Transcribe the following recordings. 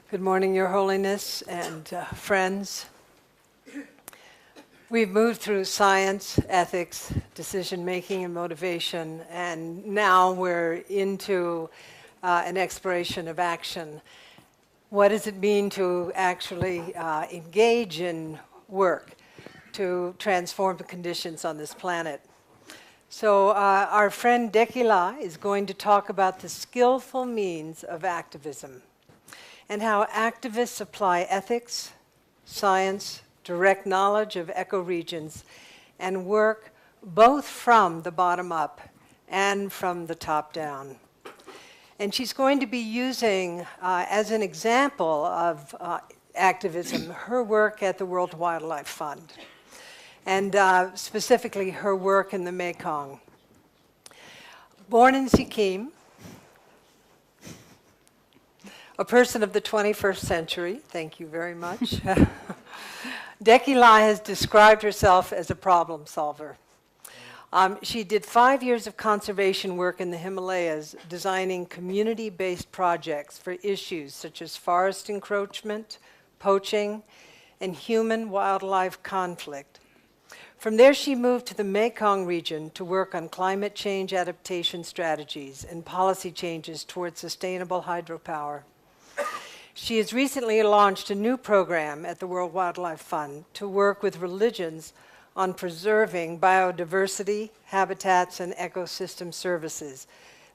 Good morning, Your Holiness and friends. We've moved through science, ethics, decision-making, and motivation, and now we're into an exploration of action. What does it mean to actually engage in work to transform the conditions on this planet? So our friend Dalai is going to talk about the skillful means of activism and how activists apply ethics, science, direct knowledge of ecoregions, and work both from the bottom up and from the top down. And she's going to be using, as an example of activism, her work at the World Wildlife Fund, and specifically her work in the Mekong. Born in Sikkim, a person of the 21st century, thank you very much. Dalai has described herself as a problem solver. She did 5 years of conservation work in the Himalayas, designing community-based projects for issues such as forest encroachment, poaching, and human-wildlife conflict. From there, she moved to the Mekong region to work on climate change adaptation strategies and policy changes towards sustainable hydropower. She has recently launched a new program at the World Wildlife Fund to work with religions on preserving biodiversity, habitats, and ecosystem services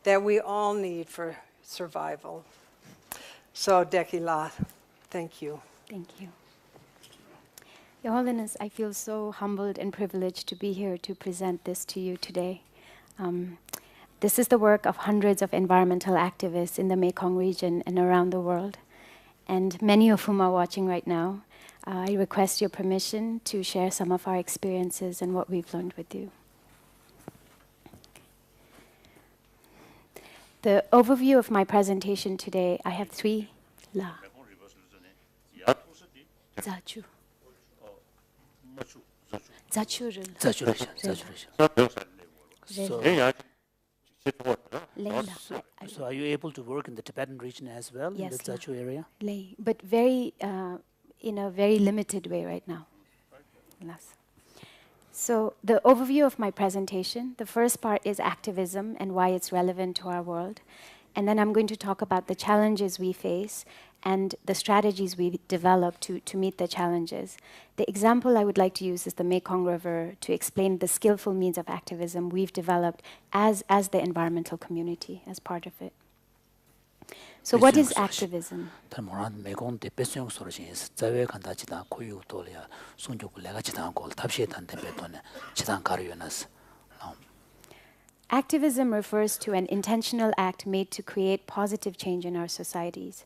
that we all need for survival. So, Dalai, thank you. Thank you. Your Holiness, I feel so humbled and privileged to be here to present this to you today. This is the work of hundreds of environmental activists in the Mekong region and around the world, and many of whom are watching right now. I request your permission to share some of our experiences and what we've learned with you. The overview of my presentation today, I have three. 자주. 자주를. So are you able to work in the Tibetan region as well, yes, in the Zachu area? But very, in a very limited way right now. So the overview of my presentation, the first part is activism and why it's relevant to our world. And then I'm going to talk about the challenges we face and the strategies we develop to meet the challenges. The example I would like to use is the Mekong River to explain the skillful means of activism we've developed as the environmental community, as part of it. So what is activism? Activism refers to an intentional act made to create positive change in our societies.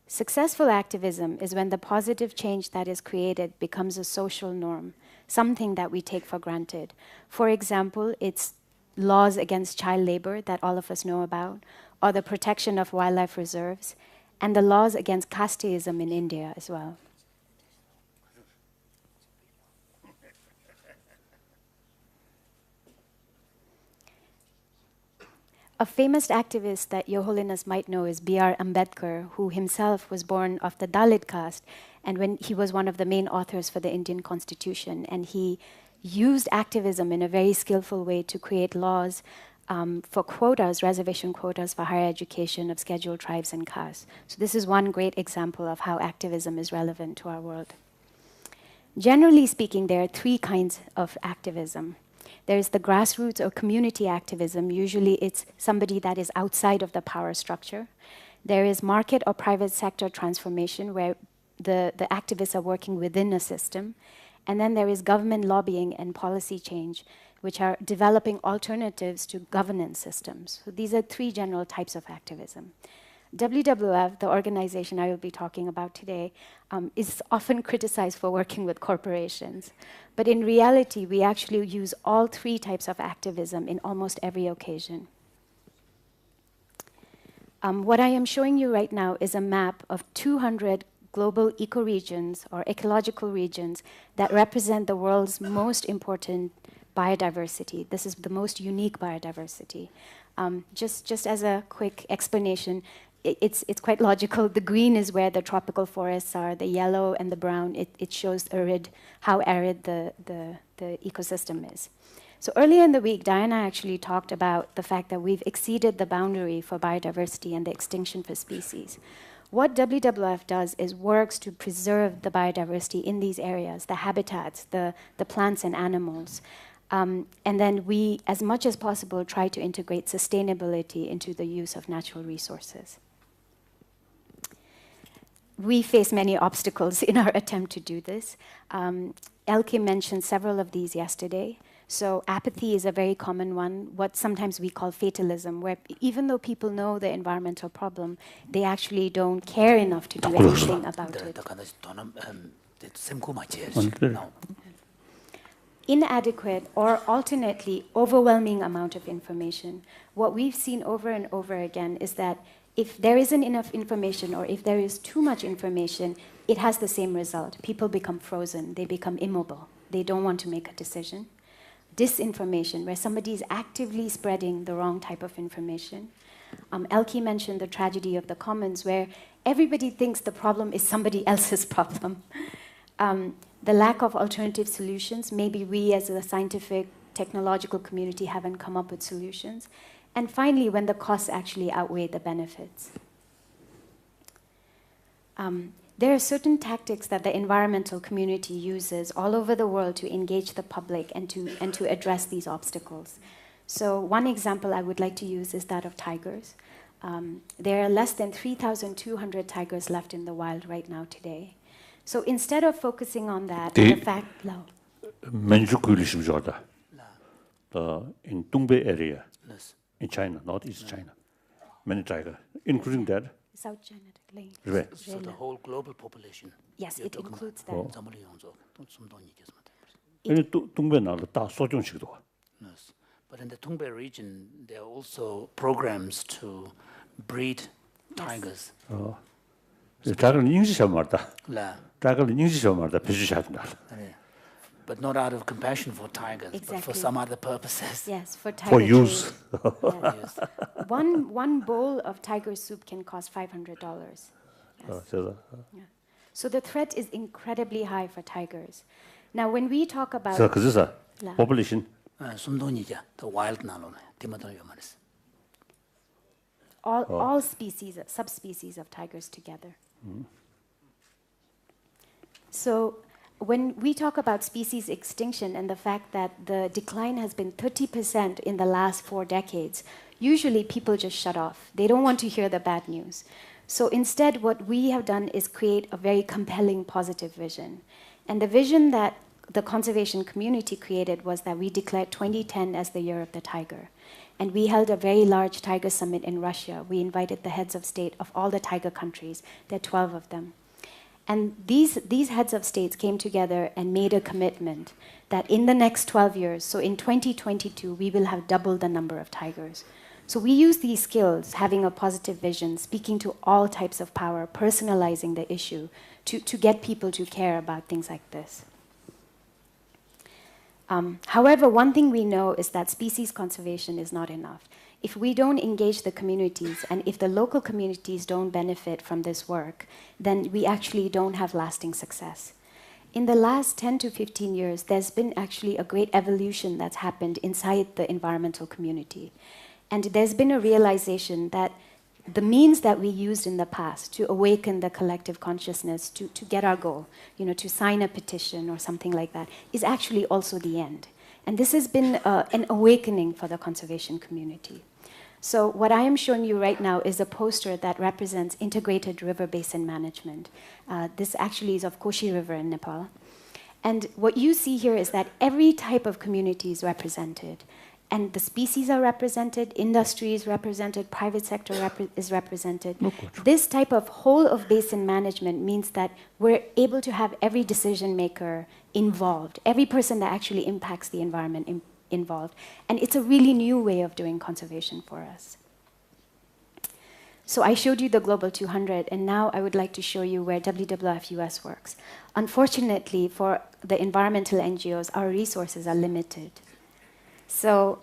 Successful activism is when the positive change that is created becomes a social norm, something that we take for granted. For example, it's laws against child labor that all of us know about, or the protection of wildlife reserves, and the laws against casteism in India as well. A famous activist that Your Holiness might know is B.R. Ambedkar, who himself was born of the Dalit caste, and when he was one of the main authors for the Indian Constitution, and he used activism in a very skillful way to create laws for quotas, reservation quotas for higher education of scheduled tribes and castes. So this is one great example of how activism is relevant to our world. Generally speaking, there are three kinds of activism. There is the grassroots or community activism. Usually it's somebody that is outside of the power structure. There is market or private sector transformation, where the activists are working within a system. And then there is government lobbying and policy change, which are developing alternatives to governance systems. So these are three general types of activism. WWF, the organization I will be talking about today, is often criticized for working with corporations. But in reality, we actually use all three types of activism in almost every occasion. What I am showing you right now is a map of 200 global ecoregions or ecological regions that represent the world's most important biodiversity. This is the most unique biodiversity. Just as a quick explanation, it's quite logical. The green is where the tropical forests are. The yellow and the brown, it shows how arid the ecosystem is. So earlier in the week, Diana actually talked about the fact that we've exceeded the boundary for biodiversity and the extinction for species. What WWF does is works to preserve the biodiversity in these areas, the habitats, the plants and animals. And then we, as much as possible, try to integrate sustainability into the use of natural resources. We face many obstacles in our attempt to do this. Elke mentioned several of these yesterday. So apathy is a very common one, what sometimes we call fatalism, where even though people know the environmental problem, they actually don't care enough to do anything about it. Inadequate or alternately overwhelming amount of information. What we've seen over and over again is that if there isn't enough information or if there is too much information, it has the same result. People become frozen, they become immobile. They don't want to make a decision. Disinformation, where somebody is actively spreading the wrong type of information. Elke mentioned the tragedy of the commons, where everybody thinks the problem is somebody else's problem. The lack of alternative solutions, maybe we as a scientific, technological community haven't come up with solutions. And finally, when the costs actually outweigh the benefits. There are certain tactics that the environmental community uses all over the world to engage the public and to address these obstacles. So one example I would like to use is that of tigers. There are less than 3,200 tigers left in the wild right now today. So instead of focusing on that, the fact... In Dongbei area, in China, northeast China, many tigers, including that. South China. So the whole global population. Yes, it includes that. Yes. But in the Dongbei region, there are also programs to breed tigers. But not out of compassion for tigers, exactly. But for some other purposes. Yes, for tiger for use. Yes. One bowl of tiger soup can cost $500. Yes. Yeah. So the threat is incredibly high for tigers. Now, when we talk about population, the wild all species, subspecies of tigers together. So when we talk about species extinction and the fact that the decline has been 30% in the last 4 decades, usually people just shut off. They don't want to hear the bad news. So instead, what we have done is create a very compelling positive vision. And the vision that the conservation community created was that we declared 2010 as the year of the tiger. And we held a very large tiger summit in Russia. We invited the heads of state of all the tiger countries. There are 12 of them. And these heads of states came together and made a commitment that in the next 12 years, so in 2022, we will have double the number of tigers. So we use these skills, having a positive vision, speaking to all types of power, personalizing the issue, to get people to care about things like this. However, one thing we know is that species conservation is not enough. If we don't engage the communities, and if the local communities don't benefit from this work, then we actually don't have lasting success. In the last 10 to 15 years, there's been actually a great evolution that's happened inside the environmental community. And there's been a realization that the means that we used in the past to awaken the collective consciousness to get our goal, to sign a petition or something like that, is actually also the end. And this has been an awakening for the conservation community. So what I am showing you right now is a poster that represents integrated river basin management. This actually is of Koshi River in Nepal. And what you see here is that every type of community is represented. And the species are represented, industry is represented, private sector is represented. This type of whole of basin management means that we're able to have every decision maker involved, every person that actually impacts the environment involved. And it's a really new way of doing conservation for us. So I showed you the Global 200, and now I would like to show you where WWF US works. Unfortunately, for the environmental NGOs, our resources are limited. So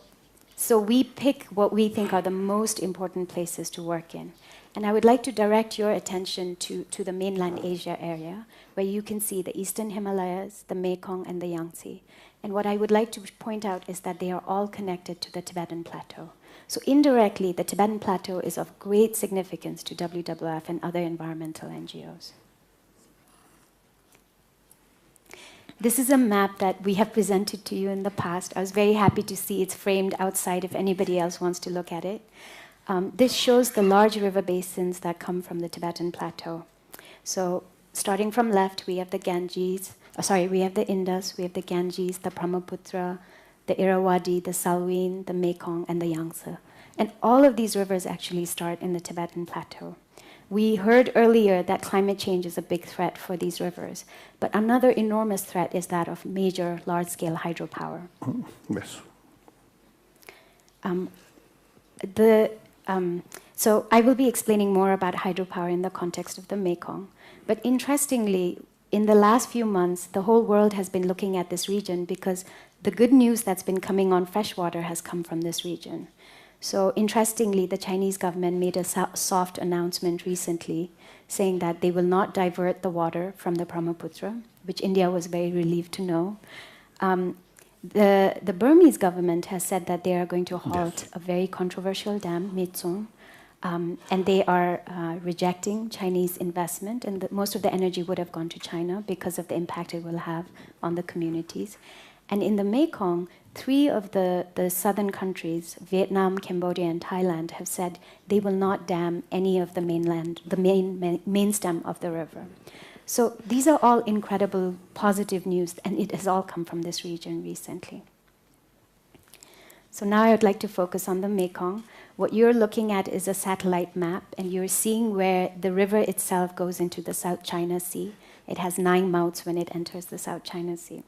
we pick what we think are the most important places to work in. And I would like to direct your attention to the mainland Asia area, where you can see the eastern Himalayas, the Mekong, and the Yangtze. And what I would like to point out is that they are all connected to the Tibetan Plateau. So indirectly, the Tibetan Plateau is of great significance to WWF and other environmental NGOs. This is a map that we have presented to you in the past. I was very happy to see it's framed outside if anybody else wants to look at it. This shows the large river basins that come from the Tibetan Plateau. So starting from left, we have the Ganges, we have the Indus, we have the Ganges, the Brahmaputra, the Irrawaddy, the Salween, the Mekong, and the Yangtze. And all of these rivers actually start in the Tibetan Plateau. We heard earlier that climate change is a big threat for these rivers, but another enormous threat is that of major large-scale hydropower. Yes. So I will be explaining more about hydropower in the context of the Mekong. But interestingly, in the last few months, the whole world has been looking at this region because the good news that's been coming on freshwater has come from this region. So interestingly, the Chinese government made a soft announcement recently saying that they will not divert the water from the Brahmaputra, which India was very relieved to know. The Burmese government has said that they are going to halt a very controversial dam, Mitsong, and they are rejecting Chinese investment, and most of the energy would have gone to China because of the impact it will have on the communities. And in the Mekong, 3 of the southern countries, Vietnam, Cambodia, and Thailand, have said they will not dam any of the main stem of the river. So these are all incredible positive news, and it has all come from this region recently. So now I would like to focus on the Mekong. What you're looking at is a satellite map, and you're seeing where the river itself goes into the South China Sea. It has 9 mouths when it enters the South China Sea.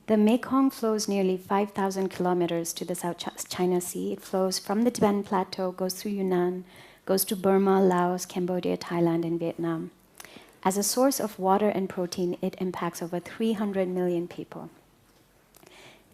The Mekong flows nearly 5,000 kilometers to the South China Sea. It flows from the Tibetan Plateau, goes through Yunnan, goes to Burma, Laos, Cambodia, Thailand, and Vietnam. As a source of water and protein, it impacts over 300 million people.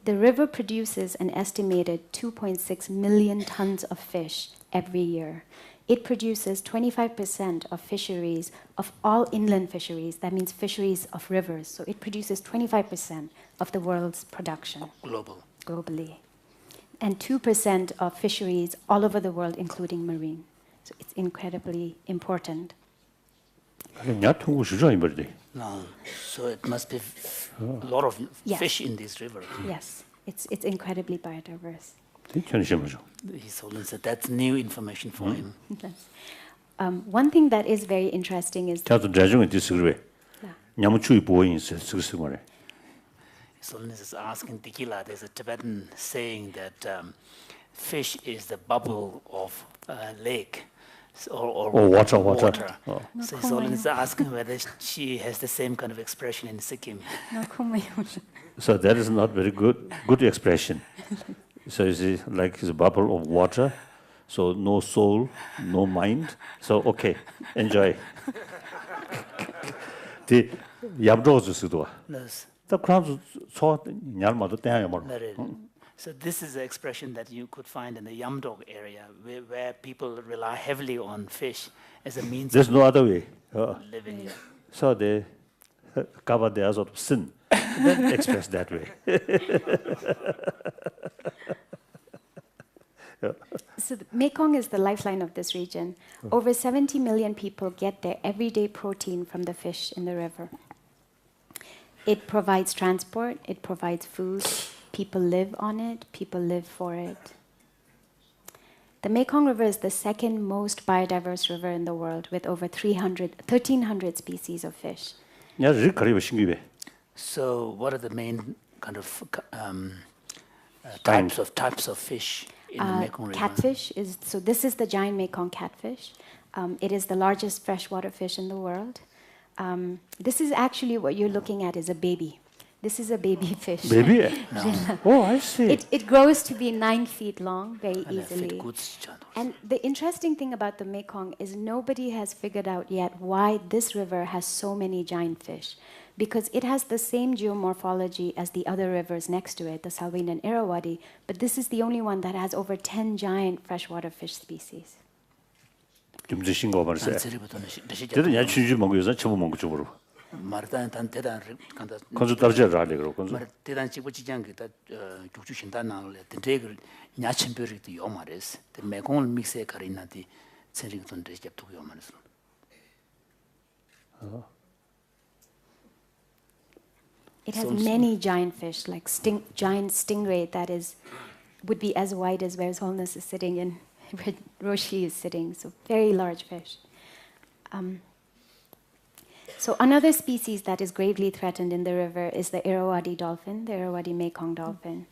The river produces an estimated 2.6 million tons of fish every year. It produces 25% of fisheries, of all inland fisheries. That means fisheries of rivers. So it produces 25% of the world's production. Globally. And 2% of fisheries all over the world, including marine. So it's incredibly important. No, so it must be a lot of fish in this river. Yes, it's incredibly biodiverse. His Holiness said that's new information for him. One thing that is very interesting is... His Holiness is asking Tequila, there's a Tibetan saying that fish is the bubble of a lake. Or water. Oh. So His Holiness is asking whether she has the same kind of expression in Sikkim. So that is not very good expression. So you see, like it's a bubble of water, so no soul, no mind. So okay, enjoy. The yabroz sudo. Yes. The crowd saw nyalma So this is the expression that you could find in the Yamdog area, where people rely heavily on fish as a means There's of no other way. living. Yeah. So they cover their sort of sin, then express that way. So the Mekong is the lifeline of this region. Over 70 million people get their everyday protein from the fish in the river. It provides transport, it provides food, people live on it, people live for it. The Mekong River is the second most biodiverse river in the world, with over 1,300 species of fish. So what are the main kind of types of fish in the Mekong River? Catfish so this is the giant Mekong catfish. It is the largest freshwater fish in the world. This is actually what you're looking at is a baby. This is a baby fish. Baby? No. Oh, I see. It grows to be 9 feet long very easily. And And the interesting thing about the Mekong is nobody has figured out yet why this river has so many giant fish. Because it has the same geomorphology as the other rivers next to it, the Salween and Irrawaddy, but this is the only one that has over 10 giant freshwater fish species. dimzishin go marse. Tsiributo Nishi Dede nya chunju mongo yosan chibu mongo chuburu. Mardan Tan Tedan Kanda Konzu tarja rale gro konzu. Mar Tedan Chibu Chijangi that Juchu Shindan, the Tegel Nyachimburik to Yomaris, the Mekon Mixe Karina, the Tsiributon Dejap to Yomaris. It has many giant fish, like giant stingray that would be as wide as where Holiness is sitting and where Roshi is sitting, so very large fish. So another species that is gravely threatened in the river is the Irrawaddy dolphin, the Irrawaddy Mekong dolphin.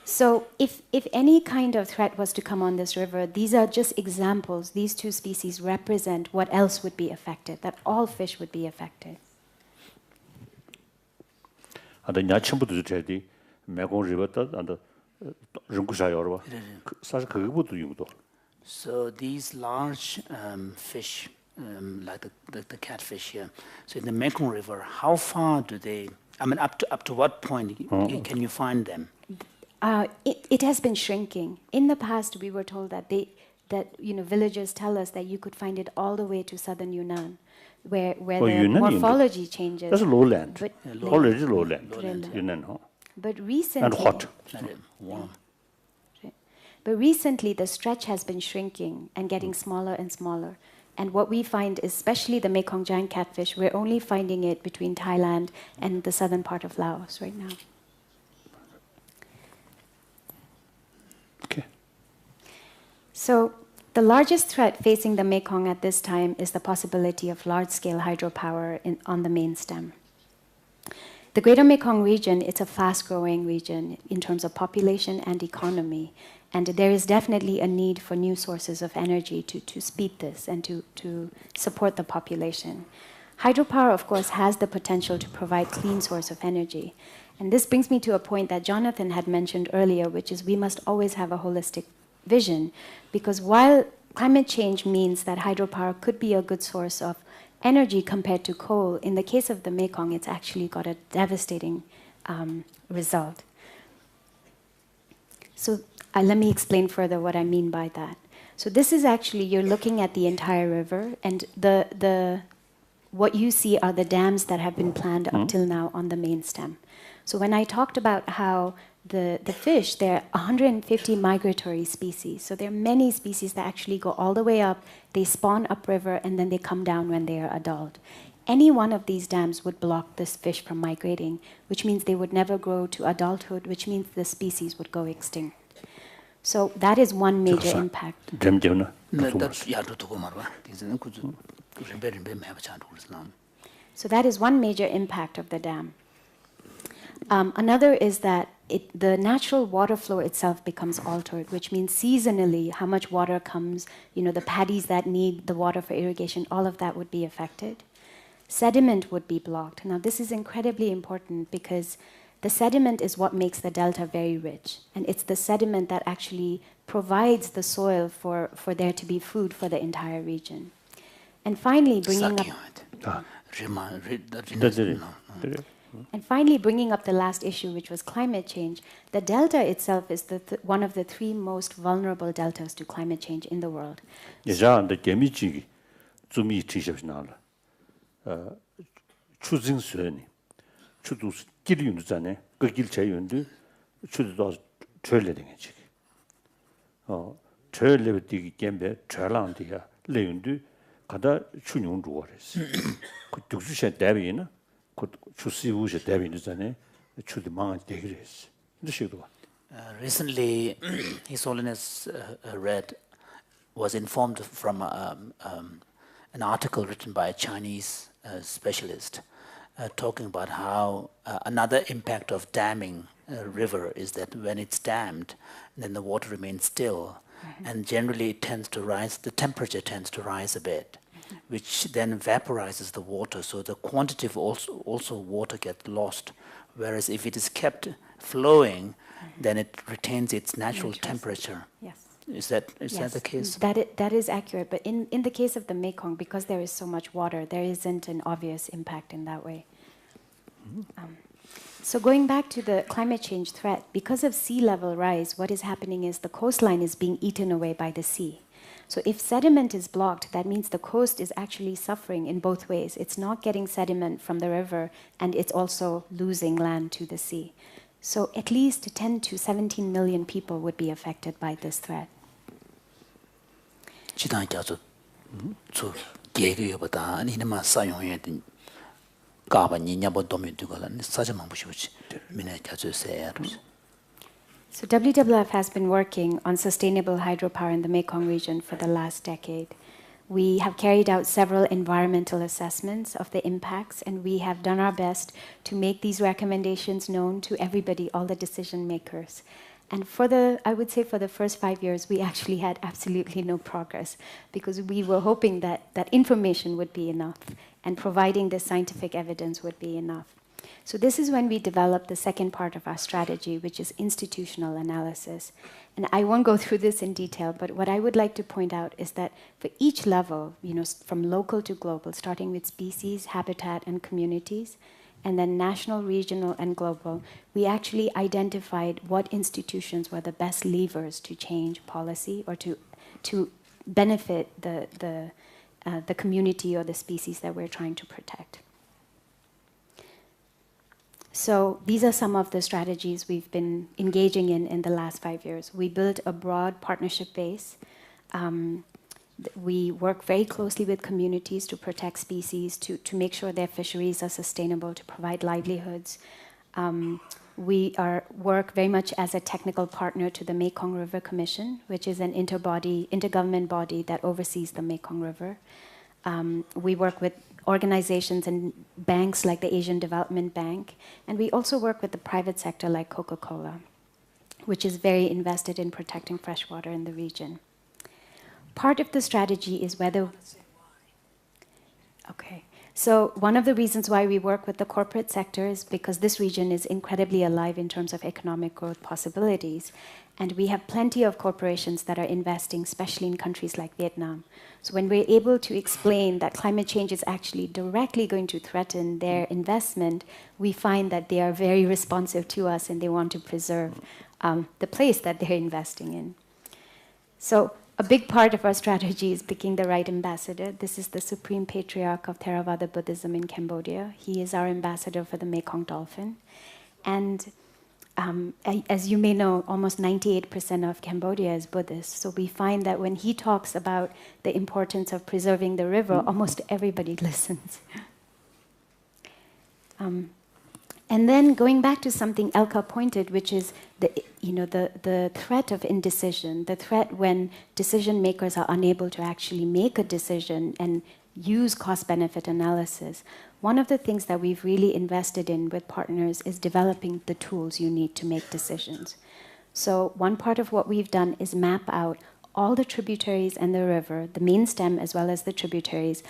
So if any kind of threat was to come on this river, these are just examples. These two species represent what else would be affected, that all fish would be affected. 안다 냐침부터 저디 메공 리버다 안다 runkusha yorwa. 사실 그거부터 용도. So these large fish, like the catfish here, so in the Mekong River, how far do they? I mean, up to what point can you find them? It has been shrinking. In the past, we were told that villagers tell us that you could find it all the way to southern Yunnan, where the morphology changes. That's lowland. Already lowland. Yunnan. But recently, and hot. Warm. But recently, the stretch has been shrinking and getting smaller and smaller. And what we find, especially the Mekong giant catfish, we're only finding it between Thailand and the southern part of Laos right now. Okay. So the largest threat facing the Mekong at this time is the possibility of large-scale hydropower on the main stem. The Greater Mekong region, it's a fast-growing region in terms of population and economy, and there is definitely a need for new sources of energy to speed this and to support the population. Hydropower, of course, has the potential to provide clean source of energy. And this brings me to a point that Jonathan had mentioned earlier, which is we must always have a holistic vision, because while climate change means that hydropower could be a good source of energy compared to coal, in the case of the Mekong, it's actually got a devastating result. So let me explain further what I mean by that. So this is actually, you're looking at the entire river, and what you see are the dams that have been planned up till now on the main stem. So when I talked about how the fish, there are 150 migratory species. So there are many species that actually go all the way up, they spawn upriver, and then they come down when they are adult. Any one of these dams would block this fish from migrating, which means they would never grow to adulthood, which means the species would go extinct. So that is one major impact. So that is one major impact of the dam. Another is that the natural water flow itself becomes altered, which means seasonally how much water comes, the paddies that need the water for irrigation, all of that would be affected. Sediment would be blocked. Now this is incredibly important because the sediment is what makes the delta very rich. And it's the sediment that actually provides the soil for there to be food for the entire region. And finally, bringing up the last issue, which was climate change, the delta itself is one of the three most vulnerable deltas to climate change in the world. Recently, His Holiness was informed from an article written by a Chinese specialist talking about how another impact of damming a river is that when it's dammed, then the water remains still, and generally it tends to rise, the temperature tends to rise a bit, which then vaporizes the water, so the quantity of also water gets lost, whereas if it is kept flowing, then it retains its natural temperature. Yes. Is that the case? That is accurate, but in the case of the Mekong, because there is so much water, there isn't an obvious impact in that way. So going back to the climate change threat, because of sea level rise, what is happening is the coastline is being eaten away by the sea. So if sediment is blocked, that means the coast is actually suffering in both ways. It's not getting sediment from the river, and it's also losing land to the sea. So at least 10 to 17 million people would be affected by this threat. 지단 자주 저 계획이보다 아니면 사용해야 된 가반이냐고 도면 두고는 사자만 보시오지. 미네 자주 세야. So WWF has been working on sustainable hydropower in the Mekong region for the last decade. We have carried out several environmental assessments of the impacts, and we have done our best to make these recommendations known to everybody, all the decision makers. And I would say for the first 5 years, we actually had absolutely no progress because we were hoping that information would be enough and providing the scientific evidence would be enough. So this is when we developed the second part of our strategy, which is institutional analysis. And I won't go through this in detail, but what I would like to point out is that for each level, from local to global, starting with species, habitat, and communities, and then national, regional, and global, we actually identified what institutions were the best levers to change policy or to benefit the community or the species that we're trying to protect. So these are some of the strategies we've been engaging in the last 5 years. We built a broad partnership base. We work very closely with communities to protect species, to make sure their fisheries are sustainable, to provide livelihoods. We work very much as a technical partner to the Mekong River Commission, which is an intergovernment body that oversees the Mekong River. We work with organizations and banks like the Asian Development Bank, and we also work with the private sector like Coca-Cola, which is very invested in protecting freshwater in the region. Part of the strategy is whether... Okay. So one of the reasons why we work with the corporate sector is because this region is incredibly alive in terms of economic growth possibilities. And we have plenty of corporations that are investing, especially in countries like Vietnam. So when we're able to explain that climate change is actually directly going to threaten their investment, we find that they are very responsive to us and they want to preserve the place that they're investing in. So a big part of our strategy is picking the right ambassador. This is the Supreme Patriarch of Theravada Buddhism in Cambodia. He is our ambassador for the Mekong dolphin. And as you may know, almost 98% of Cambodia is Buddhist. So we find that when he talks about the importance of preserving the river, almost everybody listens. And then going back to something Elka pointed, which is the threat of indecision, the threat when decision makers are unable to actually make a decision and use cost-benefit analysis. One of the things that we've really invested in with partners is developing the tools you need to make decisions. So one part of what we've done is map out all the tributaries and the river, the main stem as well as the tributaries,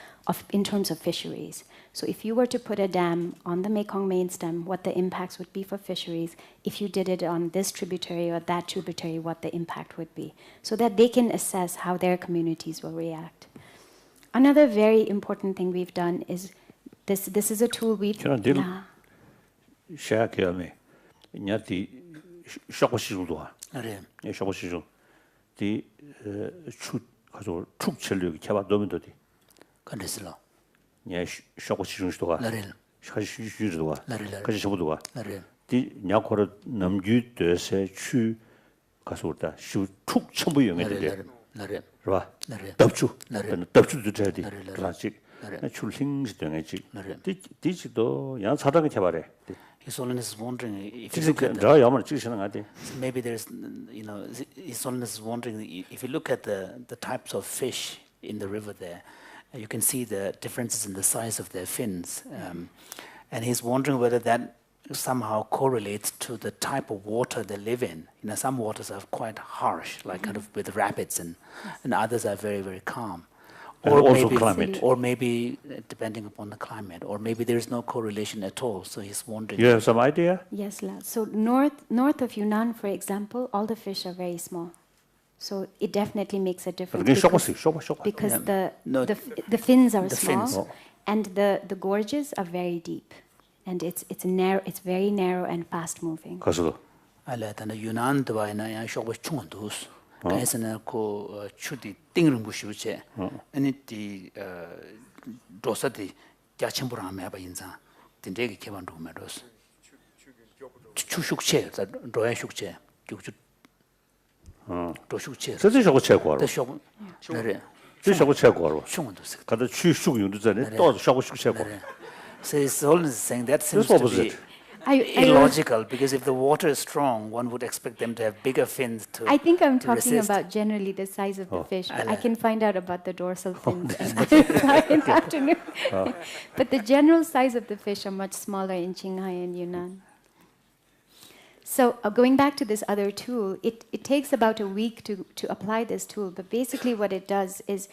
in terms of fisheries. So if you were to put a dam on the Mekong main stem, what the impacts would be for fisheries. If you did it on this tributary or that tributary, what the impact would be. So that they can assess how their communities will react. Another very important thing we've done is, this is a tool we've... share me. Nyati shokoshiruwa. 예, shokoshiru. 디 추 가서 축 전력이 개발 도면도디. 컨데슬러. 예, shokoshiru도가. 나를. 샤시슈도가. 나를. 같이 저보도가. 나를. 디 냐코르 넘규드세 추 가서 왔다. 축 전부 영해들이. 나를. 봐. 나를. 답주. 나를. 답주도 돼야지. 나를. 클래식. 출행시 되겠지. 나를. 디지도 양 사당에 개발해. His Holiness is wondering if you look at maybe there's, His Holiness is wondering if you look at the types of fish in the river there, you can see the differences in the size of their fins, and he's wondering whether that somehow correlates to the type of water they live in. Some waters are quite harsh, like kind of with rapids, and others are very, very calm. Or also climate. Or maybe depending upon the climate, or maybe there is no correlation at all. So he's wondering. You have some idea? Yes, Lad. So north of Yunnan, for example, all the fish are very small. So it definitely makes a difference because the fins are small, and the gorges are very deep, and it's narrow. It's very narrow and fast moving. 가서도. 알레 단에 유난 드바이나 야 쇼고 총도스. 그래서는 그 추디 띵는 부시우체 아니 디 도사디 야침부랑 매바 인자 딘데기 개만 도메로스 추축체 로야 축체 죽주 도축체 这小个切过了 더 쇼 그래 这小个切过了 쇼문도 세 가다 추숙 용도 전에 또小个숙切过 So it's Holiness saying that seems That's to be opposite. illogical because if the water is strong, one would expect them to have bigger fins to I think I'm talking resist. about generally the size of the fish, but I I- can find out about the dorsal fins in the afternoon. But the general size of the fish are much smaller in Qinghai and Yunnan. So going back to this other tool, it takes about a week to apply this tool, but basically what it does is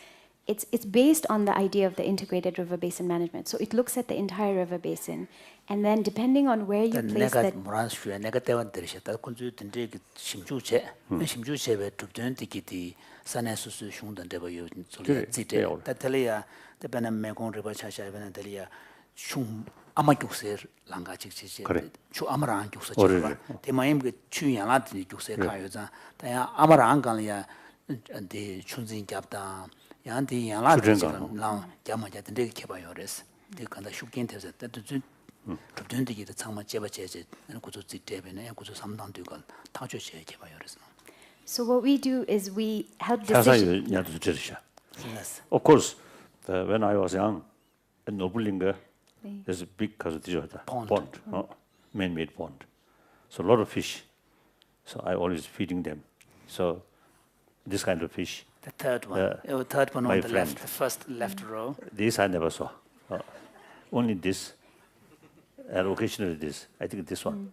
it's based on the idea of the integrated river basin management. So it looks at the entire river basin, and then depending on where you place 내가 that, 뭐라수야 내가 대원 들으셨다. 군주 든지 심주체 심주체에 두든디기디 산에수수 흉던데 봐요. 소리 지대. 다텔이야 대변은 매공 리버 차샤에는 들이야 흉 아마 교세 랑가 직지지. 주 아마랑 교세 지. 대마임 그 주양아들이 교세 가요자. 다야 아마랑 간이야 데 춘진 잡다. 양디 양라들 랑 야마자 든데 개봐요레스. 데 간다 슈긴 되서 때도 그든디기도 정말 제바제제 구조 지대변에 구조 삼당되고 다 줘셔야 개봐요. 그래서 so what we do is we help 자사이 야도 저리샤 Holiness. Of course, when I was young, in Nobulinga, there's a big pond, man-made pond. So a lot of fish. So I always feeding them. So this kind of fish, The third one. Third one my on the friend. left, the first left row. this I never saw. Only this, and occasionally this. I think this one.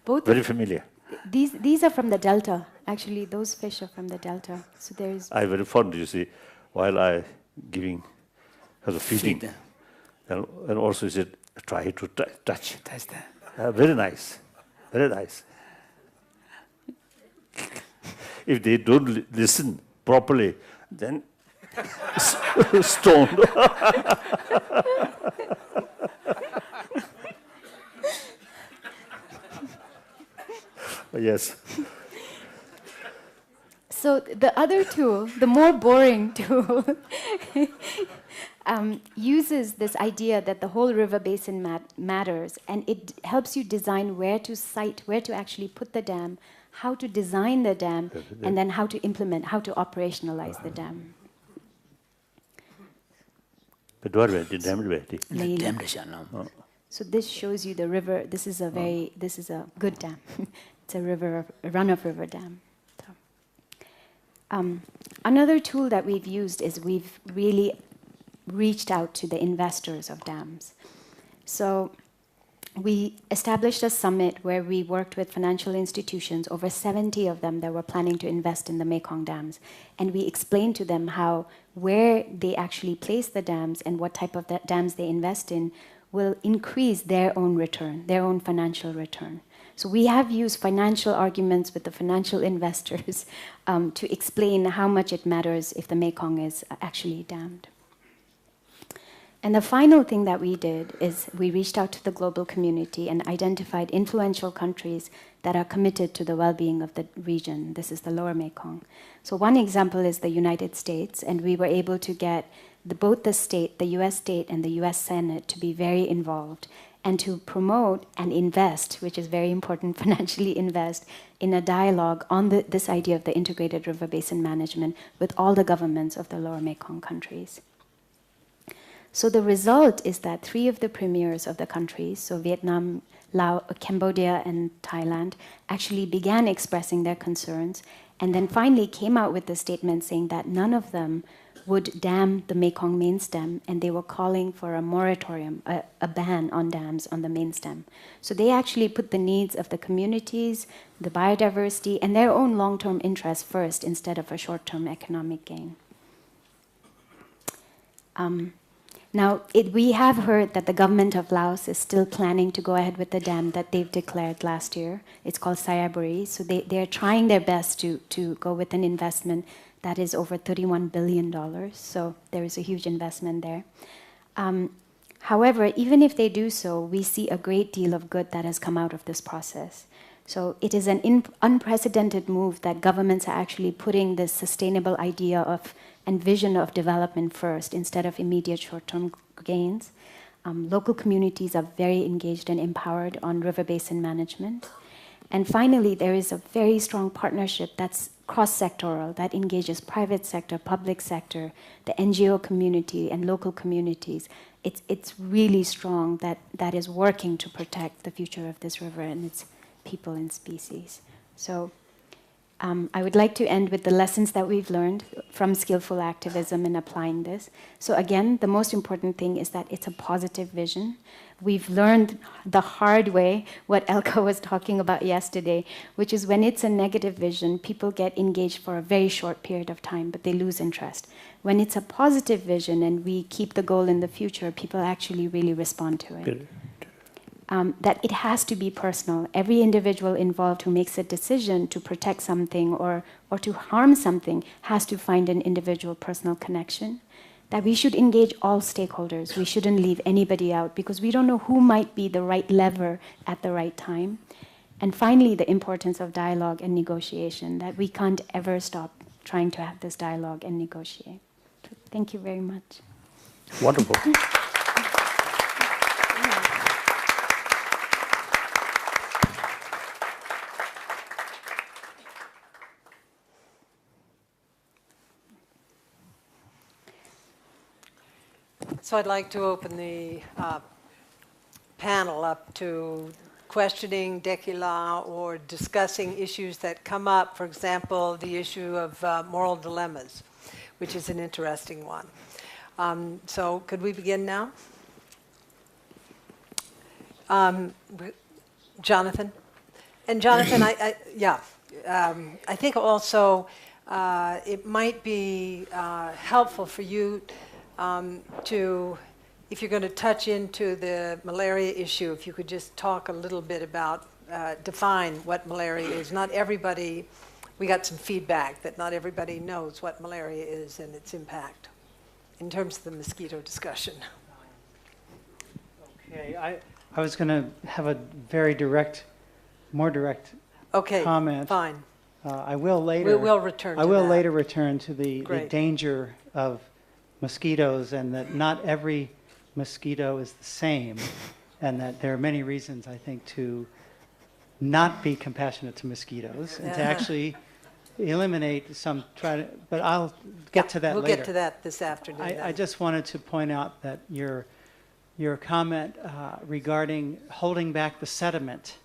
both Very familiar. these are from the delta. Actually, those fish are from the delta. So there's I very fond, you see, while I giving her the feeding. Feed. And also is it try to touch. That's that. Very nice. Very nice. If they don't listen properly, then stoned. Yes. So the other tool, the more boring tool, uses this idea that the whole river basin matters, and it helps you design where to site, where to actually put the dam, how to design the dam, and then how to implement, how to operationalize the dam. Leila. Damn the shano. So this shows you the river. This is a good dam. It's a run-of-river dam. So, another tool that we've used is we've really reached out to the investors of dams. So we established a summit where we worked with financial institutions, over 70 of them that were planning to invest in the Mekong dams. And we explained to them how where they actually place the dams and what type of dams they invest in will increase their own return, their own financial return. So we have used financial arguments with the financial investors to explain how much it matters if the Mekong is actually dammed. And the final thing that we did is we reached out to the global community and identified influential countries that are committed to the well-being of the region. This is the Lower Mekong. So one example is the United States, and we were able to get both the state, the US state, and the US Senate to be very involved and to promote and invest, which is very important, financially invest, in a dialogue on this idea of the integrated river basin management with all the governments of the Lower Mekong countries. So the result is that 3 of the premiers of the countries, so Vietnam, Laos, Cambodia, and Thailand, actually began expressing their concerns and then finally came out with a statement saying that none of them would dam the Mekong main stem, and they were calling for a moratorium, a ban on dams on the main stem. So they actually put the needs of the communities, the biodiversity, and their own long-term interests first instead of a short-term economic gain. Now, we have heard that the government of Laos is still planning to go ahead with the dam that they've declared last year. It's called Sayaburi. So they're trying their best to go with an investment that is over $31 billion. So there is a huge investment there. However, even if they do so, we see a great deal of good that has come out of this process. So it is an unprecedented move that governments are actually putting this sustainable idea of and vision of development first instead of immediate short-term gains. Local communities are very engaged and empowered on river basin management. And finally, there is a very strong partnership that's cross-sectoral, that engages private sector, public sector, the NGO community, and local communities. It's really strong that is working to protect the future of this river and its people and species. So I would like to end with the lessons that we've learned from skillful activism in applying this. So again, the most important thing is that it's a positive vision. We've learned the hard way what Elka was talking about yesterday, which is when it's a negative vision, people get engaged for a very short period of time, but they lose interest. When it's a positive vision and we keep the goal in the future, people actually really respond to it. That it has to be personal. Every individual involved who makes a decision to protect something or to harm something has to find an individual personal connection. That we should engage all stakeholders. We shouldn't leave anybody out because we don't know who might be the right lever at the right time. And finally, the importance of dialogue and negotiation, that we can't ever stop trying to have this dialogue and negotiate. Thank you very much. Wonderful. So I'd like to open the panel up to questioning Dekila or discussing issues that come up, for example, the issue of moral dilemmas, which is an interesting one. So could we begin now? Jonathan? And Jonathan, I think also it might be helpful for you to, if you're going to touch into the malaria issue, if you could just talk a little bit about, define what malaria is. Not everybody, we got some feedback that not everybody knows what malaria is and its impact in terms of the mosquito discussion. Okay, I was going to have a very more direct comment. Fine. I will later. We'll return to I will that. later return to the Great. danger of mosquitoes and that not every mosquito is the same and that there are many reasons, I think, to not be compassionate to mosquitoes and to actually eliminate some, but I'll get to that later. We'll get to that this afternoon. I just wanted to point out that your comment regarding holding back the sediment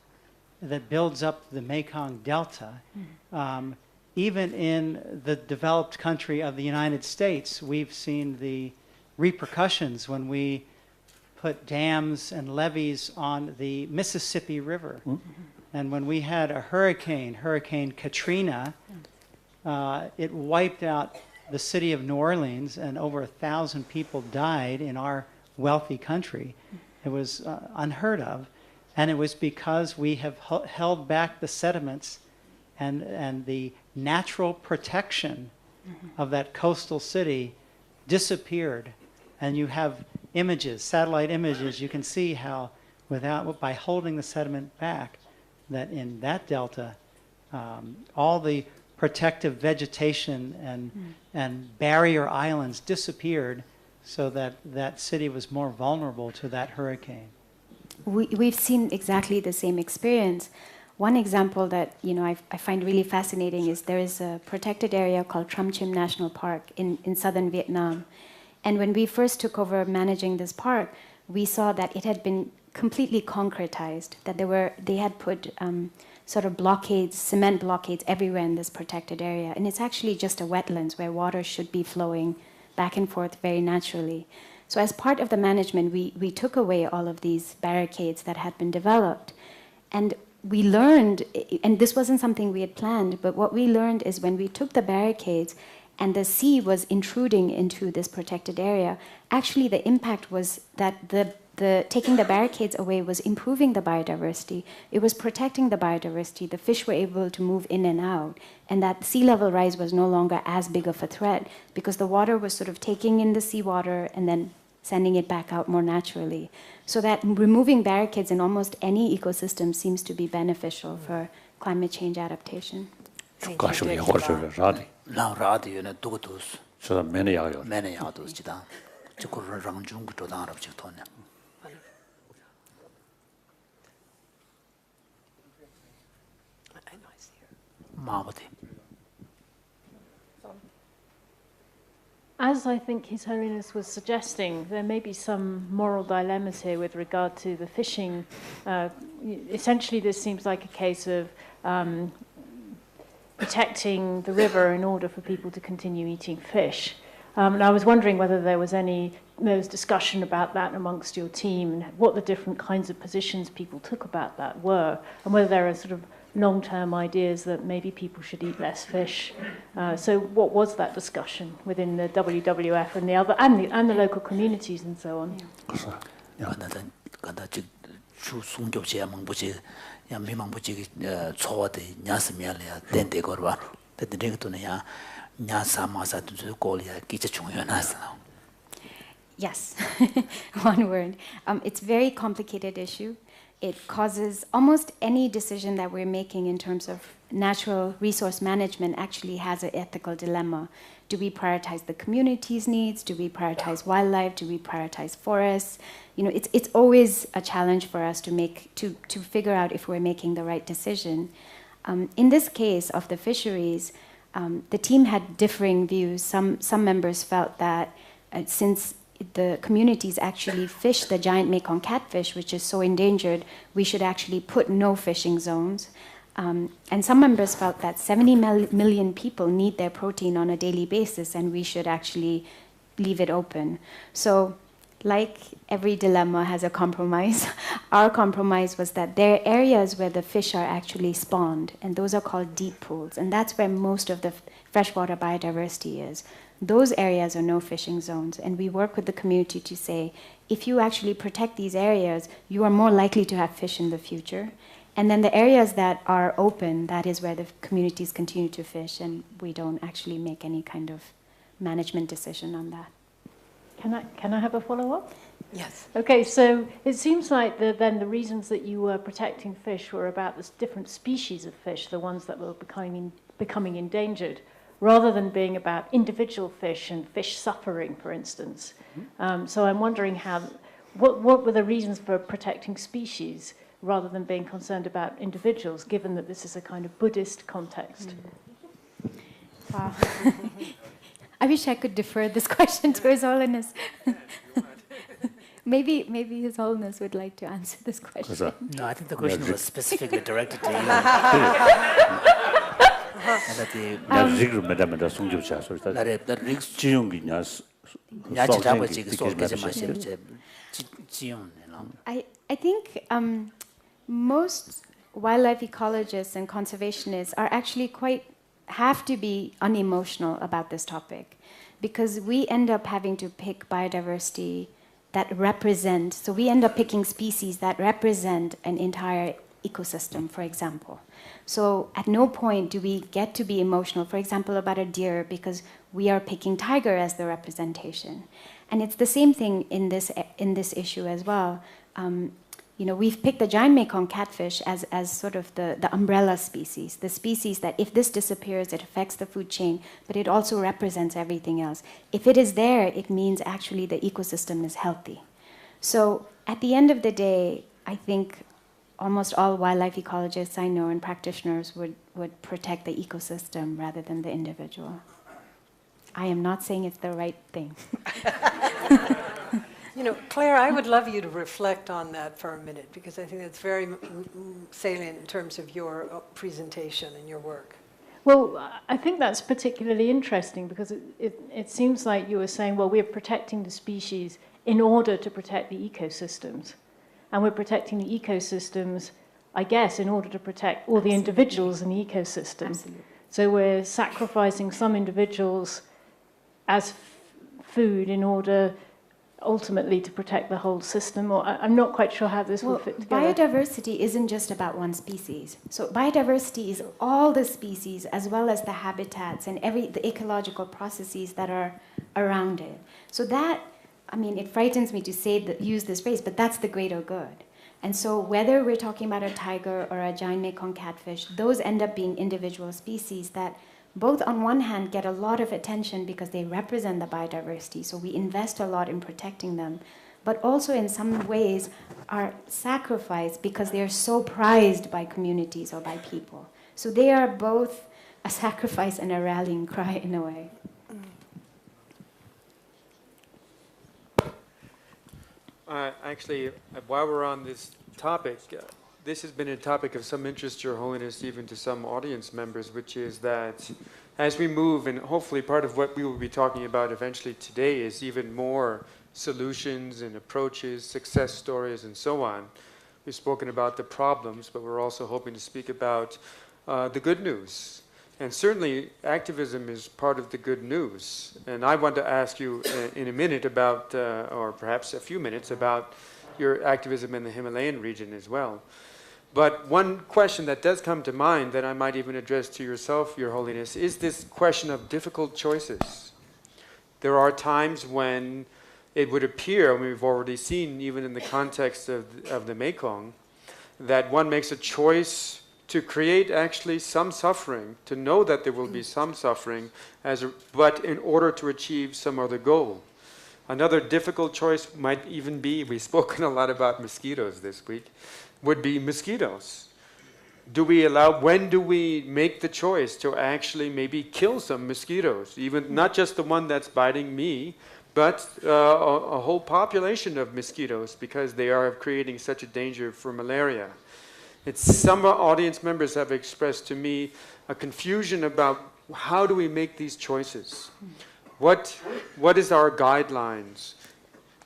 that builds up the Mekong Delta, even in the developed country of the United States, we've seen the repercussions when we put dams and levees on the Mississippi River. And when we had a Hurricane Katrina, it wiped out the city of New Orleans and over 1,000 people died in our wealthy country. It was unheard of. And it was because we have held back the sediments and the natural protection of that coastal city disappeared. And you have images, satellite images, you can see how by holding the sediment back, that in that delta, all the protective vegetation and barrier islands disappeared so that that city was more vulnerable to that hurricane. We've seen exactly the same experience. One example that I find really fascinating is there is a protected area called Tram Chim National Park in southern Vietnam. And when we first took over managing this park, we saw that it had been completely concretized, that they had put sort of blockades, cement blockades everywhere in this protected area. And it's actually just a wetlands where water should be flowing back and forth very naturally. So as part of the management, we took away all of these barricades that had been developed. And we learned, and this wasn't something we had planned, but what we learned is when we took the barricades and the sea was intruding into this protected area, actually the impact was that the taking the barricades away was improving the biodiversity. It was protecting the biodiversity. The fish were able to move in and out, and that sea level rise was no longer as big of a threat because the water was sort of taking in the seawater and then sending it back out more naturally. So that removing barricades in almost any ecosystem seems to be beneficial for climate change adaptation. Thank you, 가시오리 Dick. 호르 라디. 랑 라디오는 두고두스 저 매네야요. 매네야도 지다. 저거를 랑중 그 도당하러 직도네. I know, I see her. 마버디. As I think His Holiness was suggesting, there may be some moral dilemmas here with regard to the fishing. Essentially, this seems like a case of protecting the river in order for people to continue eating fish. And I was wondering whether there was discussion about that amongst your team, and what the different kinds of positions people took about that were, and whether there are sort of long-term ideas that maybe people should eat less fish. So what was that discussion within the WWF and the other and the local communities and so on? 간다 주 송교제 망부지 야 미망부지 초와데 냐스미알이야 덴데 거봐. 근데 내가도냐 냐사마사도 고리야 기체 중요하나서. Yes, one word. It's a very complicated issue. It causes almost any decision that we're making in terms of natural resource management actually has an ethical dilemma. Do we prioritize the community's needs? Do we prioritize wildlife? Do we prioritize forests? You know, it's always a challenge for us to figure out if we're making the right decision. In this case of the fisheries, the team had differing views. Some members felt that since the communities actually fish the giant Mekong catfish, which is so endangered, we should actually put no fishing zones. And some members felt that 70 million people need their protein on a daily basis, and we should actually leave it open. So, like every dilemma has a compromise, our compromise was that there are areas where the fish are actually spawned, and those are called deep pools, and that's where most of the freshwater biodiversity is. Those areas are no fishing zones, and we work with the community to say, if you actually protect these areas, you are more likely to have fish in the future. And then the areas that are open, that is where the communities continue to fish, and we don't actually make any kind of management decision on that. Can I have a follow-up? Yes. Okay, so it seems like then the reasons that you were protecting fish were about the different species of fish, the ones that were becoming endangered, rather than being about individual fish and fish suffering, for instance. So I'm wondering what were the reasons for protecting species rather than being concerned about individuals, given that this is a kind of Buddhist context? Wow. I wish I could defer this question to His Holiness. Maybe His Holiness would like to answer this question. No, I think the question was specifically directed to you. I think most wildlife ecologists and conservationists are actually have to be unemotional about this topic, because we end up having to pick biodiversity that represent, so we end up picking species that represent an entire ecosystem, for example. So at no point do we get to be emotional, for example, about a deer, because we are picking tiger as the representation. And it's the same thing in this issue as well. You know, we've picked the giant Mekong catfish as sort of the umbrella species, the species that if this disappears, it affects the food chain, but it also represents everything else. If it is there, it means actually the ecosystem is healthy. So at the end of the day, I think almost all wildlife ecologists I know and practitioners would protect the ecosystem rather than the individual. I am not saying it's the right thing. You know, Claire, I would love you to reflect on that for a minute, because I think that's very salient in terms of your presentation and your work. Well, I think that's particularly interesting, because it seems like you were saying, well, we're protecting the species in order to protect the ecosystems. And we're protecting the ecosystems, I guess, in order to protect all the individuals in the ecosystem. Absolutely. So we're sacrificing some individuals as food in order ultimately to protect the whole system, or I'm not quite sure how this will fit together. Biodiversity isn't just about one species. So biodiversity is all the species as well as the habitats and the ecological processes that are around it. So that I mean, it frightens me to use this phrase, but that's the greater good. And so whether we're talking about a tiger or a giant Mekong catfish, those end up being individual species that both on one hand get a lot of attention because they represent the biodiversity, so we invest a lot in protecting them, but also in some ways are sacrificed because they are so prized by communities or by people. So they are both a sacrifice and a rallying cry in a way. Actually, while we're on this topic, this has been a topic of some interest, Your Holiness, even to some audience members, which is that as we move, and hopefully part of what we will be talking about eventually today is even more solutions and approaches, success stories, and so on. We've spoken about the problems, but we're also hoping to speak about the good news. And certainly, activism is part of the good news. And I want to ask you in a minute about, or perhaps a few minutes, about your activism in the Himalayan region as well. But one question that does come to mind that I might even address to yourself, Your Holiness, is this question of difficult choices. There are times when it would appear, and we've already seen even in the context of the Mekong, that one makes a choice to create actually some suffering, to know that there will be some suffering, but in order to achieve some other goal. Another difficult choice might even be, we've spoken a lot about mosquitoes this week, would be mosquitoes. When do we make the choice to actually maybe kill some mosquitoes, even not just the one that's biting me, but a whole population of mosquitoes, because they are creating such a danger for malaria. Some audience members have expressed to me a confusion about how do we make these choices? What is our guidelines?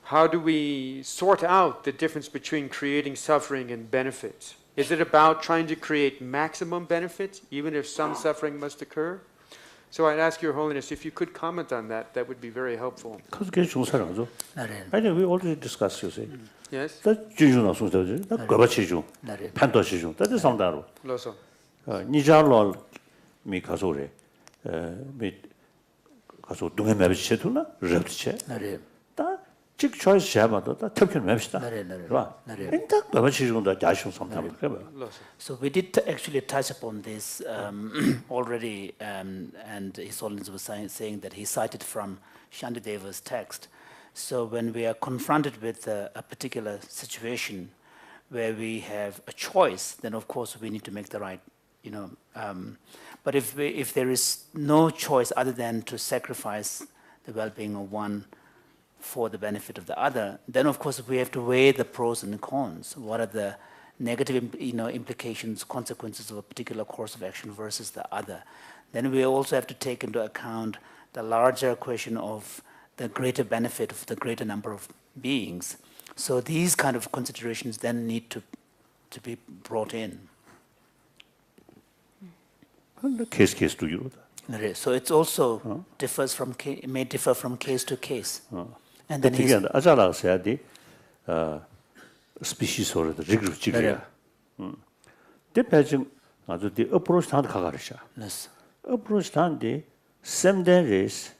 How do we sort out the difference between creating suffering and benefit? Is it about trying to create maximum benefit, even if some suffering must occur? So I'd ask Your Holiness if you could comment on that. That would be very helpful. 그게 중사랑죠. I think we already discussed you say. Yes. 다 주주나 순서지. 다 거바치주. 판도치주. 다 상다로. Loso. 니자로 미 가소래. 미 가소 동해 매비체도나 럽체. 다 직초에서 잡아도 다 특별 맵시다. 봐. 인다 거바치주도 자신 상담. So we did actually touch upon this already, and His Holiness was saying that he cited from Shantideva's text. So when we are confronted with a particular situation where we have a choice, then of course we need to make the right, but if there is no choice other than to sacrifice the well-being of one for the benefit of the other, then of course we have to weigh the pros and the cons. What are the negative implications, consequences of a particular course of action versus the other? Then we also have to take into account the larger question of the greater benefit of the greater number of beings. So these kind of considerations then need to be brought in. Case to you. So it also may differ from case to case. And then again, 아자라 세야디 species or the rigor. 대표적 아주 the approach 단 가가르샤. Yes. approach 단디 샘된 레스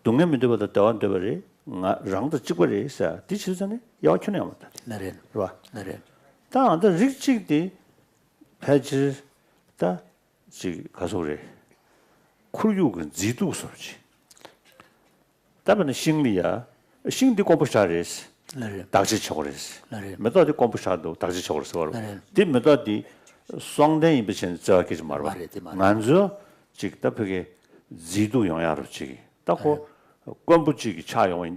동해 민도보다 더한데버리 랑도 찍버리사 디치전에 야촌에 아무다. 나래. 봐. 나래. 다한테 릭직디 패지다 지 가소래. 쿨육은 지도 소지. 다음에 심리야. 심리 공부샤레스. 나래. 다시 쳐버렸어. 나래. 메도디 공부샤도 다시 쳐버렸어. 나래. 디 메도디双대인 비신 저기 좀 말봐. 먼저 직답하게 지도 영향으로 지기. 딱고 공부지기 차용이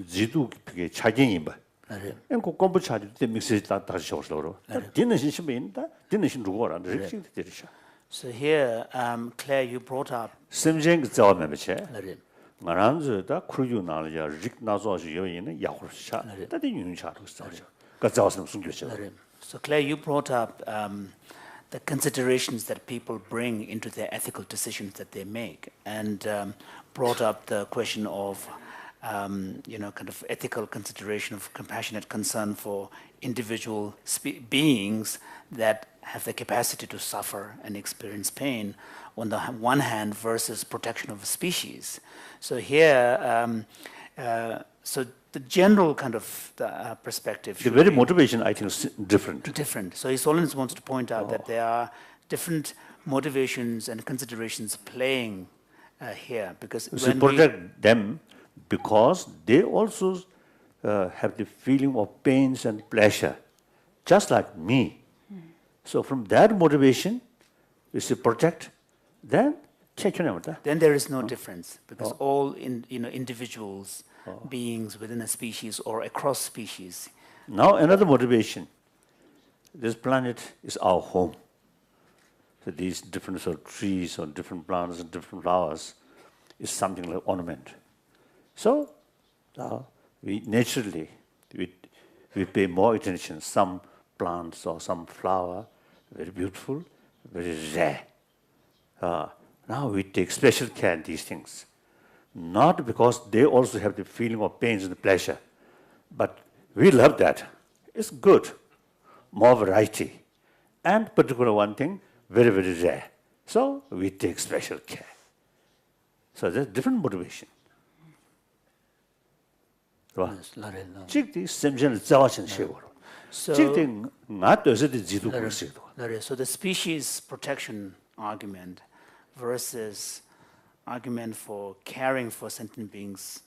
지도 그게 차경이 봐. 그 공부 차지 때 믹스 다시 쳐버렸어. 뒤는 신심인다. 뒤는 신 누구라. 릭싱 되리샤. So here, Claire, you brought up. 심정 자원에 비체. 말한저다 크루유 나르야 릭 나서시 요인은 야고르샤. 다들 윤샤로 써죠. 그 자원은 숨겨져. So Claire, you brought up the considerations that people bring into their ethical decisions that they make, and brought up the question of, kind of ethical consideration of compassionate concern for individual beings that have the capacity to suffer and experience pain on the one hand versus protection of a species. So here, So the general kind of perspective The should very be motivation, I think, is different. different. So His Holiness wants to point out that there are different motivations and considerations playing here, because So when we protect them because they also have the feeling of pains and pleasure, just like me. So from that motivation, we say protect, then there is no difference, because all individuals, beings within a species or across species. Now another motivation. This planet is our home. So these different sort of trees or different plants and different flowers is something like ornament. So we naturally we pay more attention. Some plants or some flower, very beautiful, very rare. Now we take special care in these things. Not because they also have the feeling of pains and pleasure, but we love that. It's good. More variety. And particular one thing, very, very rare. So we take special care. So there's different motivation. So the species protection argument versus argument for caring for sentient beings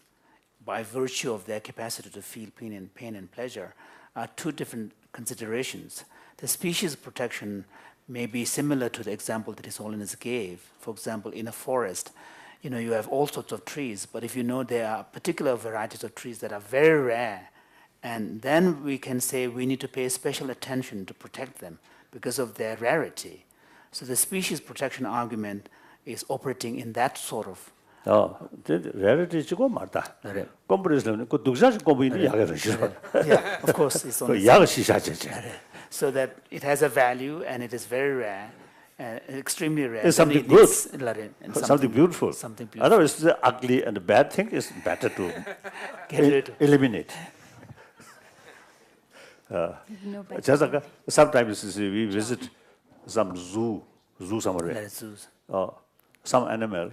by virtue of their capacity to feel pain and pleasure are two different considerations. The species protection may be similar to the example that His Holiness gave. For example, in a forest, you have all sorts of trees, but if you know there are particular varieties of trees that are very rare, and then we can say we need to pay special attention to protect them because of their rarity. So the species protection argument is operating in that sort of. rarity is go marta. Comparison ko dugsa ko bini yaga rishiro. Yeah, of course it's Ko only yaga shisha so that it has a value and it is very rare, extremely rare. It's something Then it good. needs- and something beautiful. Something beautiful. Otherwise, the ugly and the bad thing is better to Get rid. eliminate. No better. Just like sometimes you see, we visit some zoo somewhere. That is zoos. Some animal.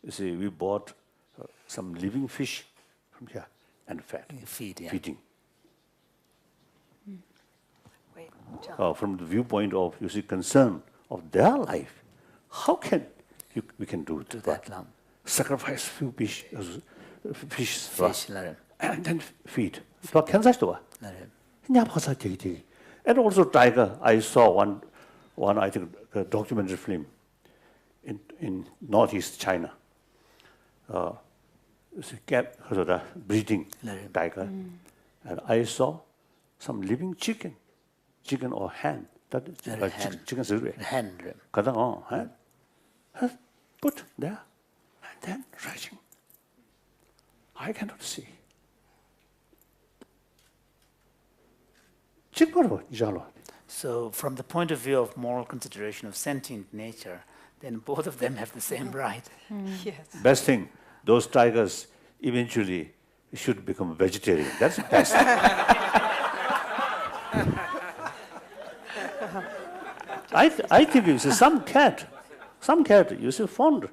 You see, we bought some living fish from here and fed, Feed, yeah. feeding. Wait, John. From the viewpoint of, you see, concern of their life, how can we can do To that? that lamb. Sacrifice few fish, Fish, and then feed. So can I do it? And also tiger. I saw one I think a documentary film in northeast China. It's a cat breeding tiger, and I saw some living chicken or hen. That hen. chicken silver. Hen. hen. Put there, and then rising. I cannot see. So from the point of view of moral consideration of sentient nature, then both of them have the same right. Yes. Best thing, those tigers eventually should become vegetarian. That's the best. I think you see some cat, you see fond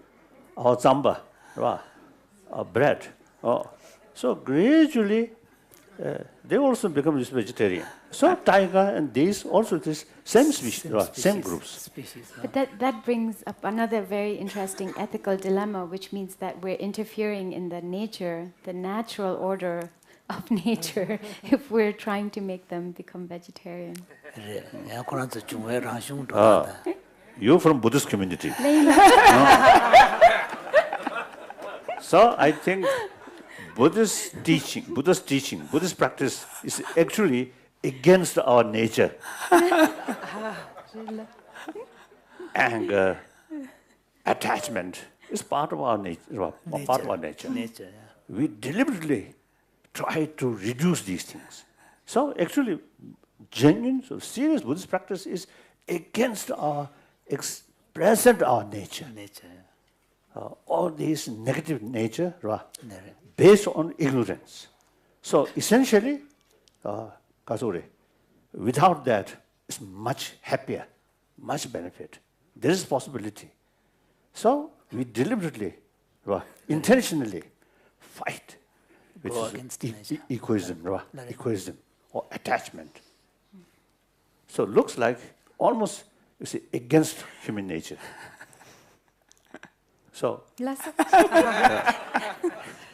or zamba, or bread. So gradually they also become vegetarian. So tiger and these also this same species, same groups. Species. But that brings up another very interesting ethical dilemma, which means that we're interfering in the nature, the natural order of nature, if we're trying to make them become vegetarian. You from Buddhist community. So I think Buddhist teaching, Buddhist practice is actually against our nature. And attachment is part of our nature. Part of our nature. We deliberately try to reduce these things. So actually, genuine, so serious Buddhist practice is against our present our nature. All this negative nature, based on ignorance. So essentially, without that, it's much happier, much benefit. There is possibility. So we deliberately, intentionally fight which Go is against nature. egoism, right? Egoism or attachment. So it looks like almost, you see, against human nature. So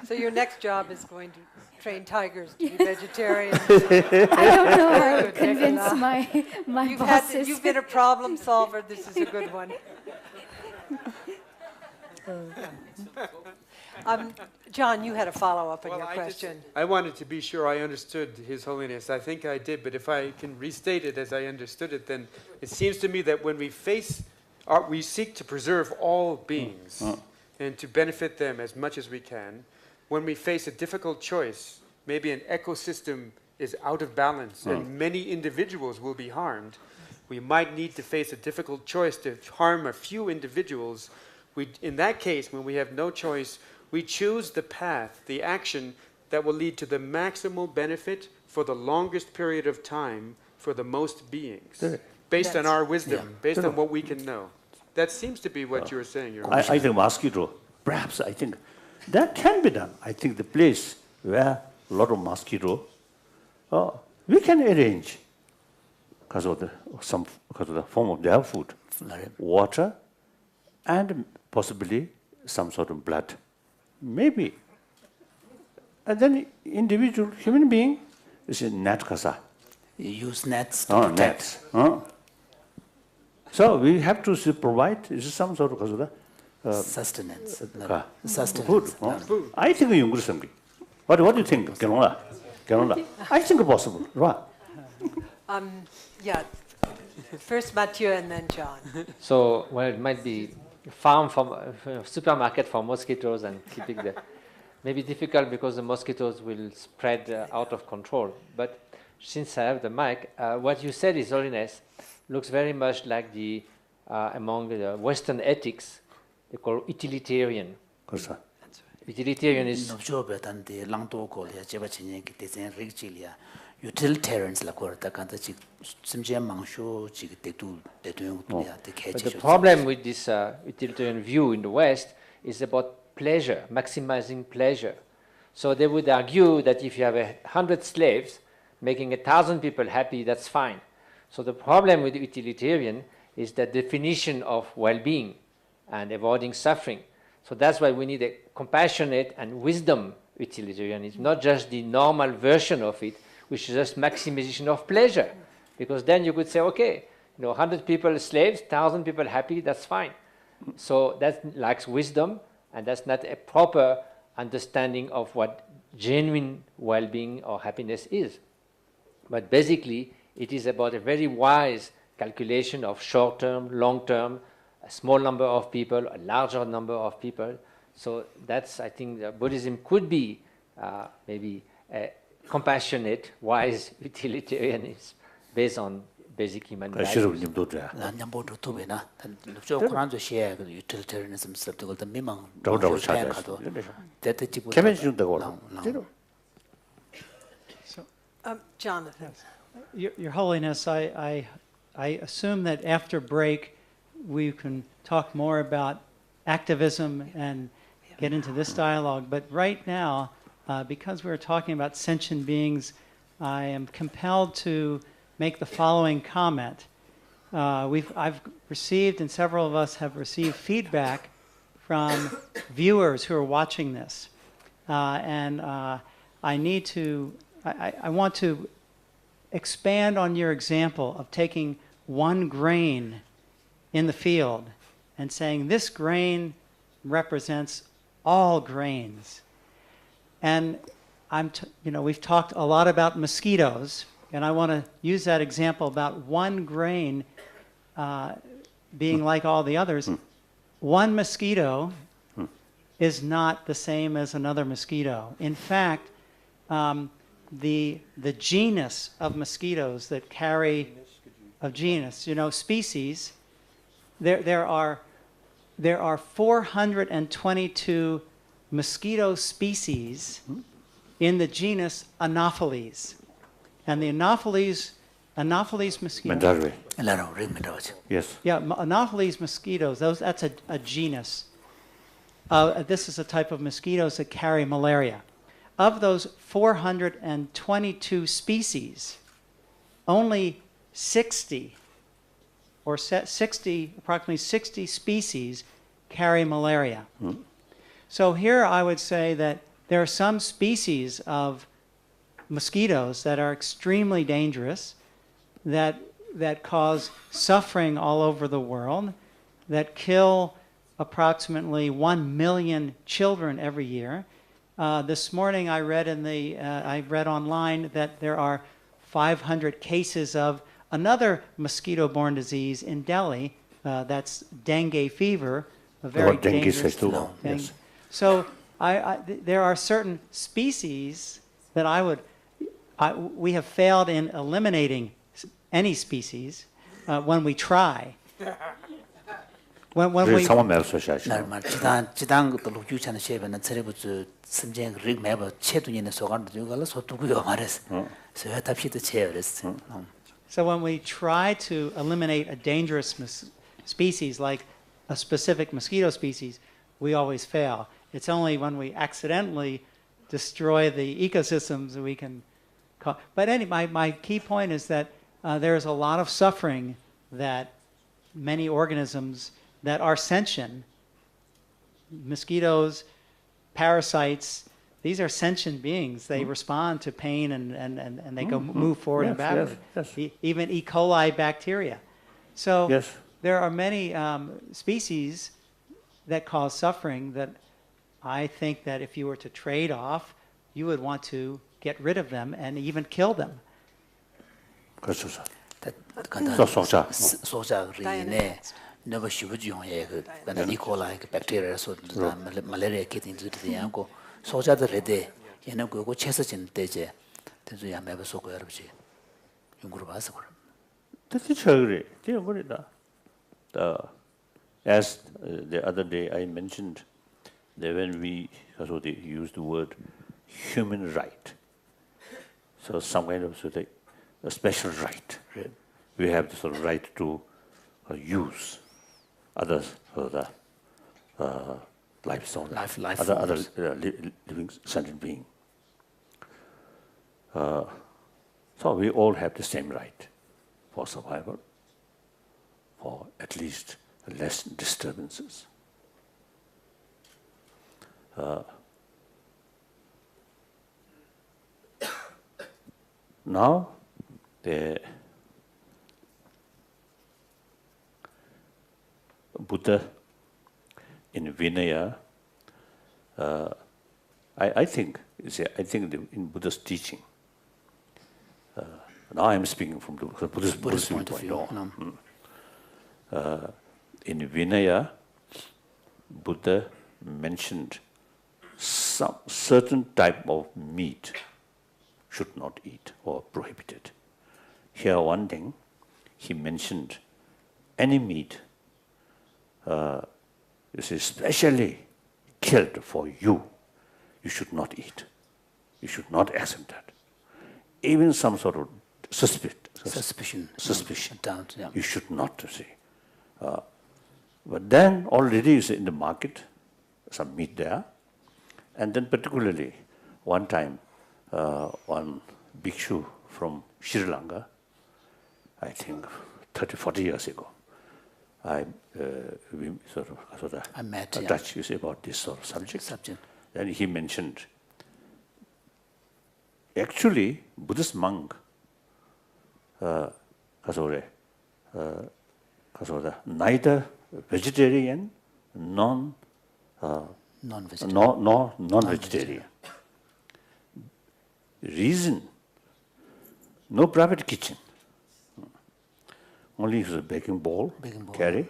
So your next job is going to train tigers to be vegetarian. I don't know how to convince my You've bosses. been a problem solver. This is a good one. John, you had a follow-up on your question. I wanted to be sure I understood His Holiness. I think I did, but if I can restate it as I understood it, then it seems to me that when we we seek to preserve all beings and to benefit them as much as we can. When we face a difficult choice, maybe an ecosystem is out of balance and many individuals will be harmed, we might need to face a difficult choice to harm a few individuals. In that case, when we have no choice, we choose the path, the action that will lead to the maximal benefit for the longest period of time for the most beings, based on our wisdom, based on what we can know. That seems to be what you were saying. I think mosquito, perhaps I think that can be done. I think the place where a lot of mosquito, we can arrange because of the form of their food, water, and possibly some sort of blood, maybe. And then individual human being is a net kasa. You use nets to protect. Nets. So we have to provide some sort of Sustenance. food. Food. I think you agree. What do you think, Genola? I think possible, right? Yeah. First Mathieu and then John. So, well, it might be farm from supermarket for mosquitoes and keeping the maybe difficult because the mosquitoes will spread out of control. But since I have the mic, what you said, His Holiness, looks very much like the among the Western ethics. They call utilitarian. Utilitarian is utilitarians la but the problem with this utilitarian view in the West is about pleasure, maximizing pleasure. So they would argue that if you have 100 slaves, making 1,000 people happy, that's fine. So the problem with the utilitarian is the definition of well-being and avoiding suffering. So that's why we need a compassionate and wisdom utilitarianism, not just the normal version of it, which is just maximization of pleasure. Because then you could say, okay, 100 people slaves, 1,000 people happy, that's fine. So that lacks wisdom, and that's not a proper understanding of what genuine well-being or happiness is. But basically, it is about a very wise calculation of short-term, long-term, a small number of people, a larger number of people. So that's, I think, Buddhism could be maybe a compassionate, wise utilitarianism based on basic human values. Jonathan. Your Holiness, I assume that after break we can talk more about activism and get into this dialogue. But right now, because we're talking about sentient beings, I am compelled to make the following comment. I've received, and several of us have received feedback from viewers who are watching this. And I want to expand on your example of taking one grain in the field and saying this grain represents all grains. And we've talked a lot about mosquitoes, and I want to use that example about one grain being like all the others. One mosquito is not the same as another mosquito. In fact, the genus of mosquitoes that carry species. There are 422 mosquito species in the genus Anopheles, and the Anopheles mosquito. Yes. Yeah, Anopheles mosquitoes. That's a genus. This is a type of mosquitoes that carry malaria. of those 422 species, only 60, or 60, approximately 60 species carry malaria. So here I would say that there are some species of mosquitoes that are extremely dangerous, that cause suffering all over the world, that kill approximately 1 million children every year. This morning I read online that there are 500 cases of another mosquito-borne disease in Delhi. That's dengue fever, a very dangerous thing. Yes. So there are certain species that we have failed in eliminating any species when we try. When we 날 지당 것도 육찬의 쉐변은 저래부터 심장 릭 매버 체도니는 소간도 주가라 소두고요 말했어. 저 답시도 체어랬어. So when we try to eliminate a dangerous species like a specific mosquito species, we always fail. It's only when we accidentally destroy the ecosystems that we can cause. But anyway, my key point is that there is a lot of suffering that many organisms that are sentient, mosquitoes, parasites, these are sentient beings. They respond to pain and they go move forward and backward. Yes. Even E. coli bacteria. So Yes. there are many species that cause suffering that I think that if you were to trade off, you would want to get rid of them and even kill them. 그렇죠. 소자 그리네. 너가 쉬부지용에 그 니콜라이 그 박테리아서 말레리아 키팅들이 하고 소자들에대 얘는 그거 채서진 때제 대주 야매버 속고 여러분이 연구를 봐서 그럼. That's 그래. 그래다. As the other day I mentioned that when we use the word human right, so some kind of a special right. Right? We have the sort of right to use others for the life other living sentient being. So we all have the same right for survival, for at least less disturbances. Now, the Buddha in Vinaya, I think in Buddha's teaching, now I'm speaking from the Buddhist point of view. In Vinaya, Buddha mentioned some certain type of meat should not eat or prohibited. Here one thing, he mentioned any meat is especially killed for you, you should not eat. You should not accept that. Even some sort of suspicion, doubt, yeah. you should not say. But then already is in the market, some meat there. And then particularly one time, one bhikshu from Sri Lanka, I think 30, 40 years ago, we I met touch about this sort of subject. Then he mentioned, actually, Buddhist monk, neither vegetarian, non-vegetarian. Reason, no private kitchen. Only a baking bowl, carry.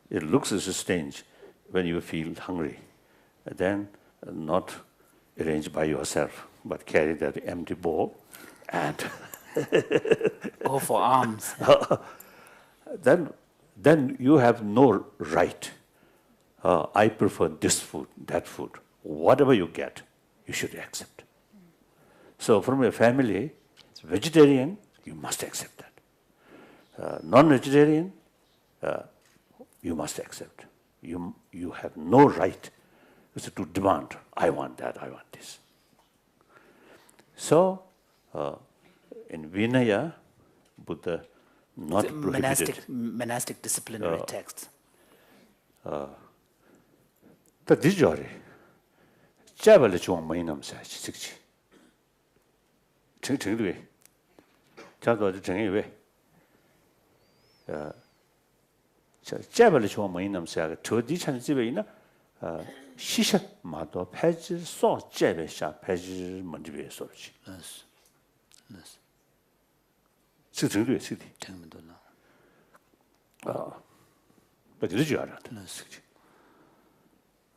It looks as strange when you feel hungry. Then not arrange by yourself, but carry that empty bowl and go for alms. Then you have no right. I prefer this food, that food. Whatever you get, you should accept. So from a family, vegetarian, you must accept that. Non-vegetarian, you must accept. You have no right is to demand, I want that, I want this. So, in Vinaya, Buddha not The prohibited. monastic disciplinary texts. The dijori, jabal chuang mainam sa chikchi. Ching ching dui. Chado de ching yue. Jabal chuang mainam sa to di chan jibe ina shisha ma do paji so jabe sha paji monjibe so chi. Yes. Yes. Ching ching dui chidi. But the dijori. Yes.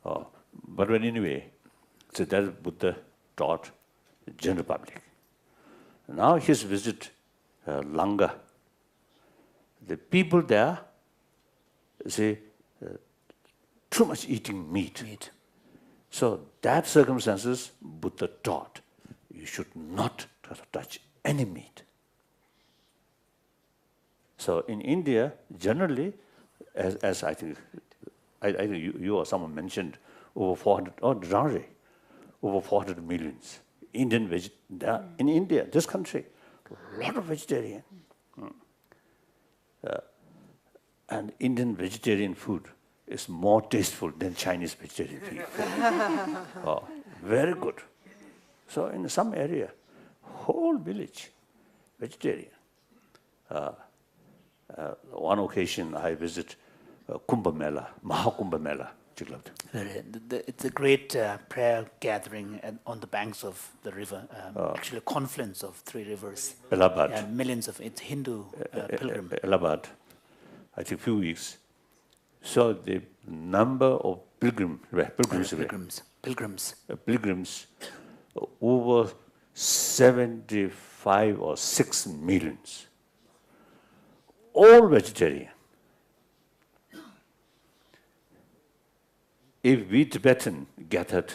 But anyway, so that Buddha taught the general public. Now his visit Langa, the people there say too much eating meat. So that circumstances Buddha taught you should not touch any meat. So in India, generally, as I think you or someone mentioned, over 400, over 400 millions Indian in India, this country, a lot of vegetarian. And Indian vegetarian food is more tasteful than Chinese vegetarian food. Very good. So in some area, whole village, vegetarian. One occasion I visit Kumbh Mela, Mahakumbh Mela. It's a great prayer gathering on the banks of the river, actually a confluence of three rivers. Allahabad. And millions of it's Hindu pilgrims. Allahabad, I think few weeks. So the number of pilgrims, over 75 or 6 millions. All vegetarian. If we Tibetan gathered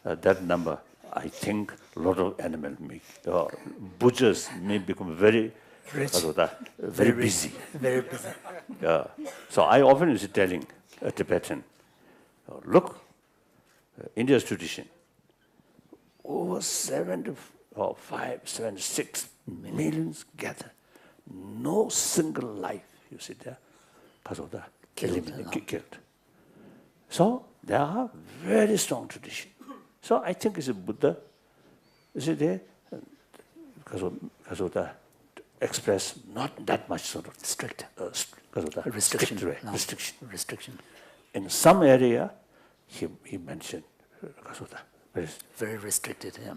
that number, I think a lot of animal meat. Butchers may become very rich, very busy. Very busy. So I often is telling a Tibetan, look, India's tradition, over 75, 76 millions gathered. No single life, you see there, because of the killed. So there are very strong tradition. So I think it's a Buddha, is it there? Because of the express not that much sort of strict, because of the restriction. In some area, he mentioned because of the very restricted. Yeah.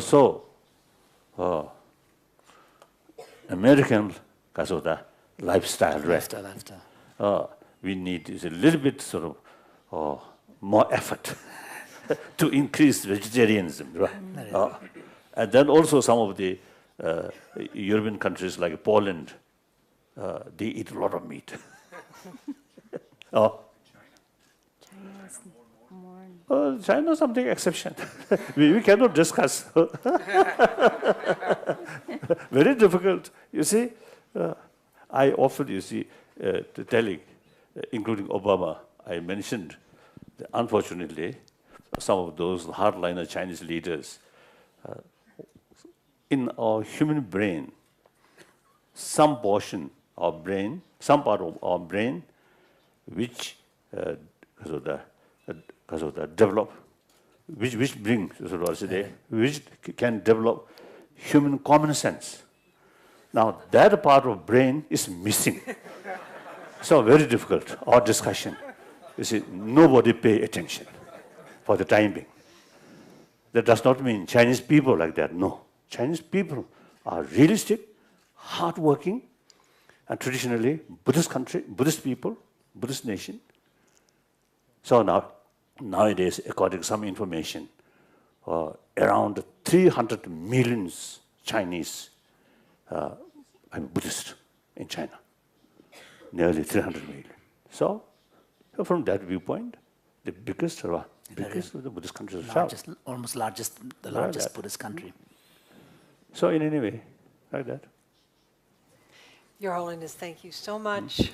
So American because of the lifestyle. We need is a little bit sort of more effort to increase vegetarianism, right? And then also some of the European countries like Poland, they eat a lot of meat. China is something exception. we cannot discuss. Very difficult. You see, I often, telling, including Obama, I mentioned that unfortunately, some of those hardliner Chinese leaders, in our human brain, some portion of brain, some part of our brain, which because of the develop, which brings, which can develop human common sense. Now that part of brain is missing. So very difficult, our discussion. You see, nobody pay attention for the time being. That does not mean Chinese people like that, no. Chinese people are realistic, hardworking, and traditionally Buddhist country, Buddhist people, Buddhist nation. So nowadays, according to some information, around 300 million Chinese are Buddhist in China. Nearly 300 million. So from that viewpoint, the biggest of the Buddhist countries of South. Almost the largest Buddhist country. So in any way, like that. Your Holiness, thank you so much.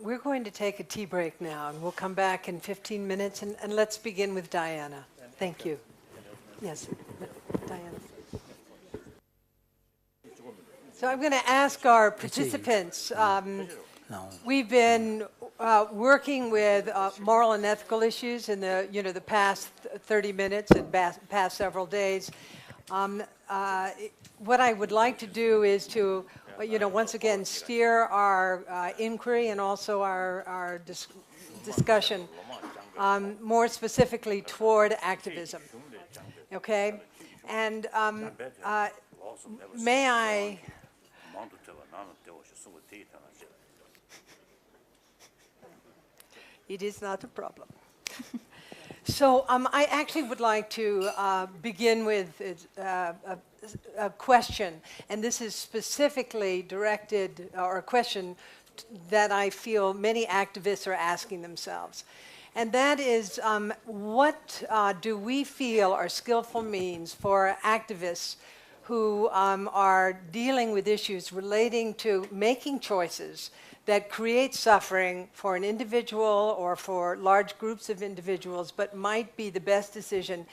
We're going to take a tea break now, and we'll come back in 15 minutes, and let's begin with Diana. Thank you. Yes, Diana. So I'm going to ask our participants. We've been working with moral and ethical issues in the past 30 minutes and past several days. What I would like to do is to, once again steer our inquiry and also our discussion more specifically toward activism. Okay, and may I? It is not a problem. So I actually would like to begin with a question, and this is specifically directed, or a question that I feel many activists are asking themselves. And that is, what do we feel are skillful means for activists who are dealing with issues relating to making choices that create suffering for an individual or for large groups of individuals, but might be the best decision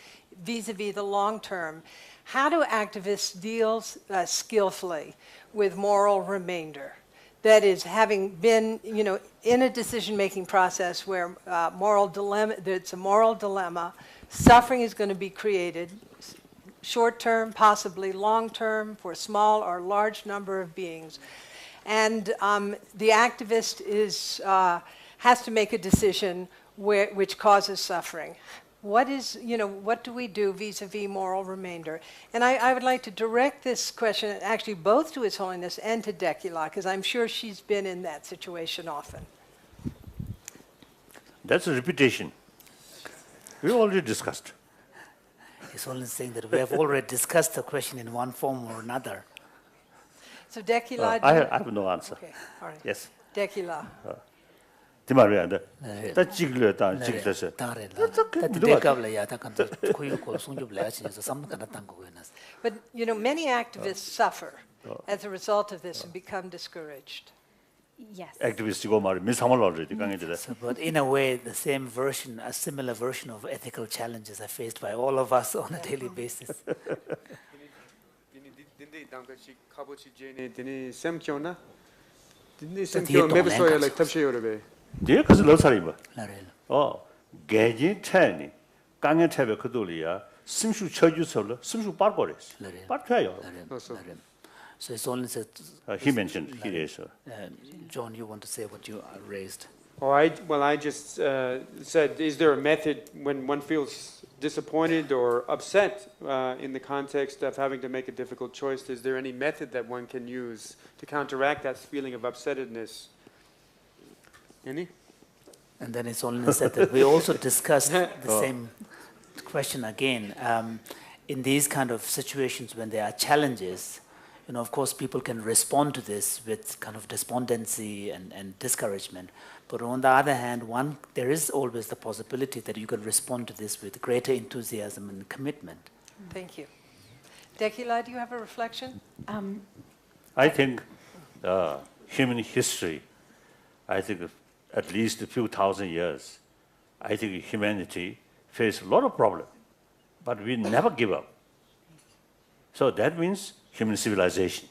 vis-a-vis the long term? How do activists deal skillfully with moral remainder? That is, having been, in a decision-making process where it's a moral dilemma, suffering is going to be created, short-term, possibly long-term, for a small or large number of beings. And the activist has to make a decision which causes suffering. What do we do vis-a-vis moral remainder? And I would like to direct this question actually both to His Holiness and to Decula, because I'm sure she's been in that situation often. That's a repetition. We already discussed. His Holiness saying that we have already discussed the question in one form or another. So Decula, I have no answer. Okay, all right. Yes. Decula. But many activists suffer as a result of this and become discouraged. Yes. So, but in a way, the same version, a similar version of ethical challenges are faced by all of us on a daily basis. Dia kasi lo sari ba. Gaji chani kangen chabe kuduliya simshu choju solo simshu par kores. Par chayo. So it's only said. He mentioned here. John, you want to say what you raised? Oh, I just said, is there a method when one feels disappointed or upset in the context of having to make a difficult choice? Is there any method that one can use to counteract that feeling of upsettedness? Any? And then it's only said that we also discussed the same question again. In these kind of situations when there are challenges, of course, people can respond to this with kind of despondency and discouragement. But on the other hand, there is always the possibility that you can respond to this with greater enthusiasm and commitment. Thank you. Decula, do you have a reflection? I think human history, I think at least a few thousand years, I think humanity faced a lot of problems, but we never give up. So that means human civilization.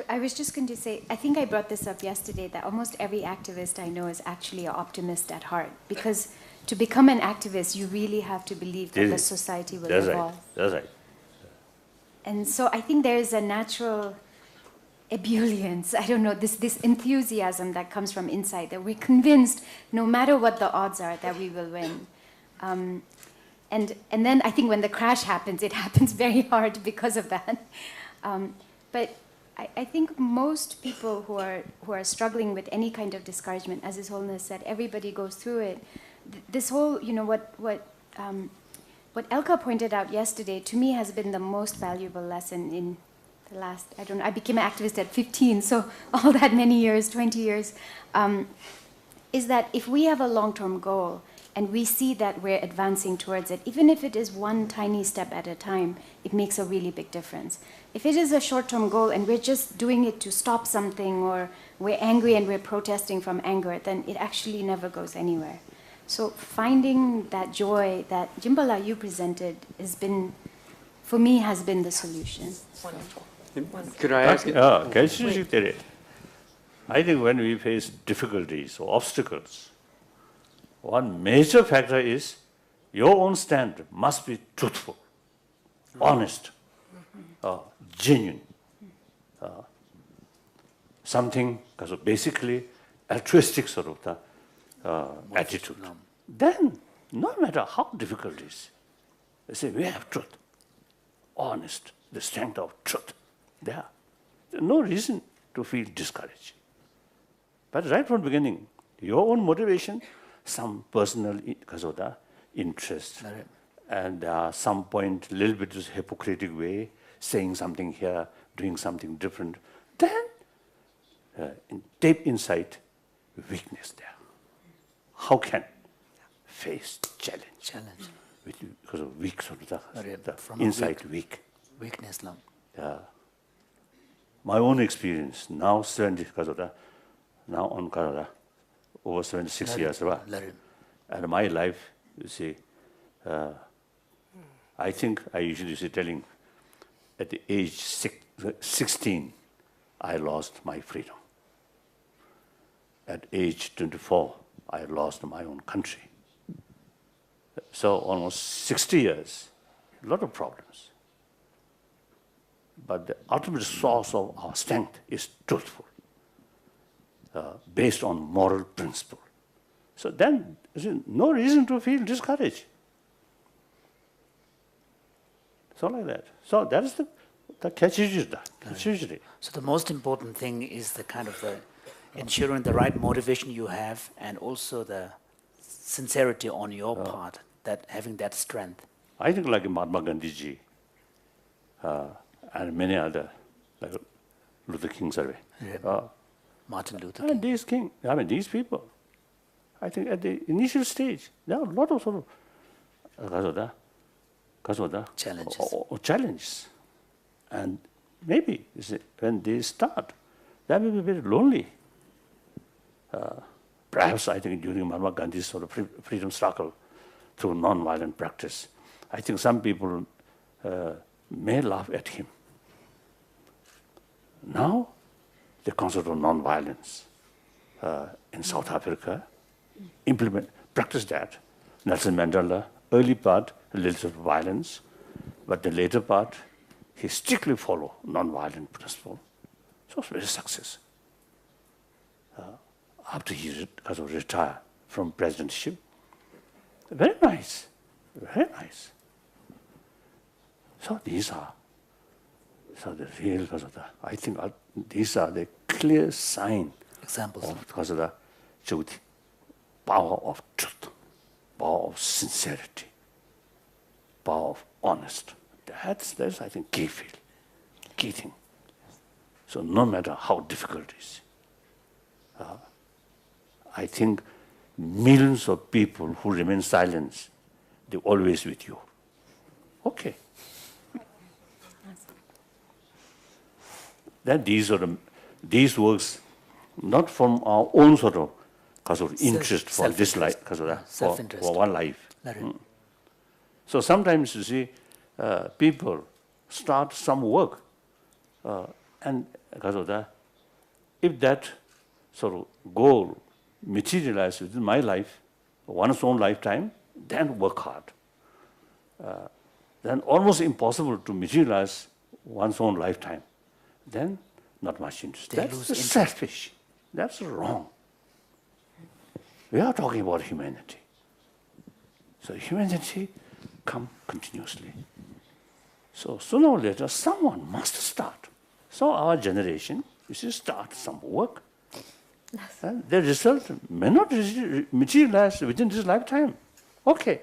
I was just going to say, I think I brought this up yesterday, that almost every activist I know is actually an optimist at heart. Because to become an activist, you really have to believe that the society will evolve. Right. That's right. And so I think there is a natural ebullience, I don't know, this enthusiasm that comes from inside, that we're convinced, no matter what the odds are, that we will win. And then I think when the crash happens, it happens very hard because of that. But I think most people who are struggling with any kind of discouragement, as His Holiness said, everybody goes through it. This whole, what Elka pointed out yesterday, to me has been the most valuable lesson in the last, I became an activist at 15, so all that many years, 20 years, is that if we have a long-term goal and we see that we're advancing towards it, even if it is one tiny step at a time, it makes a really big difference. If it is a short-term goal and we're just doing it to stop something, or we're angry and we're protesting from anger, then it actually never goes anywhere. So finding that joy that Jimbala you presented has been, for me, has been the solution. Wonderful. Could I ask? I think when we face difficulties or obstacles, one major factor is your own stand must be truthful, honest, genuine. Something, because basically altruistic sort of the attitude. Then, no matter how difficult it is, they say we have truth, honest, the strength of truth. There's no reason to feel discouraged. But right from the beginning, your own motivation, some personal interest, and some point, a little bit of hypocritical way, saying something here, doing something different, then deep inside, weakness there. How can face challenge? Because of weak sort of the inside weak. Weakness. Yeah. My own experience now 70 because of that. Now on Canada, over 76 years, right? And my life, you see, I think I usually say telling, at the age 16, I lost my freedom. At age 24, I lost my own country. So almost 60 years, a lot of problems. But the ultimate source of our strength is truthful, based on moral principle. So then, no reason to feel discouraged. So like that. So that is the catch. So the most important thing is the kind of the ensuring the right motivation you have, and also the sincerity on your part, that having that strength. I think like Mahatma Gandhi ji, and many other, like Luther King survey. Martin Luther And King. these people, I think at the initial stage, there are a lot of sort of challenges. And maybe when they start, they may be very lonely. Perhaps I think during Mahatma Gandhi's sort of freedom struggle through non-violent practice, I think some people may laugh at him. Now, the concept of non-violence in South Africa, practice that. Nelson Mandela, early part, a little bit of violence, but the later part, he strictly followed non-violent principle. So it was very success. After he retired from presidentship, very nice, very nice. So these are, the real, I think these are the clear sign Examples of the truth, power of truth, power of sincerity, power of honest. That's I think key thing. So no matter how difficult it is, I think millions of people who remain silent, they're always with you. Okay. Then these works, not from our own sort of interest for this life, for one life. So sometimes you see, people start some work, and because of that, if that sort of goal materializes within my life, one's own lifetime, then work hard. Then almost impossible to materialize one's own lifetime. Then not much interest. That's selfish. That's wrong. We are talking about humanity. So humanity comes continuously. So sooner or later, someone must start. So our generation, start some work. And the result may not materialize within this lifetime. Okay,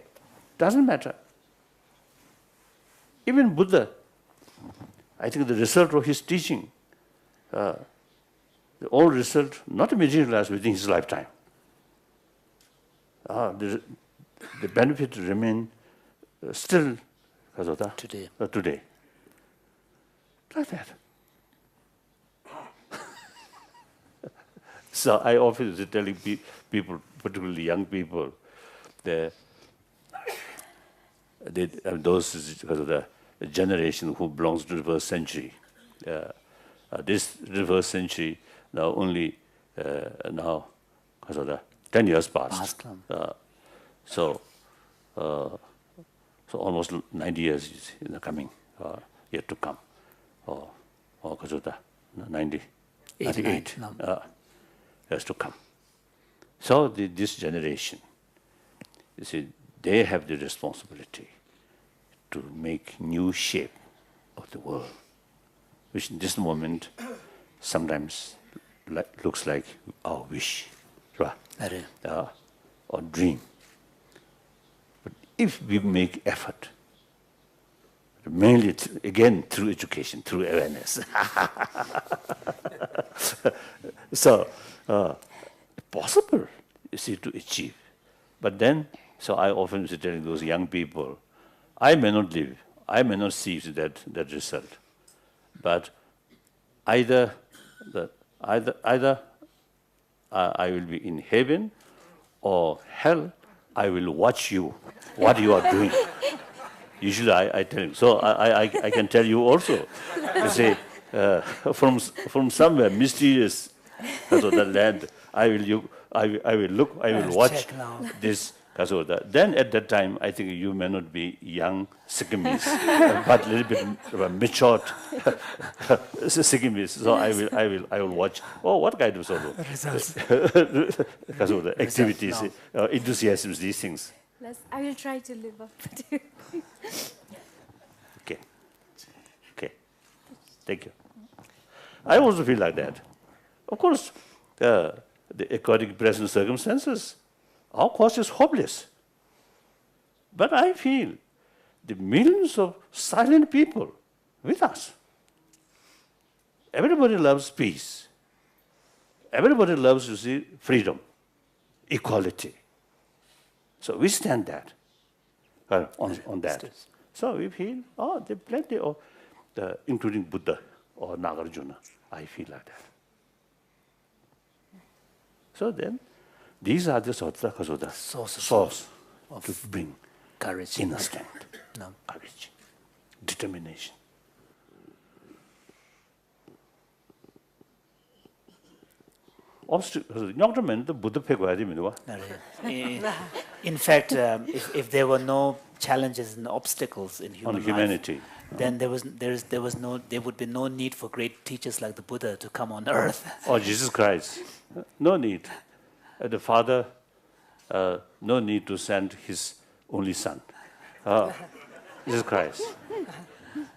doesn't matter. Even Buddha, I think the result of his teaching, the all result not materialized within his lifetime. the benefit remain still Today. Today. Like that. So I often is telling people, particularly young people, those because of the generation who belongs to the first century. This reverse century now only now because of the 10 years passed. So almost 90 years is in the coming yet to come, or because of the 98 years to come. So this generation, you see, they have the responsibility to make new shape of the world, which in this moment sometimes looks like our wish, right? Or dream. But if we make effort, mainly again through education, through awareness, so possible, you see, to achieve. But then, so I often say telling those young people, I may not live, I may not see that result, but either I will be in heaven or hell. I will watch you, what you are doing. Usually I tell you. So I can tell you also. You say from somewhere mysterious so the land. I will look. I will watch this. Then at that time, I think you may not be young Sikkimese, but a little bit matured Sikkimese. So I will watch. Oh, what kind of sort of results? Because of the activities, enthusiasms, these things. I will try to live up to. Okay. Thank you. I also feel like that. Of course, according to present circumstances, our cause is hopeless. But I feel the millions of silent people with us. Everybody loves peace. Everybody loves, you see, freedom, equality. So we stand that, on that. So we feel, there are plenty of, including Buddha or Nagarjuna. I feel like that. So then, these are the sort of the source to bring courage, inner strength, courage, determination. In fact, if there were no challenges and obstacles in humanity, then there would be no need for great teachers like the Buddha to come on earth. Or Jesus Christ, no need. The Father, no need to send His only Son, Jesus Christ.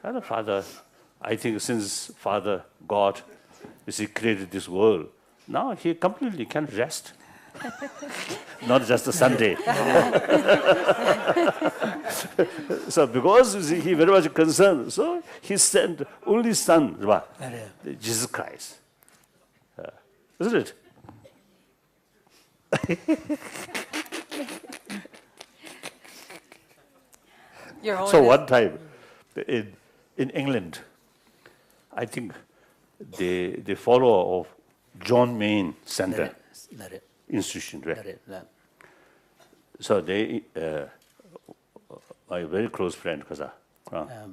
And the Father, I think since Father God, you see, created this world, now He completely can rest. Not just a Sunday. So because you see, He very much concerned, so He sent only Son, Jesus Christ. Isn't it? So one time in England, I think the follower of John Main Center institution, right? So they, my very close friend,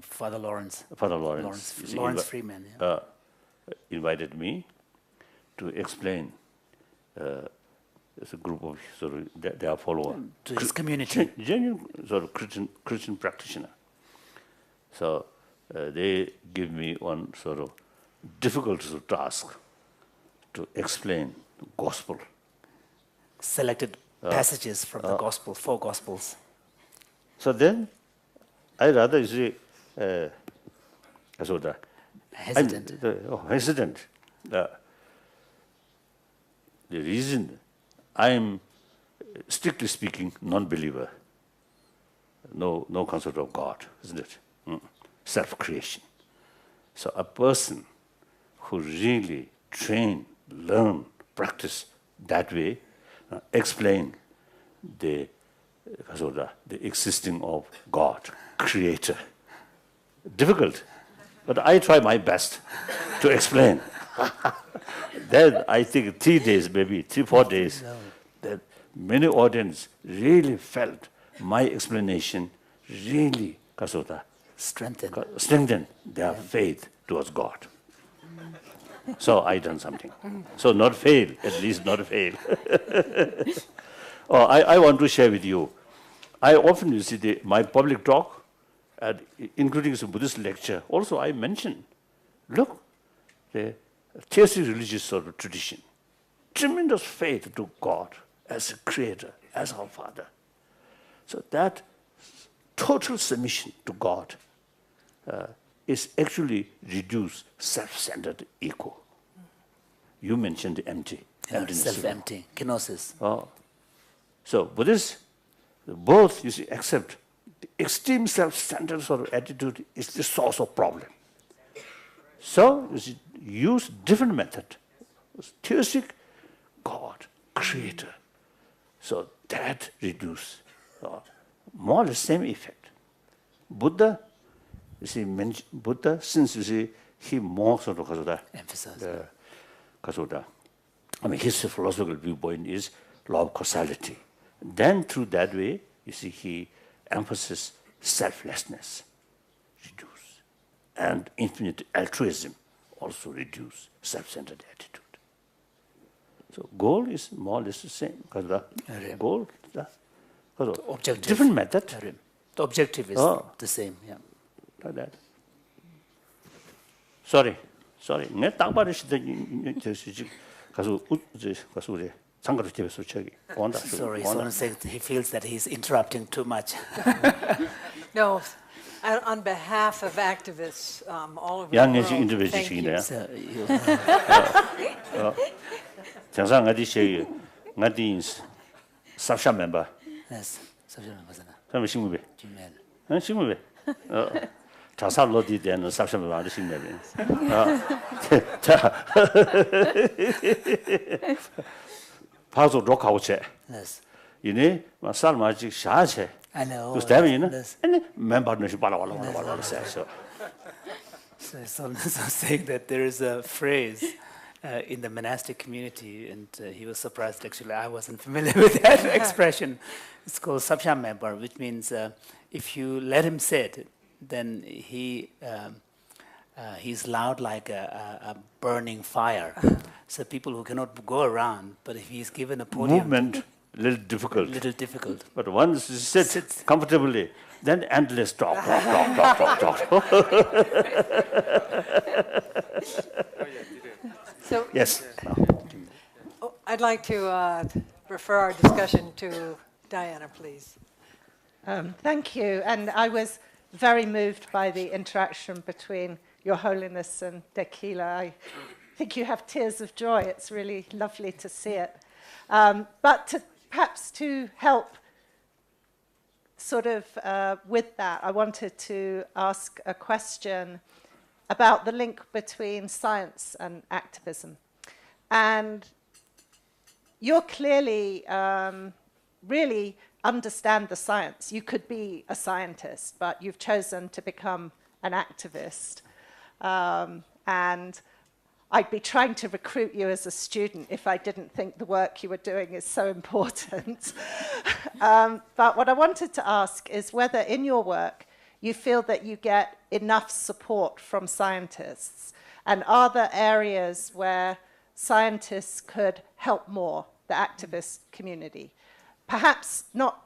Father Lawrence. Father Lawrence. Lawrence Freeman. Invited me to explain. It's a group of sort of their followers to his community, genuine sort of Christian practitioner. So they give me one sort of difficult task to explain the gospel. Selected passages from the gospel, 4 gospels. So then, I rather you see, hesitant. Hesitant. The reason I am, strictly speaking, non-believer. No concept of God, isn't it? Self-creation. So a person who really train, learn, practice that way, explain the the existing of God, Creator. Difficult, but I try my best to explain. Then I think 3 days, maybe 3-4 days, that many audience really felt my explanation really strengthened their faith towards God. So I done something. So not fail, at least not fail. I want to share with you. I often see my public talk, including some Buddhist lecture. Also, I mention, look, the theistic religious sort of tradition, tremendous faith to God as a creator, as our Father. So that total submission to God is actually reduce self-centered ego. You mentioned the emptiness. Self-empty, kenosis. So Buddhists, both, you see, accept the extreme self-centered sort of attitude is the source of problem. So you see, use different method. Theistic, God, creator. So that reduce more or less same effect. Buddha, you see, Buddha, since you see, he more sort of emphasize. His philosophical viewpoint is law of causality. Then through that way, you see, he emphasizes selflessness, reduce, and infinite altruism, also reduce self-centered attitude. So goal is more or less the same. Goal, objective. Different method. The objective is the same. Yeah. Like that. Sorry. 내 땅바를 가서 우리 장가로 집에서 저기 온다. Sorry, someone said he feels that he's interrupting too much. No, on behalf of activists all over the world, thank you. 장상 어디 어디 삽샵 멤버. Yes, 삽샵 멤버잖아. 그러면 식무배. Jimel. 식무배. 자살로디 되는 삽샵 멤버 아주 식무배. 자. 바로 로카우체. Yes. 이네 살마직 샤체. I know. 그 때문에 아니 멤버는 발라발라 세서. So someone was saying that there is a phrase in the monastic community, and he was surprised. Actually, I wasn't familiar with that expression. It's called sabsham member, which means if you let him sit, then he's loud like a burning fire. So people who cannot go around, but if he's given a podium, movement little difficult. But once he sits comfortably, then endless talk. So Yes. I'd like to refer our discussion to Diana, please. Thank you. And I was very moved by the interaction between Your Holiness and Tequila. I think you have tears of joy. It's really lovely to see it. But perhaps to help sort of with that, I wanted to ask a question about the link between science and activism. And you're clearly really understand the science. You could be a scientist, but you've chosen to become an activist. And I'd be trying to recruit you as a student if I didn't think the work you were doing is so important. But what I wanted to ask is whether in your work you feel that you get enough support from scientists, and are there areas where scientists could help more the activist community? Perhaps not,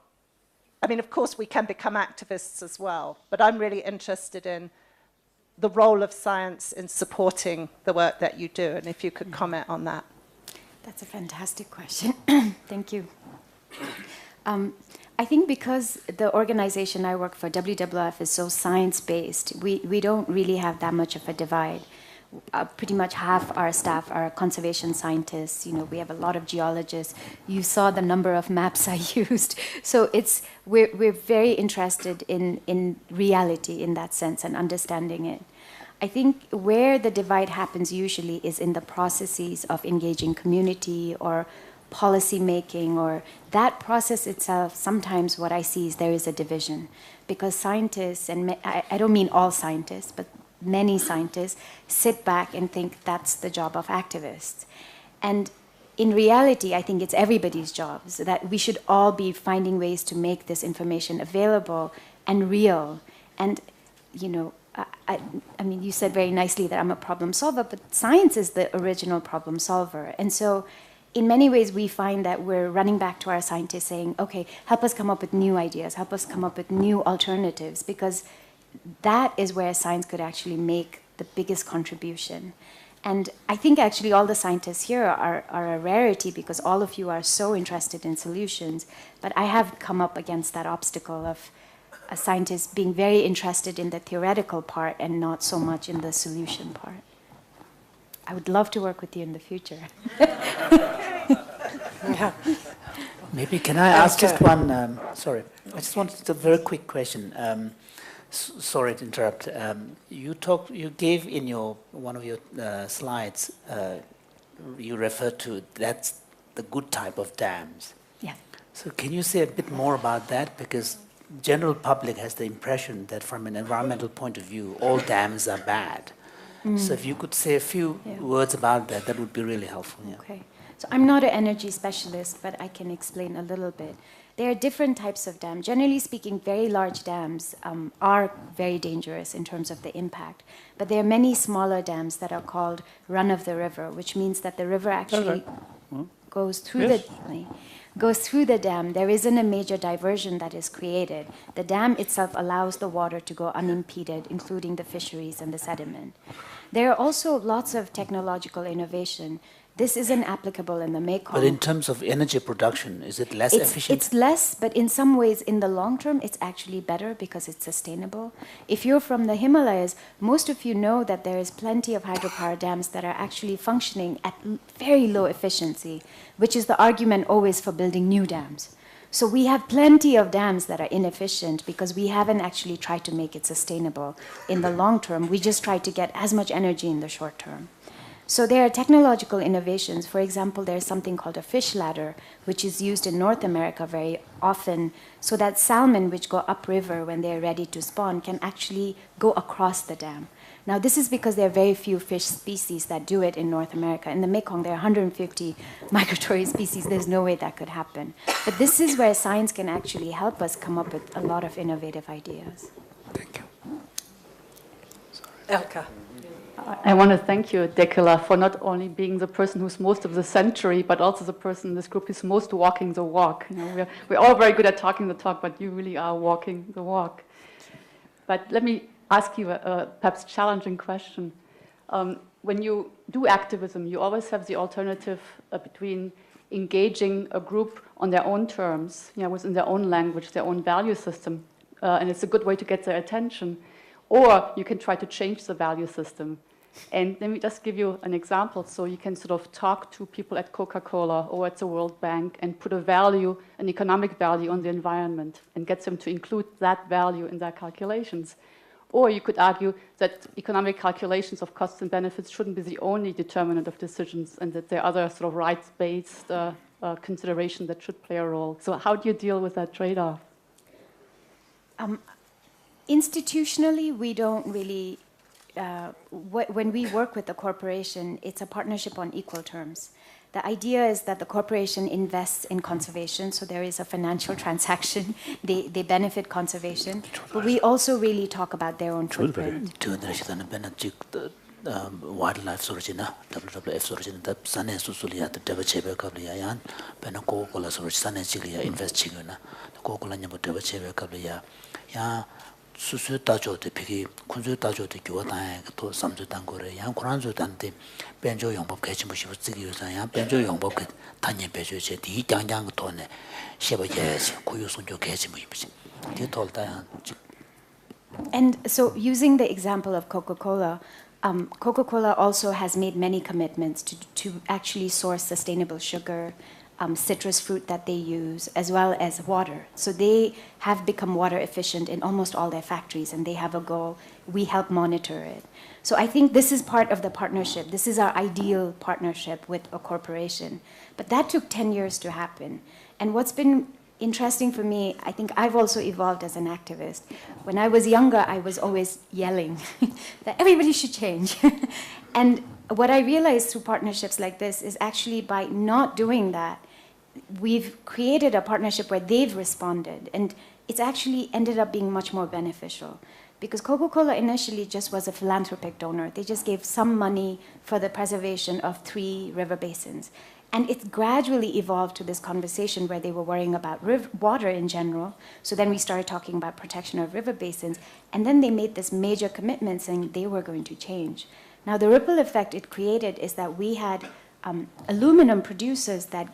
I mean, of course we can become activists as well, but I'm really interested in the role of science in supporting the work that you do, and if you could comment on that. That's a fantastic question. Thank you. I think because the organization I work for, WWF, is so science-based, we don't really have that much of a divide. Pretty much half our staff are conservation scientists. You know, we have a lot of geologists. You saw the number of maps I used. So we're very interested in reality in that sense and understanding it. I think where the divide happens usually is in the processes of engaging community or policy making, or that process itself, sometimes what I see is there is a division. Because scientists, and I don't mean all scientists, but many scientists sit back and think that's the job of activists. And in reality, I think it's everybody's job, so that we should all be finding ways to make this information available and real. And, you know, I mean, you said very nicely that I'm a problem solver, but science is the original problem solver. And so in many ways, we find that we're running back to our scientists saying, okay, help us come up with new ideas, help us come up with new alternatives, because that is where science could actually make the biggest contribution. And I think actually all the scientists here are a rarity, because all of you are so interested in solutions. But I have come up against that obstacle of a scientist being very interested in the theoretical part and not so much in the solution part. I would love to work with you in the future. Yeah. Maybe can I ask just one? Sorry, I just wanted a very quick question. Sorry to interrupt. You gave in one of your slides. You referred to that's the good type of dams. Yeah. So can you say a bit more about that? Because general public has the impression that from an environmental point of view, all dams are bad. So if you could say a few words about that, that would be really helpful. Yeah. Okay. So I'm not an energy specialist, but I can explain a little bit. There are different types of dams. Generally speaking, very large dams are very dangerous in terms of the impact. But there are many smaller dams that are called run-of-the-river, which means that the river actually goes through the dam. There isn't a major diversion that is created. The dam itself allows the water to go unimpeded, including the fisheries and the sediment. There are also lots of technological innovation. This isn't applicable in the Mekong. But in terms of energy production, is it less efficient? It's less, but in some ways, in the long term, it's actually better because it's sustainable. If you're from the Himalayas, most of you know that there is plenty of hydropower dams that are actually functioning at very low efficiency, which is the argument always for building new dams. So we have plenty of dams that are inefficient because we haven't actually tried to make it sustainable in the long term. We just try to get as much energy in the short term. So there are technological innovations. For example, there's something called a fish ladder, which is used in North America very often, so that salmon, which go upriver when they're ready to spawn, can actually go across the dam. Now, this is because there are very few fish species that do it in North America. In the Mekong, there are 150 migratory species. There's no way that could happen. But this is where science can actually help us come up with a lot of innovative ideas. Thank you. Elka. I want to thank you, Dekila, for not only being the person who's most of the century, but also the person in this group who's most walking the walk. You know, we're all very good at talking the talk, but you really are walking the walk. But let me ask you a perhaps challenging question. When you do activism, you always have the alternative between engaging a group on their own terms, you know, within their own language, their own value system, and it's a good way to get their attention. Or you can try to change the value system. And let me just give you an example. So you can sort of talk to people at Coca-Cola or at the World Bank and put a value, an economic value on the environment and get them to include that value in their calculations. Or you could argue that economic calculations of costs and benefits shouldn't be the only determinant of decisions and that there are other sort of rights-based considerations that should play a role. So how do you deal with that trade-off? Institutionally, we don't really, when we work with the corporation, it's a partnership on equal terms. The idea is that the corporation invests in conservation, so there is a financial transaction. They benefit conservation, but we also really talk about their own footprint. Wildlife sorojina, WWF sorojina, that sane susulia, the deva chebe kablia, pena Coca-Cola soroj sane chiglia invest chiguna, the Coca-Cola nyamo deva chebe kablia, ya. Susu tajo de piki, kunzu tajo de gyuatang, to samzu tangore, yang kuranzu tante, benjo yongbob kechimushi zigi yusan, yang benjo yongbob tanya bejo che, di yang yang tone, sheba yes, kuyu sunjo kechimushi. Di told that. And so, using the example of Coca-Cola, Coca-Cola also has made many commitments to actually source sustainable sugar, citrus fruit that they use, as well as water. So they have become water efficient in almost all their factories, and they have a goal. We help monitor it. So I think this is part of the partnership. This is our ideal partnership with a corporation. But that took 10 years to happen. And what's been interesting for me, I think I've also evolved as an activist. When I was younger, I was always yelling that everybody should change. And what I realized through partnerships like this is actually by not doing that, we've created a partnership where they've responded. And it's actually ended up being much more beneficial. Because Coca-Cola initially just was a philanthropic donor. They just gave some money for the preservation of 3 river basins. And it gradually evolved to this conversation where they were worrying about water in general. So then we started talking about protection of river basins. And then they made this major commitment saying they were going to change. Now, the ripple effect it created is that we had aluminum producers that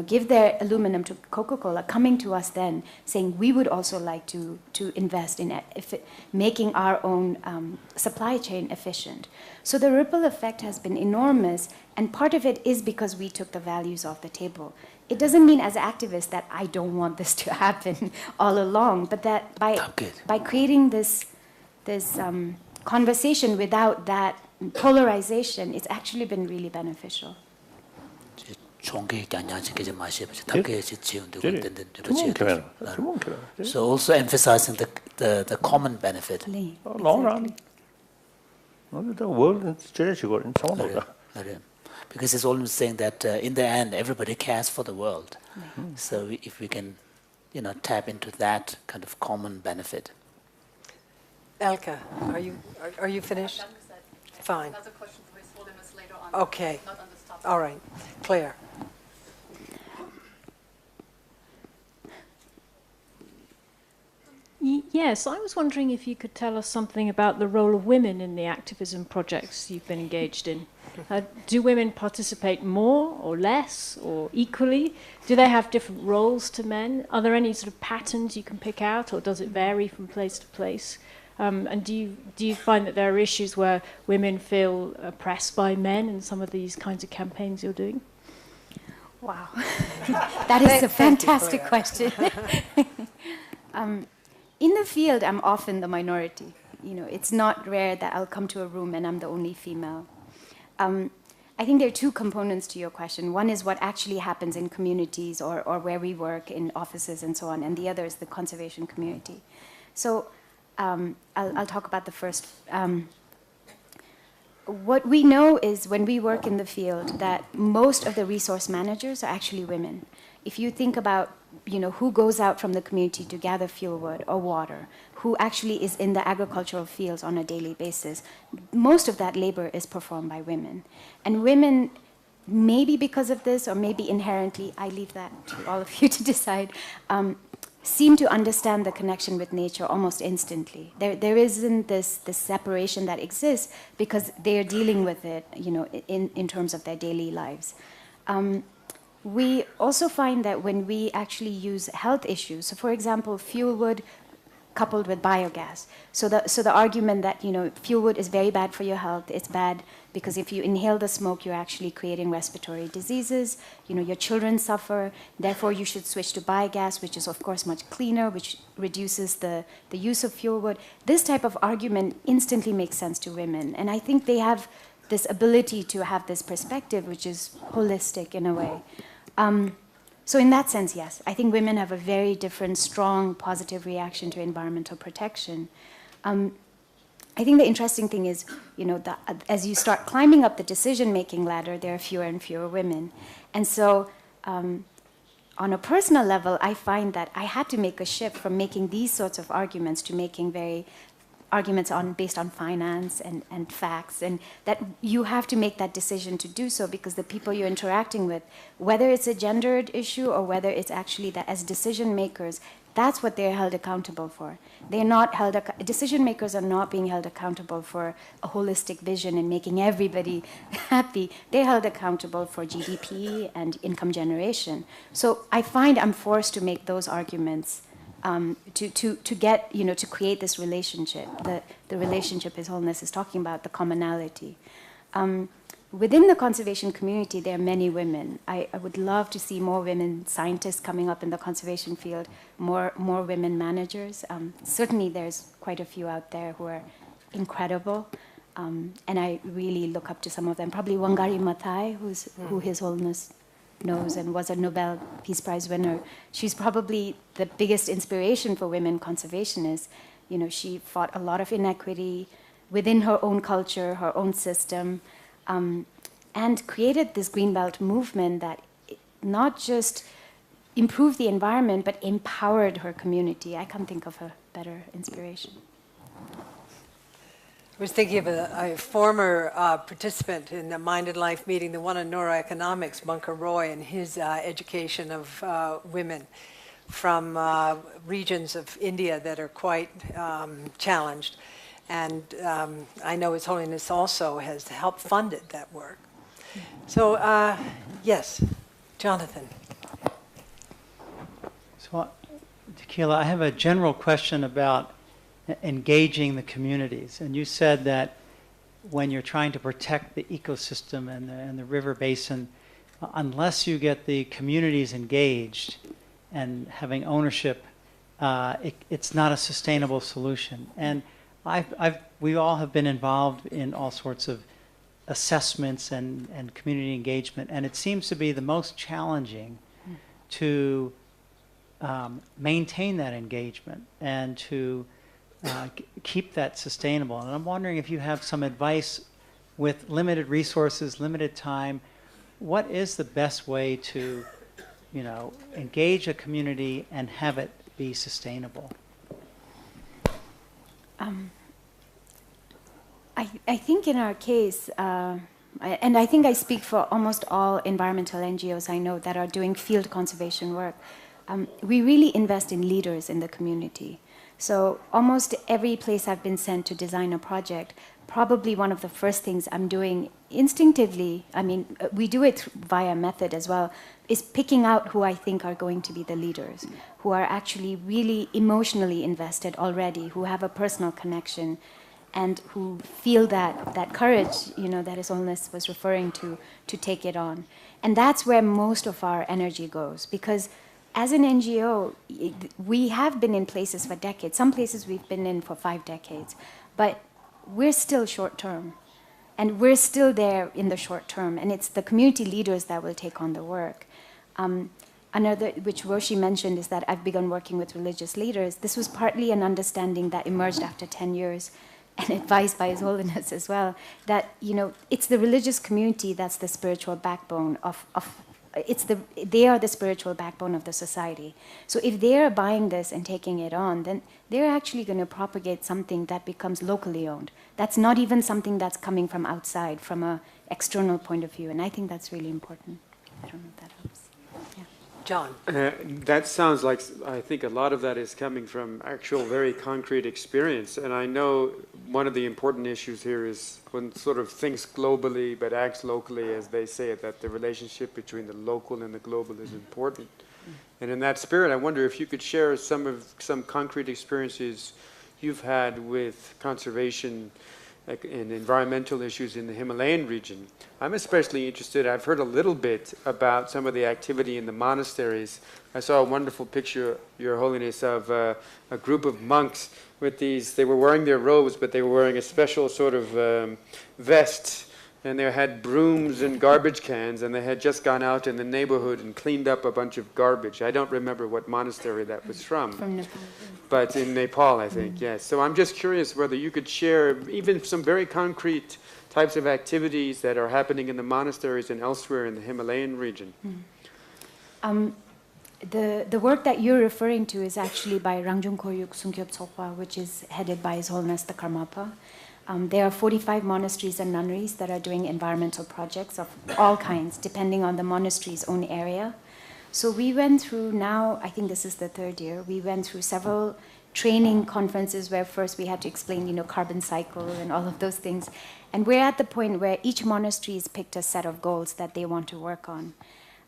give their aluminum to Coca-Cola coming to us then saying we would also like to invest in making our own supply chain efficient. So the ripple effect has been enormous, and part of it is because we took the values off the table. It doesn't mean as activists that I don't want this to happen all along, but that by creating this conversation without that polarization, it's actually been really beneficial. So also emphasizing the common benefit. The world is ecological in some of that. Because it's always saying that in the end, everybody cares for the world. So if we can, tap into that kind of common benefit. Elke, are you finished? Fine. Another question for His Holiness later on. Okay. Not on this topic. All right. Claire. Yes, I was wondering if you could tell us something about the role of women in the activism projects you've been engaged in. Do women participate more or less or equally? Do they have different roles to men? Are there any sort of patterns you can pick out, or does it vary from place to place? And do you find that there are issues where women feel oppressed by men in some of these kinds of campaigns you're doing? Wow. That is a fantastic question. In the field, I'm often the minority. It's not rare that I'll come to a room and I'm the only female. I think there are 2 components to your question. One is what actually happens in communities or where we work in offices and so on, and the other is the conservation community. So I'll talk about the first. What we know is when we work in the field that most of the resource managers are actually women. If you think about who goes out from the community to gather fuel wood or water, who actually is in the agricultural fields on a daily basis, most of that labor is performed by women. And women, maybe because of this or maybe inherently, I leave that to all of you to decide, seem to understand the connection with nature almost instantly. There isn't this separation that exists because they are dealing with it, in terms of their daily lives. We also find that when we actually use health issues, so for example, fuel wood coupled with biogas. So the argument that fuel wood is very bad for your health. It's bad because if you inhale the smoke, you're actually creating respiratory diseases. Your children suffer. Therefore, you should switch to biogas, which is of course much cleaner, which reduces the use of fuel wood. This type of argument instantly makes sense to women, and I think they have this ability to have this perspective, which is holistic in a way. So in that sense, yes, I think women have a very different, strong, positive reaction to environmental protection. I think the interesting thing is, as you start climbing up the decision-making ladder, there are fewer and fewer women. And so on a personal level, I find that I had to make a shift from making these sorts of arguments to making arguments based on finance and facts, and that you have to make that decision to do so because the people you're interacting with, whether it's a gendered issue or whether it's actually that as decision makers, that's what they're held accountable for. Decision makers are not being held accountable for a holistic vision and making everybody happy. They're held accountable for GDP and income generation. So I find I'm forced to make those arguments to create this relationship. The relationship His Holiness is talking about, the commonality. within the conservation community, there are many women. I would love to see more women scientists coming up in the conservation field, more women managers. Certainly there's quite a few out there who are incredible, and I really look up to some of them. Probably Wangari Maathai, who His Holiness knows and was a Nobel Peace Prize winner. She's probably the biggest inspiration for women conservationists. You know, she fought a lot of inequity within her own culture, her own system, and created this Greenbelt movement that not just improved the environment, but empowered her community. I can't think of a better inspiration. I was thinking of a former participant in the Mind and Life meeting, the one on neuroeconomics, Bunker Roy, and his education of women from regions of India that are quite challenged. And I know His Holiness also has helped funded that work. So, yes, Jonathan. So, Tequila, I have a general question about engaging the communities. And you said that when you're trying to protect the ecosystem and the river basin, unless you get the communities engaged and having ownership, it's not a sustainable solution. And we all have been involved in all sorts of assessments and community engagement, and it seems to be the most challenging to maintain that engagement and to keep that sustainable. And I'm wondering if you have some advice with limited resources, limited time. What is the best way to, engage a community and have it be sustainable? I think in our case, and I think I speak for almost all environmental NGOs I know that are doing field conservation work, we really invest in leaders in the community. So almost every place I've been sent to design a project, probably one of the first things I'm doing instinctively, I mean, we do it via method as well, is picking out who I think are going to be the leaders, who are actually really emotionally invested already, who have a personal connection, and who feel that courage, that His Holiness was referring to take it on. And that's where most of our energy goes, because as an NGO, we have been in places for decades. Some places we've been in for 5 decades, but we're still short term. And we're still there in the short term, and it's the community leaders that will take on the work. Another, which Roshi mentioned, is that I've begun working with religious leaders. This was partly an understanding that emerged after 10 years, and advised by His Holiness as well, that, it's the religious community that's the spiritual backbone they are the spiritual backbone of the society. So if they're buying this and taking it on, then they're actually going to propagate something that becomes locally owned. That's not even something that's coming from outside, from an external point of view. And I think that's really important. I don't know if that helps. Yeah. John. That sounds like, I think a lot of that is coming from actual very concrete experience. And I know one of the important issues here is one sort of thinks globally but acts locally, as they say it, that the relationship between the local and the global is important. And in that spirit, I wonder if you could share some concrete experiences you've had with conservation and environmental issues in the Himalayan region. I'm especially interested, I've heard a little bit about some of the activity in the monasteries. I saw a wonderful picture, Your Holiness, of a group of monks with these, they were wearing their robes, but they were wearing a special sort of vest, and they had brooms and garbage cans, and they had just gone out in the neighborhood and cleaned up a bunch of garbage. I don't remember what monastery that was from. From Nepal. But in Nepal, I think, yes. So I'm just curious whether you could share even some very concrete types of activities that are happening in the monasteries and elsewhere in the Himalayan region. The work that you're referring to is actually by Rangjung Koryuk Sungkyop Tsokwa, which is headed by His Holiness the Karmapa. There are 45 monasteries and nunneries that are doing environmental projects of all kinds, depending on the monastery's own area. So we went through now, I think this is the 3rd year, we went through several training conferences where first we had to explain, carbon cycle and all of those things. And we're at the point where each monastery has picked a set of goals that they want to work on.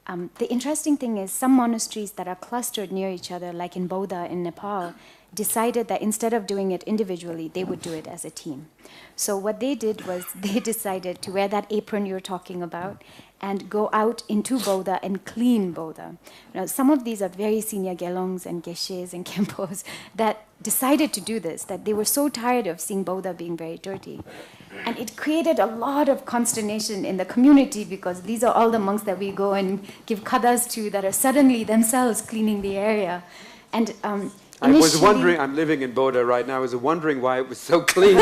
The interesting thing is some monasteries that are clustered near each other, like in Bodha in Nepal, decided that instead of doing it individually, they would do it as a team. So what they did was they decided to wear that apron you're talking about and go out into Bodha and clean Bodha. Now, some of these are very senior gelongs and geshes and kempos that decided to do this, that they were so tired of seeing Bodha being very dirty. And it created a lot of consternation in the community because these are all the monks that we go and give kadas to that are suddenly themselves cleaning the area. And I was wondering, I'm living in Bodha right now, I was wondering why it was so clean.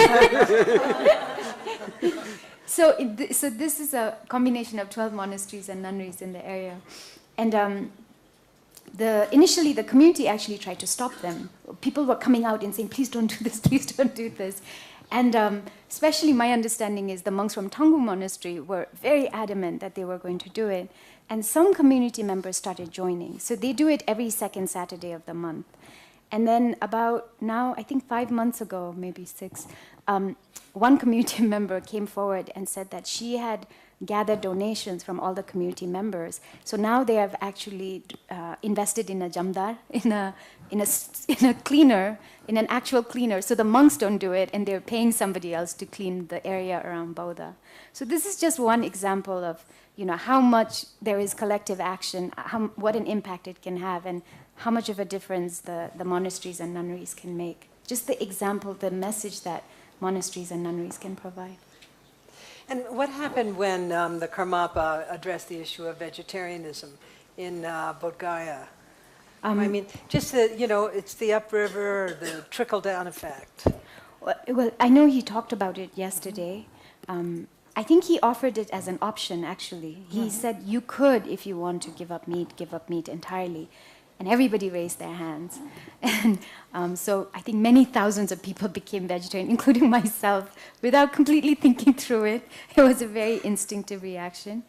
So this is a combination of 12 monasteries and nunneries in the area. And initially the community actually tried to stop them. People were coming out and saying, please don't do this, please don't do this. And especially my understanding is the monks from Tanggu Monastery were very adamant that they were going to do it. And some community members started joining. So they do it every second Saturday of the month. And then about now, I think 5 months ago, maybe 6, one community member came forward and said that she had gathered donations from all the community members. So now they have actually invested in a jamdar, in a cleaner, in an actual cleaner. So the monks don't do it, and they're paying somebody else to clean the area around Bodha. So this is just one example of how much there is collective action, what an impact it can have, and how much of a difference the monasteries and nunneries can make. Just the example, the message that monasteries and nunneries can provide. And what happened when the Karmapa addressed the issue of vegetarianism in Bodh Gaya? I mean, just it's the upriver, the trickle-down effect. Well, I know he talked about it yesterday. I think he offered it as an option, actually. He said you could, if you want to give up meat entirely. And everybody raised their hands. And so I think many thousands of people became vegetarian, including myself, without completely thinking through it. It was a very instinctive reaction.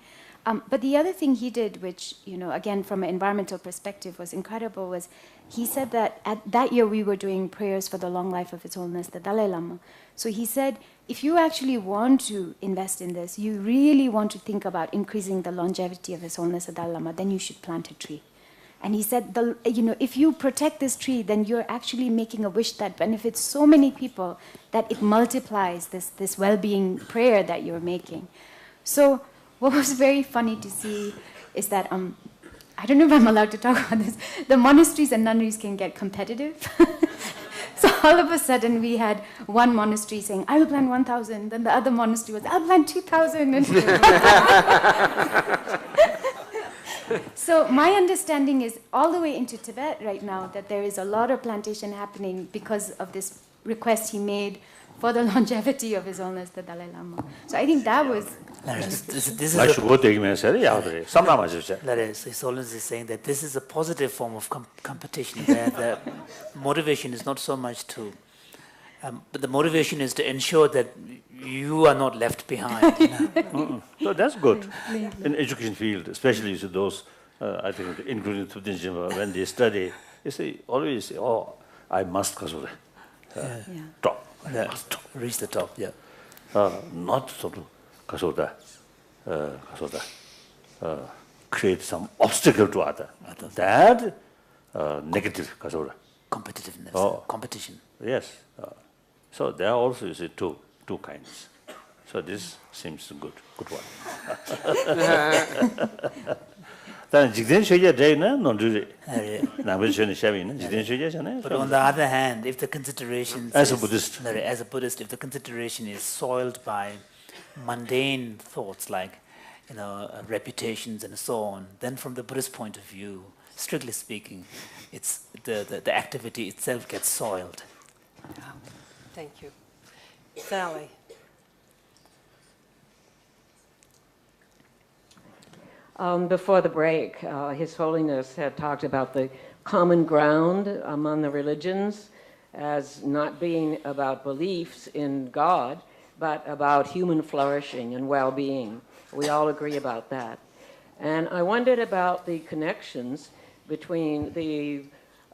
But the other thing he did, which, again, from an environmental perspective was incredible, was he said that that year we were doing prayers for the long life of His Holiness, the Dalai Lama. So he said, if you actually want to invest in this, you really want to think about increasing the longevity of His Holiness, the Dalai Lama, then you should plant a tree. And he said, if you protect this tree, then you're actually making a wish that benefits so many people that it multiplies this well-being prayer that you're making. So what was very funny to see is that, I don't know if I'm allowed to talk about this, the monasteries and nunneries can get competitive. So all of a sudden we had one monastery saying, I will plant 1,000. Then the other monastery was, I'll plant 2,000. So my understanding is all the way into Tibet right now that there is a lot of plantation happening because of this request he made for the longevity of His Holiness the Dalai Lama. So I think that was... This is His Holiness is saying that this is a positive form of competition, where the motivation is not so much to... but the motivation is to ensure that you are not left behind. So that's good. In education field, especially to those, I think, including Buddhism, when they study, they say, always say, oh, I must top. Reach the top, yeah. Not sort of create some obstacle to other. That negative competitiveness, competition. Yes. So there also is two kinds. So this seems good one. But on the other hand, if the consideration as a Buddhist, if the consideration is soiled by mundane thoughts like reputations and so on, then from the Buddhist point of view, strictly speaking, it's the activity itself gets soiled. Thank you. Sally. Before the break, His Holiness had talked about the common ground among the religions as not being about beliefs in God, but about human flourishing and well-being. We all agree about that. And I wondered about the connections between the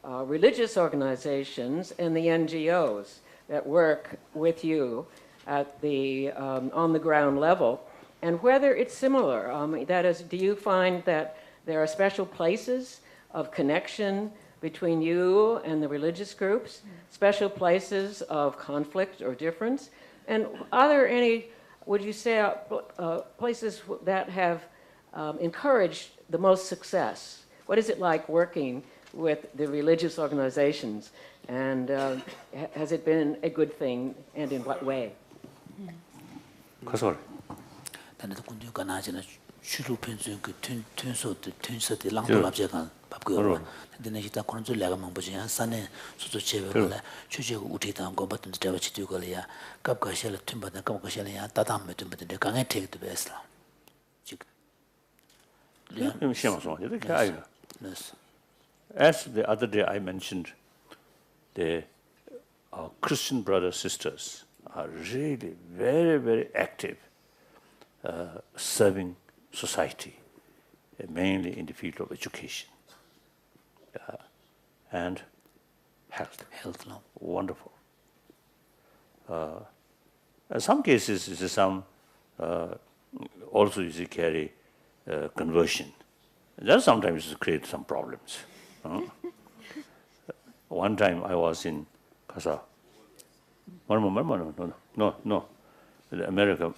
religious organizations and the NGOs that work with you at the on the ground level, and whether it's similar. That is, do you find that there are special places of connection between you and the religious groups, special places of conflict or difference? And are there any, would you say, places that have encouraged the most success? What is it like working with the religious organizations? And has it been a good thing, and in what way? 주로 편중 그 튼서도 랑도랍제간 밥고요. 근데 이제 그런 줄 내가 망보지 한 산에 수도 제외를 주제고 우리다 거 같은 데가 지도걸이야. 갑가실 튼바다 갑가실이야. 따담에 튼바데 강에 택도 베스라. 지금 As the other day I mentioned, the Christian brothers sisters are really very, very active, serving society, mainly in the field of education and health. Health, no. Wonderful. In some cases, some also you see carry conversion. That sometimes create some problems. One time I was in Kasa. No, America.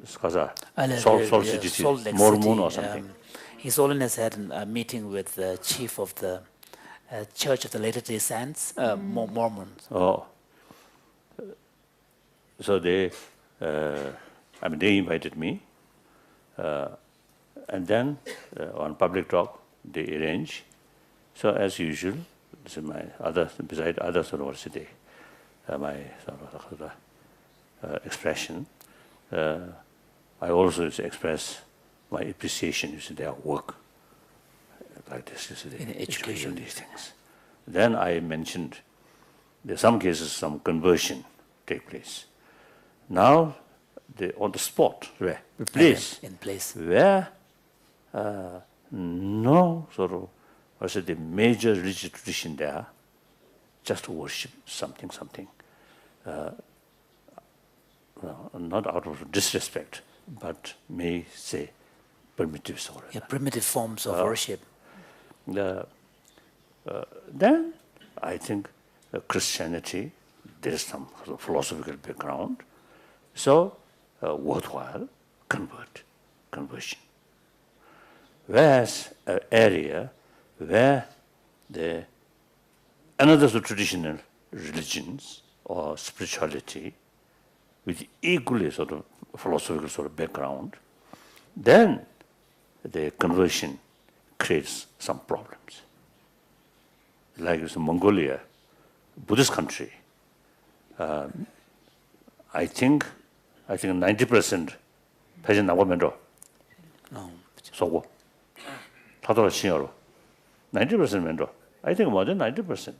Salt City, Mormon or something. His Holiness had a meeting with the chief of the Church of the Latter-day Saints, Mormons. Oh, so they invited me, and then on public talk they arrange. So as usual, this is my other beside other university, my sort of expression. I also express my appreciation, their work, like this, in education, these things. Then I mentioned, in some cases, some conversion take place. Now, on the spot, where where no sort of, the major religious tradition there, just worship something. Not out of disrespect, but may say primitive sort of. Yeah, primitive forms of worship. Then I think Christianity, there is some sort of philosophical background, so worthwhile conversion. Whereas an area where another traditional religions or spirituality with equally sort of philosophical sort of background, then the conversion creates some problems. Like it's Mongolia, Buddhist country, I think 90% 패전 나오면도 소고 다들 신여로 90% 면도 I think more than 90%.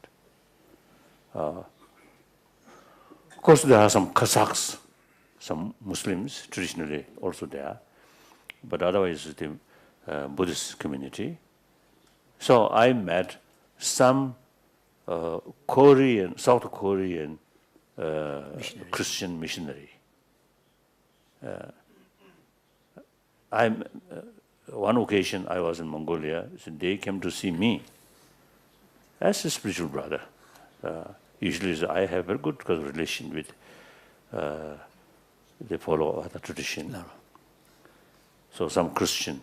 Of course, there are some Kazakhs, some Muslims traditionally also there, but otherwise the Buddhist community. So I met some South Korean Christian missionary. One occasion I was in Mongolia, so they came to see me as a spiritual brother. Usually I have very good relation with they follow other tradition. No. So some Christian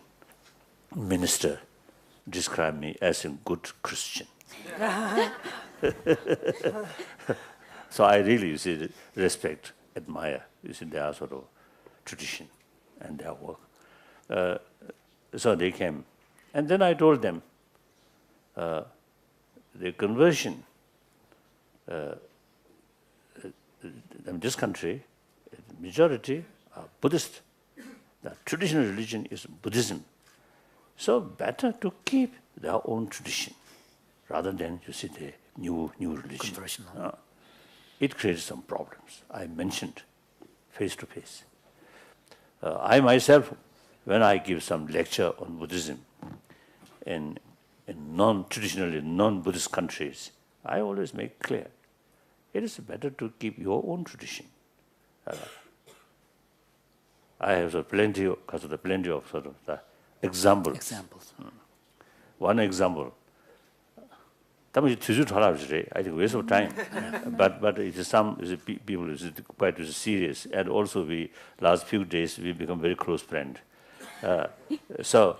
minister described me as a good Christian. So I really respect, admire their sort of tradition and their work. So they came, and then I told them the conversion. In this country, majority are Buddhist. The traditional religion is Buddhism. So better to keep their own tradition rather than the new religion. Conversion. It creates some problems. I mentioned face to face. I myself, when I give some lecture on Buddhism in non-traditionally non-Buddhist countries, I always make clear, it is better to keep your own tradition. I have plenty of sort of the examples. Examples. One example, I think waste of time. but it is people is quite serious, and also we last few days we become very close friend. So,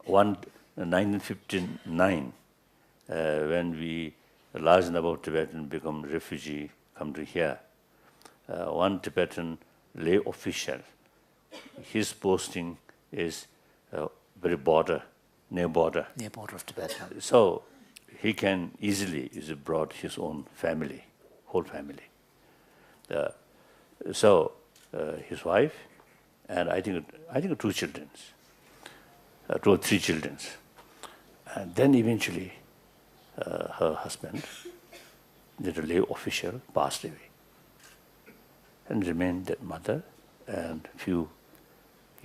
1959, when we large number of Tibetans become refugee, come to here, one Tibetan lay official, his posting is very near border. Near border of Tibet. So he can easily brought his own family, whole family. So his wife and I think 2 children, 2 or 3 children, and then eventually her husband, the lay official, passed away, and remained that mother and few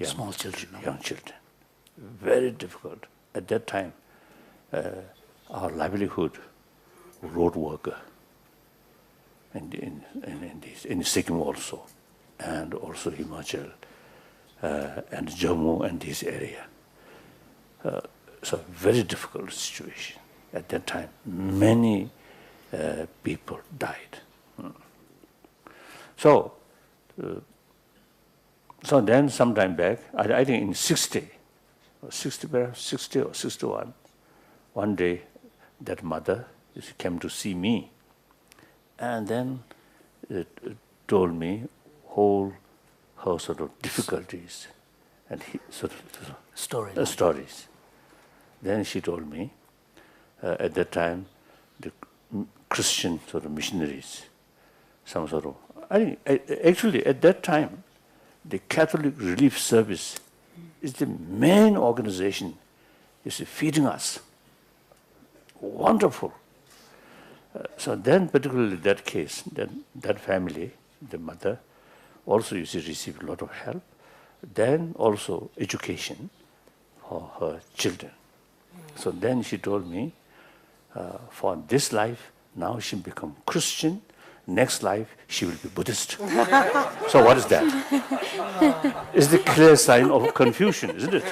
Small children. Young children. Very difficult. At that time, our livelihood, road worker, in Sikkim also, and also Himachal, and Jammu and this area. So very difficult situation. At that time, many people died. So then some time back, I think in 60 or 61, one day that mother came to see me, and then told me whole her sort of difficulties and stories. Then she told me at that time the Christian sort of missionaries, some sort of actually at that time the Catholic Relief Service is the main organization is feeding us. Wonderful. So then particularly that case, that family, the mother, also received a lot of help. Then also education for her children. So then she told me, for this life, now she become Christian, next life she will be Buddhist. So what is that? It's the clear sign of confusion, isn't it?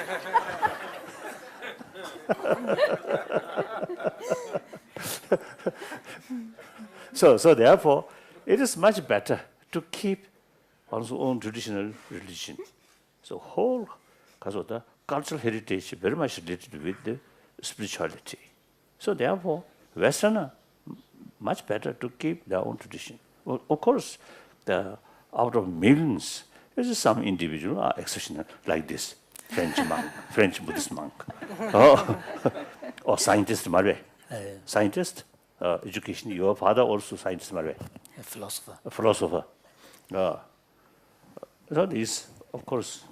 So therefore, it is much better to keep one's own traditional religion. So whole cultural heritage very much related with the spirituality. So therefore, Westerner, much better to keep their own tradition. Well, of course, out of millions, there's some individual are exceptional, like this French monk, French Buddhist monk, or scientist, scientist, education. Your father also scientist, a philosopher. A philosopher. So these, of course,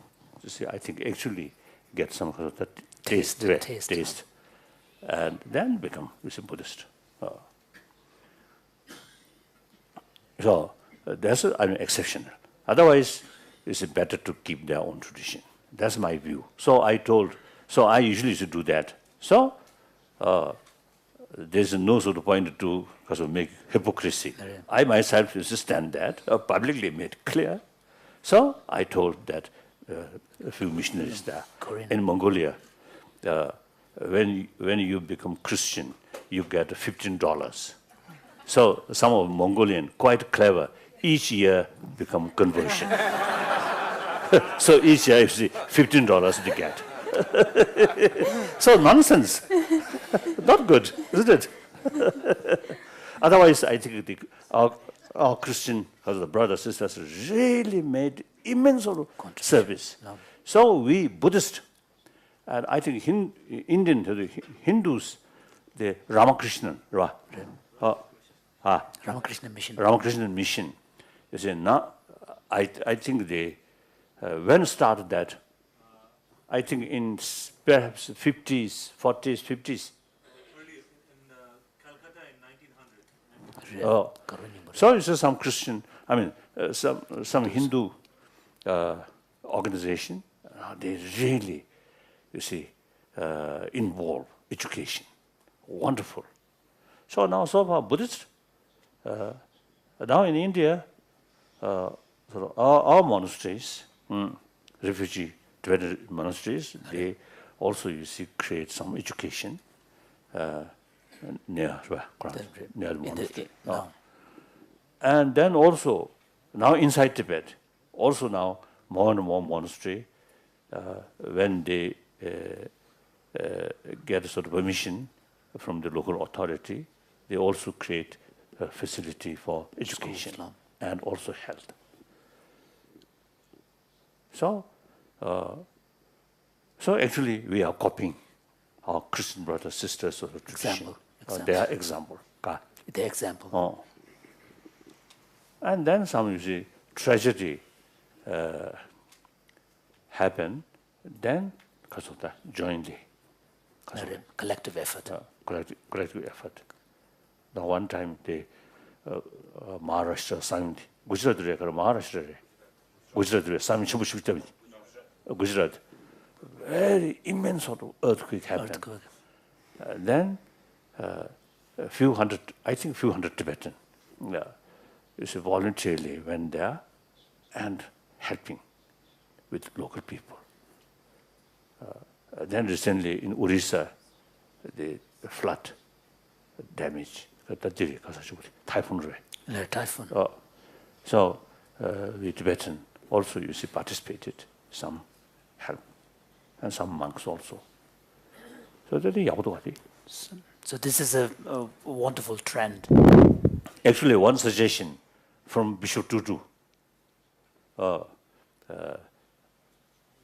you see, I think actually get some of the taste, and then become Buddhist. So that's exceptional. Otherwise, it's better to keep their own tradition. That's my view. So I usually should do that. So there's no sort of point to make hypocrisy. I myself used to stand that, publicly made clear. So I told that a few missionaries there in Mongolia, when you become Christian, you get $15. So some of Mongolian, quite clever, each year become conversion. So each year you see $15 to get. So nonsense. Not good, isn't it? Otherwise, I think our Christian brothers and sisters really made immense service. So we Buddhists, and I think Indian Hindus, the Ramakrishnan mission. You see, now I think they when started that. I think in perhaps 50s, 40s, 50s. Early in Calcutta in 1900. So it's some Christian, some Hindu organization. They really, you see, involve education. Wonderful. So now so far Buddhist. Now in India, our monasteries, refugee Tibetan monasteries, they also, you see, create some education. near the monastery. No. And then also, now inside Tibet, also now more and more monastery, when they get sort of permission from the local authority, they also create a facility for education and also health. So, so actually we are copying our Christian brothers, sisters, sort of tradition. Their example. The example. Oh. And then some, you see, tragedy happen, then because of that, jointly. Collective effort. Collective effort. Now one time, the Maharashtra, Gujarat, Maharashtra, Gujarat, Gujarat, very immense sort of earthquake happened. Then a few hundred Tibetan, voluntarily went there and helping with local people. Then recently in Orissa, the flood damage, typhoon. Typhoon. So we Tibetan also, you see, participated, some help, and some monks also. So this is a wonderful trend. Actually, one suggestion from Bishop Tutu.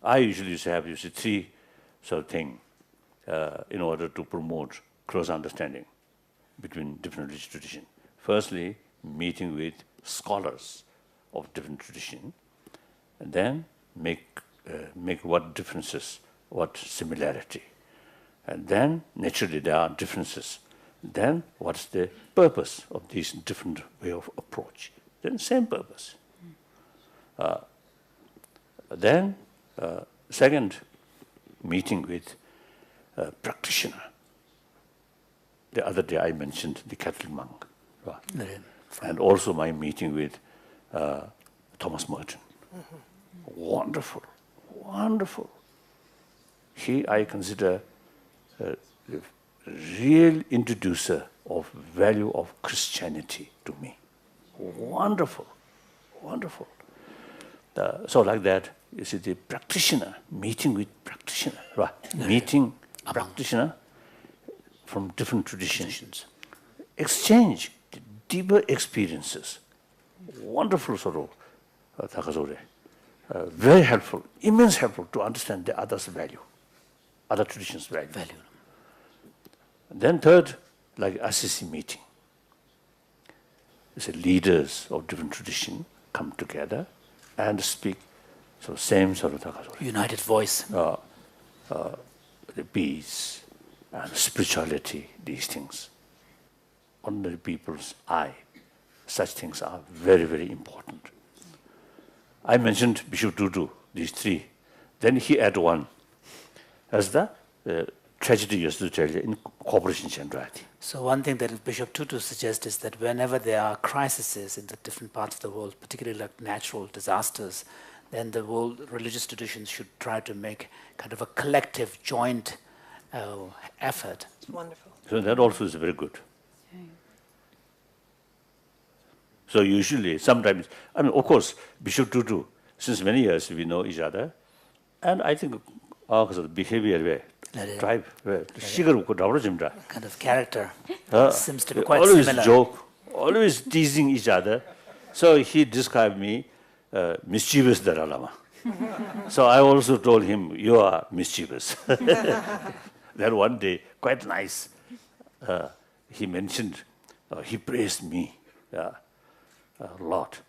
I usually have, you see, three sort of things in order to promote close understanding between different religious traditions. Firstly, meeting with scholars of different tradition, and then make what differences, what similarity. And then, naturally, there are differences. Then, what's the purpose of these different way of approach? Then, same purpose. Then, second, meeting with a practitioner. The other day, I mentioned the Catholic monk. And also my meeting with Thomas Merton. Wonderful, wonderful. He, I consider, the real introducer of value of Christianity to me. Wonderful, wonderful. So like that, you see the practitioner, meeting with practitioner, meeting practitioner from different traditions, exchange deeper experiences. Wonderful sort of, very helpful, immense helpful to understand the other's value, other traditions' value. Then third, like Assisi meeting. It's leaders of different tradition come together and speak, so same sort of united voice. The peace and spirituality, these things. Ordinary people's eye, such things are very, very important. I mentioned Bishop Tutu, these three. Then he added one, as the tragedy used to tell you in cooperation centrality. So one thing that Bishop Tutu suggests is that whenever there are crises in the different parts of the world, particularly like natural disasters, then the world religious traditions should try to make kind of a collective, joint effort. It's wonderful. So that also is very good. So usually, sometimes, I mean, of course, Bishop Tutu, since many years we know each other, and I think our behavior way, tribe, kind of character seems to be quite always similar. Joke, always teasing each other. So he described me mischievous Dalai Lama. So I also told him, you are mischievous. Then one day, quite nice, he mentioned, he praised me a lot.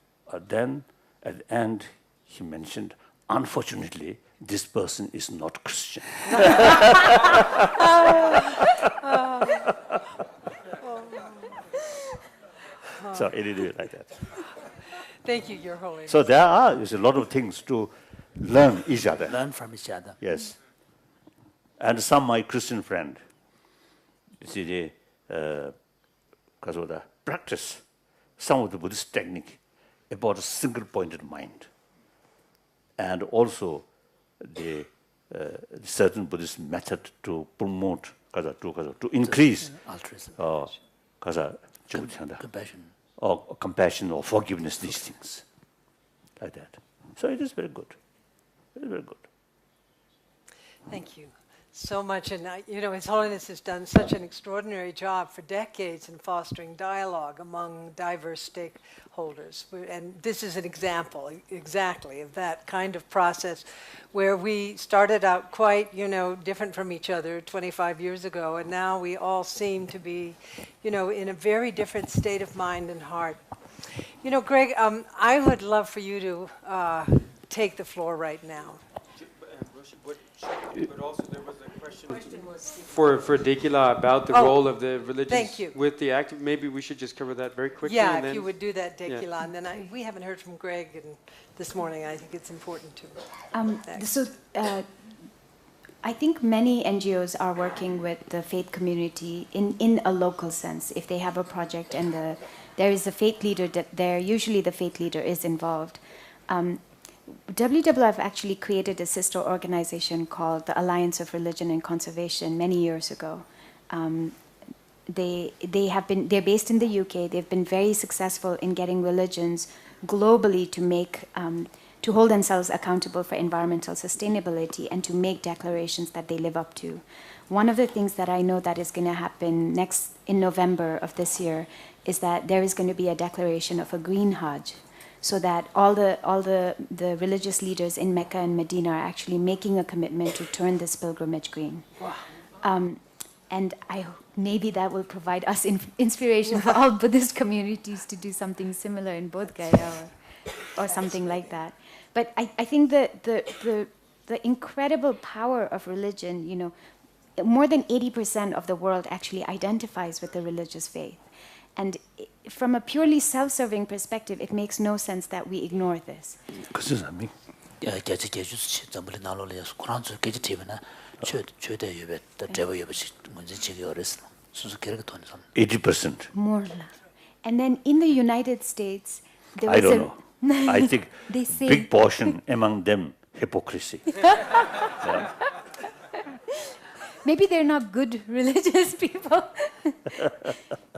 Then at the end, he mentioned, unfortunately, this person is not Christian. So it is like that. Thank you, Your Holiness. So there are a lot of things to learn each other. Learn from each other. Yes. And some my Christian friend, you see, they because of the practice some of the Buddhist technique about a single-pointed mind, and also the certain Buddhist method to promote to increase altruism, compassion or forgiveness, these things, like that. So it is very good. Very good. Thank you so much. And His Holiness has done such an extraordinary job for decades in fostering dialogue among diverse stakeholders. And this is an example, exactly, of that kind of process where we started out quite, different from each other 25 years ago, and now we all seem to be, in a very different state of mind and heart. Greg, I would love for you to take the floor right now. But also there was a question for Dekila about the role of the religious with the active. Maybe we should just cover that very quickly. Yeah, if you would do that, Dekila. And then we haven't heard from Greg this morning. I think it's important to. I think many NGOs are working with the faith community in a local sense. If they have a project and there is a faith leader usually the faith leader is involved. WWF actually created a sister organization called the Alliance of Religion and Conservation many years ago. They're based in the UK. They've been very successful in getting religions globally to hold themselves accountable for environmental sustainability and to make declarations that they live up to. One of the things that I know that is going to happen in November of this year is that there is going to be a declaration of a green Hajj, so that all the religious leaders in Mecca and Medina are actually making a commitment to turn this pilgrimage green. Wow. And maybe that will provide us inspiration for all Buddhist communities to do something similar in Bodh Gaya or something like that. But I think the incredible power of religion, more than 80% of the world actually identifies with the religious faith. And from a purely self-serving perspective, it makes no sense that we ignore this. More. And then in the United States, there was I don't know. I think big portion among them hypocrisy. Yeah. Maybe they're not good religious people.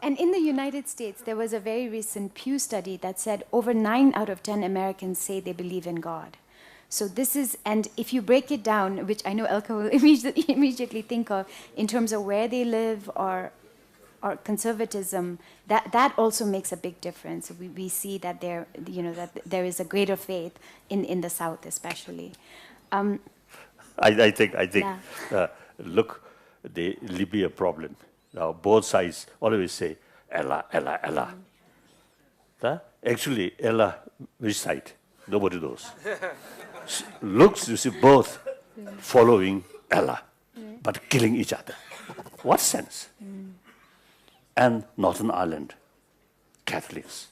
And in the United States, there was a very recent Pew study that said over 9 out of 10 Americans say they believe in God. So this is, and if you break it down, which I know Elka will immediately think of, in terms of where they live or conservatism, that also makes a big difference. We see that there is a greater faith in the South, especially. I think. Yeah. Look, the Libya problem. Now both sides always say Allah, Allah, Allah. Actually, Allah, which side? Nobody knows. Looks, you see, both following Allah, but killing each other. What sense? And Northern Ireland, Catholics,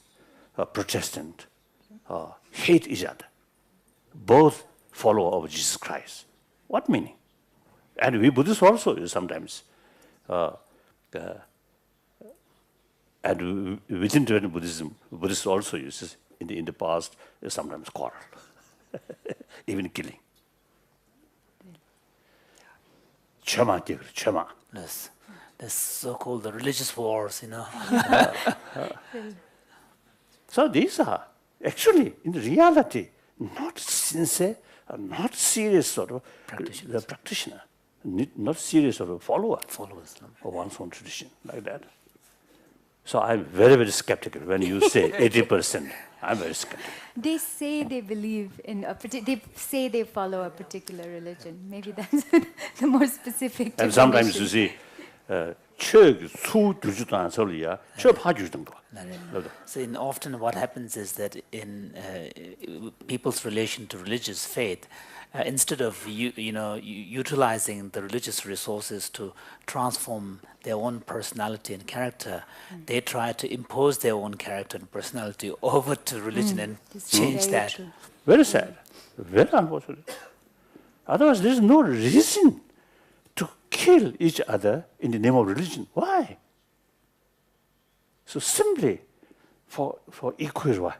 Protestant, hate each other. Both follow of Jesus Christ. What meaning? And we Buddhists also sometimes, and within Tibetan Buddhism, Buddhists also uses in the past sometimes quarrel, even killing. Chama, chama. Yes, that's so-called the religious wars, So these are actually, in reality, not sincere, not serious sort of practitioner. Not serious sort of followers of one's own tradition, like that. So I'm very, very skeptical when you say 80%. I'm very skeptical. They say they believe in they say they follow a particular religion. Maybe that's the more specific definition. And sometimes you see, So often what happens is that in people's relation to religious faith, instead of utilizing the religious resources to transform their own personality and character, they try to impose their own character and personality over to religion and change that. True. Very sad, very unfortunate. Otherwise, there is no reason to kill each other in the name of religion. Why? So simply for egoism,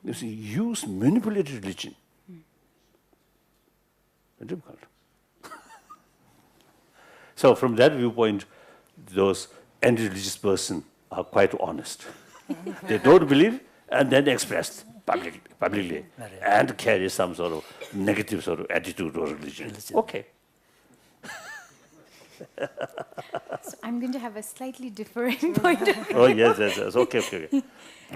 you see, use manipulated religion. Very difficult. So from that viewpoint, those anti-religious person are quite honest. They don't believe and then express publicly and carry some sort of negative sort of attitude to religion. Okay. So I'm going to have a slightly differing point of view. Oh, yes. Okay.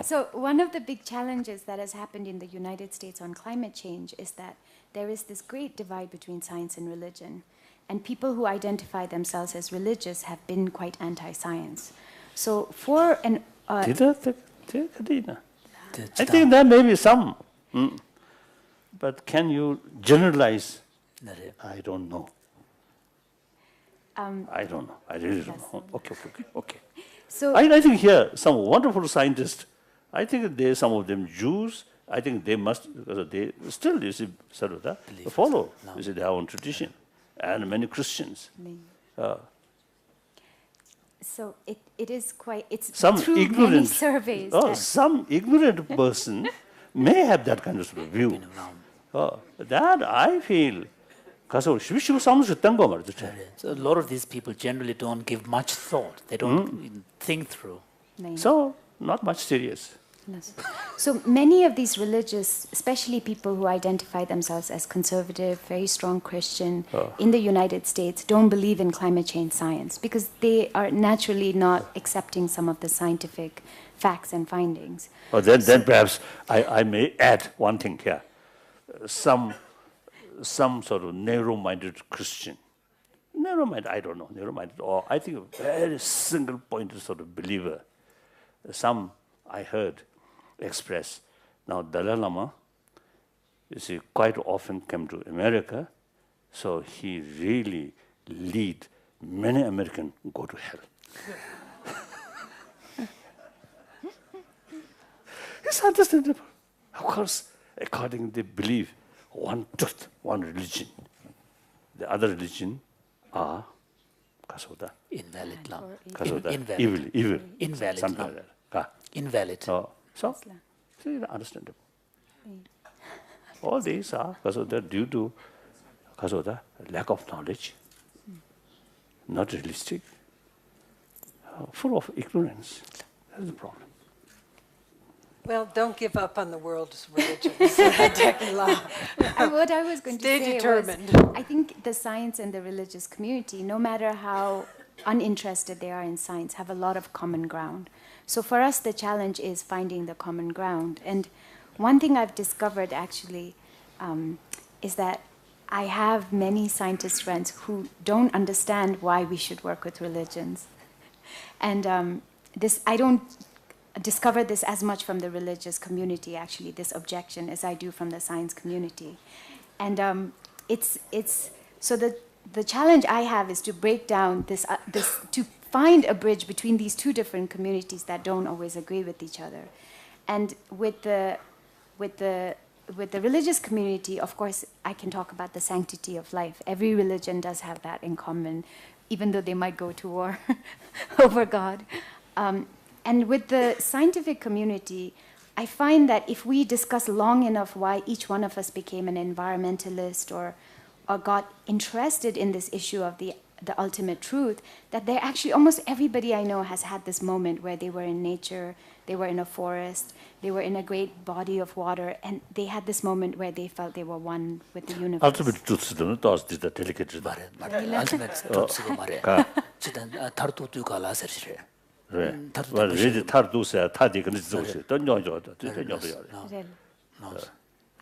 So one of the big challenges that has happened in the United States on climate change is that there is this great divide between science and religion. And people who identify themselves as religious have been quite anti-science. So for an... I think there may be some. But can you generalize? I don't know. I don't know. I really don't know. Okay. So I think here some wonderful scientists. I think some of them Jews. I think they must because they still sort of follow their own tradition, and many Christians. So it is quite. It's some through ignorant many surveys. Some ignorant person may have that kind of view. That I feel. So a lot of these people generally don't give much thought. They don't think through. So not much serious. So many of these religious, especially people who identify themselves as conservative, very strong Christian in the United States, don't believe in climate change science because they are naturally not accepting some of the scientific facts and findings. Then perhaps I may add one thing here. Some sort of narrow-minded Christian. Narrow-minded, I don't know, narrow-minded, or I think a very single-pointed sort of believer. Some I heard express. Now, Dalai Lama, you see, quite often came to America, so he really lead many Americans go to hell. It's understandable. Of course, according to the belief, one truth, one religion. The other religion are invalid. Evil. Invalid. Something like that. Invalid. So understandable. All these are due to the lack of knowledge, not realistic, full of ignorance. That's the problem. Well, don't give up on the world's religions. What I was going to say determined. was, I think the science and the religious community, no matter how uninterested they are in science, have a lot of common ground. So for us, the challenge is finding the common ground. And one thing I've discovered, actually, is that I have many scientist friends who don't understand why we should work with religions. And I don't discover this as much from the religious community, actually, this objection, as I do from the science community. And so the challenge I have is to break down to find a bridge between these two different communities that don't always agree with each other. And with the religious community, of course, I can talk about the sanctity of life. Every religion does have that in common, even though they might go to war over God. And with the scientific community, I find that if we discuss long enough why each one of us became an environmentalist or got interested in this issue of the ultimate truth, that there actually almost everybody I know has had this moment where they were in nature, they were in a forest, they were in a great body of water, and they had this moment where they felt they were one with the universe. Ultimate truth is the delicate. Ultimate truth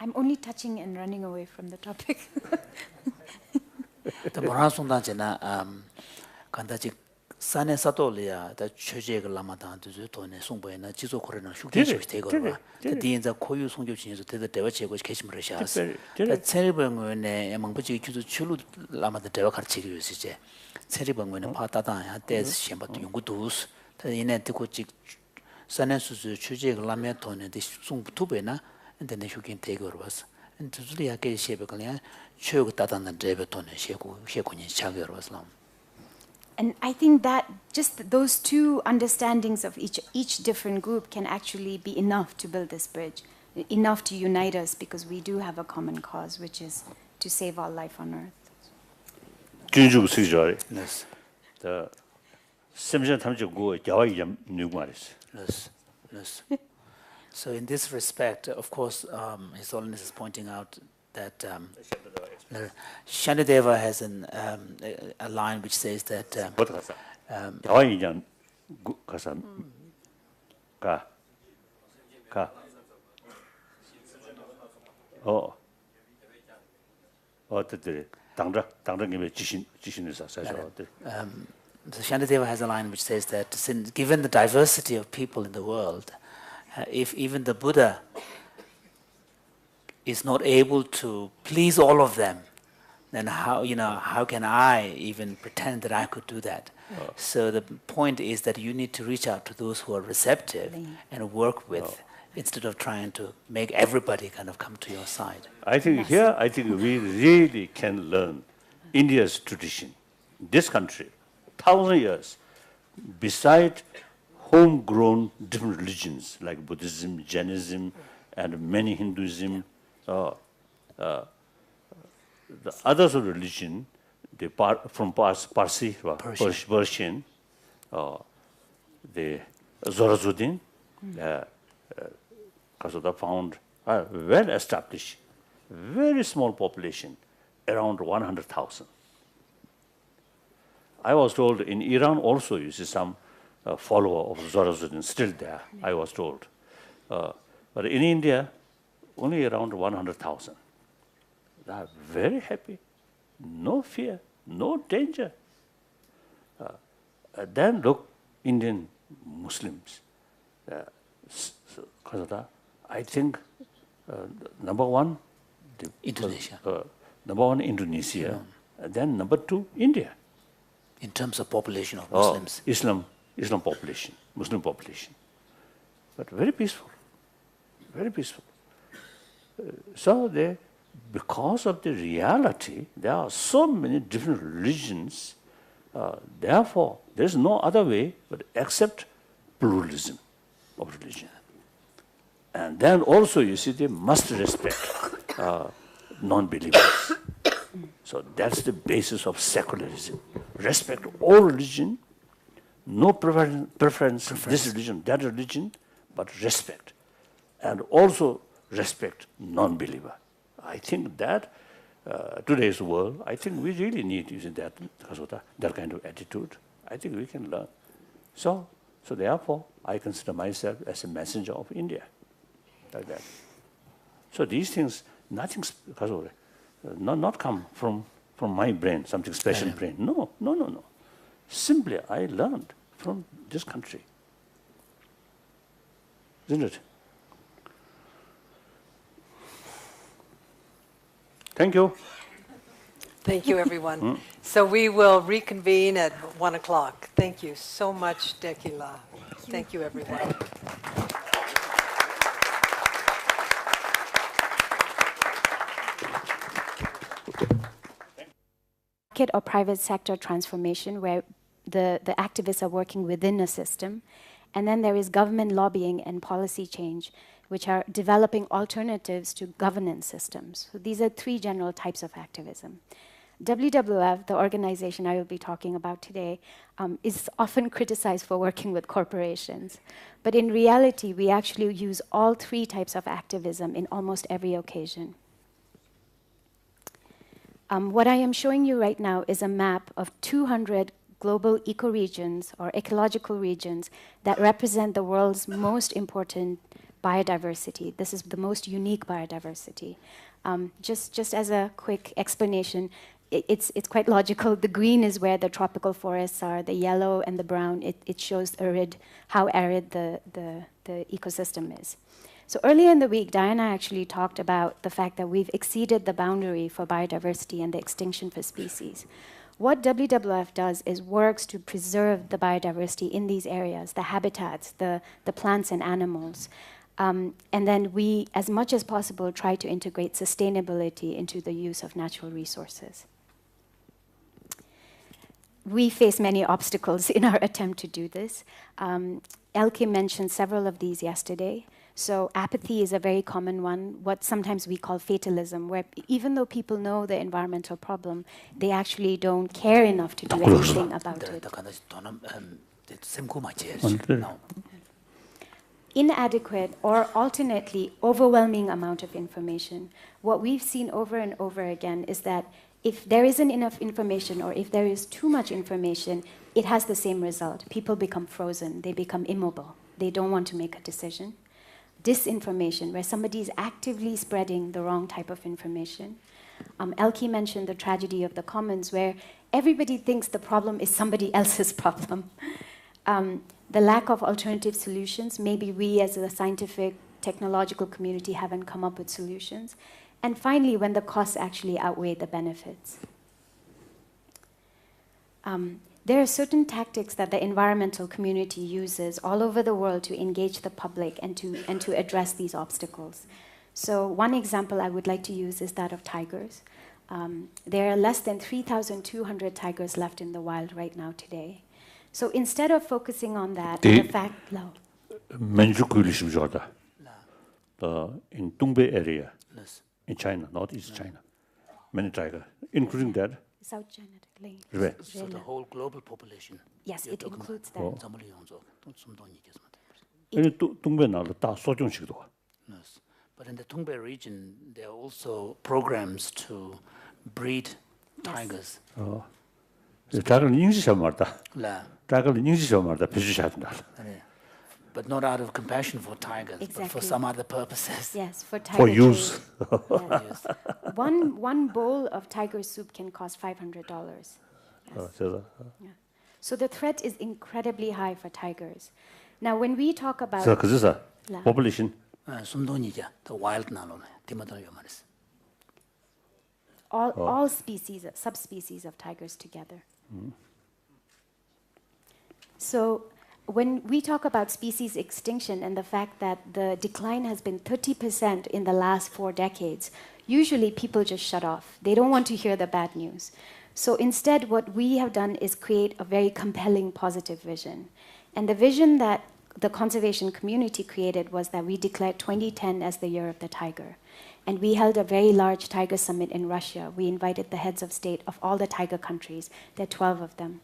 I'm only touching and running away from the topic. The Moransunda Jena Kandaji Sane Satolia, the Church Lamadan to Zutone, Sumboina, Jizo Corona, Shukish take over. The Deans are Koyu Sunjuchin to the Devache, which came Rishas. The Ceribang among Puchi to Chulu Lama the Devakarchi usage. Ceribang when a patata had des Shemba to Yungutus, the Ineticochi Sanesu Church Lametone, the Sum Tubena, and then you can take over us. And to the Ake Shebakalia, Chug Tatan and Debeton, Shekunin Chagar was long. And I think that just those two understandings of each different group can actually be enough to build this bridge, enough to unite us, because we do have a common cause, which is to save all life on Earth. 준주고 쓰기죠. Yes. 더 심지어 탐지고 야와이 좀 누구 말이지. Yes. Yes. So in this respect, of course, His Holiness is pointing out that Shantideva has a line which says that 야와이 좀 가서 가. 어떻게 당장님의 지신을 사서 So Shantideva has a line which says that given the diversity of people in the world, if even the Buddha is not able to please all of them, then how can I even pretend that I could do that? So the point is that you need to reach out to those who are receptive and work with, instead of trying to make everybody kind of come to your side. I think we really can learn India's tradition. This country, 1,000 years, beside homegrown different religions like Buddhism, Jainism, and many Hinduism, the others of religion, from Persian, the Zoroastrian, found a well-established, very small population, around 100,000. I was told in Iran also you see some follower of Zoroastrian still there, I was told. But in India, only around 100,000. They are very happy, no fear, no danger. Then look, Indian Muslims. I think number one, Indonesia. Number one, Indonesia. Then number two, India. In terms of population of Muslims. Islam population, Muslim population. But very peaceful, very peaceful. So because of the reality, there are so many different religions. Therefore, there is no other way but except pluralism of religion. And then also, you see, they must respect non-believers. So that's the basis of secularism. Respect all religion, no preference, this religion, that religion, but respect. And also respect non-believer. I think that today's world, I think we really need using that kind of attitude. I think we can learn. So therefore, I consider myself as a messenger of India, like that. So these things, nothing, not come from my brain, something special brain. No. Simply, I learned from this country. Isn't it? Thank you. Thank you, everyone. So we will reconvene at 1 o'clock. Thank you so much, Dekila. Thank you, everyone. Market or private sector transformation, where the activists are working within a system. And then there is government lobbying and policy change, which are developing alternatives to governance systems. So these are three general types of activism. WWF, the organization I will be talking about today, is often criticized for working with corporations. But in reality, we actually use all three types of activism in almost every occasion. What I am showing you right now is a map of 200 global ecoregions or ecological regions that represent the world's most important biodiversity. This is the most unique biodiversity. Just as a quick explanation, it's quite logical. The green is where the tropical forests are. The yellow and the brown, it shows how arid the ecosystem is. So earlier in the week, Diana actually talked about the fact that we've exceeded the boundary for biodiversity and the extinction for species. What WWF does is works to preserve the biodiversity in these areas, the habitats, the plants and animals. And then we, as much as possible, try to integrate sustainability into the use of natural resources. We face many obstacles in our attempt to do this. Elke mentioned several of these yesterday. So apathy is a very common one, what sometimes we call fatalism, where even though people know the environmental problem, they actually don't care enough to do anything about it. Inadequate or alternately overwhelming amount of information. What we've seen over and over again is that if there isn't enough information or if there is too much information, it has the same result. People become frozen, they become immobile. They don't want to make a decision. Disinformation, where somebody is actively spreading the wrong type of information. Elke mentioned the tragedy of the commons, where everybody thinks the problem is somebody else's problem. The lack of alternative solutions, maybe we as a scientific, technological community haven't come up with solutions. And finally, when the costs actually outweigh the benefits. There are certain tactics that the environmental community uses all over the world to engage the public and to address these obstacles. So one example I would like to use is that of tigers. There are less than 3,200 tigers left in the wild right now today. So instead of focusing on that, the fact... No. In Dongbei area, in China, northeast China, many tigers, including that. South China. So the whole global population. Yes, it includes that. Yes. But in the Dongbei region, there are also programs to breed tigers. But not out of compassion for tigers, exactly. But for some other purposes. Yes, for tiger for use. Yes. One bowl of tiger soup can cost $500. Yes. Yeah. So the threat is incredibly high for tigers. Now, when we talk about population, the wild all species, subspecies of tigers together. So when we talk about species extinction and the fact that the decline has been 30% in the last 4 decades, usually people just shut off. They don't want to hear the bad news. So instead, what we have done is create a very compelling positive vision. And the vision that the conservation community created was that we declared 2010 as the year of the tiger. And we held a very large tiger summit in Russia. We invited the heads of state of all the tiger countries. There are 12 of them.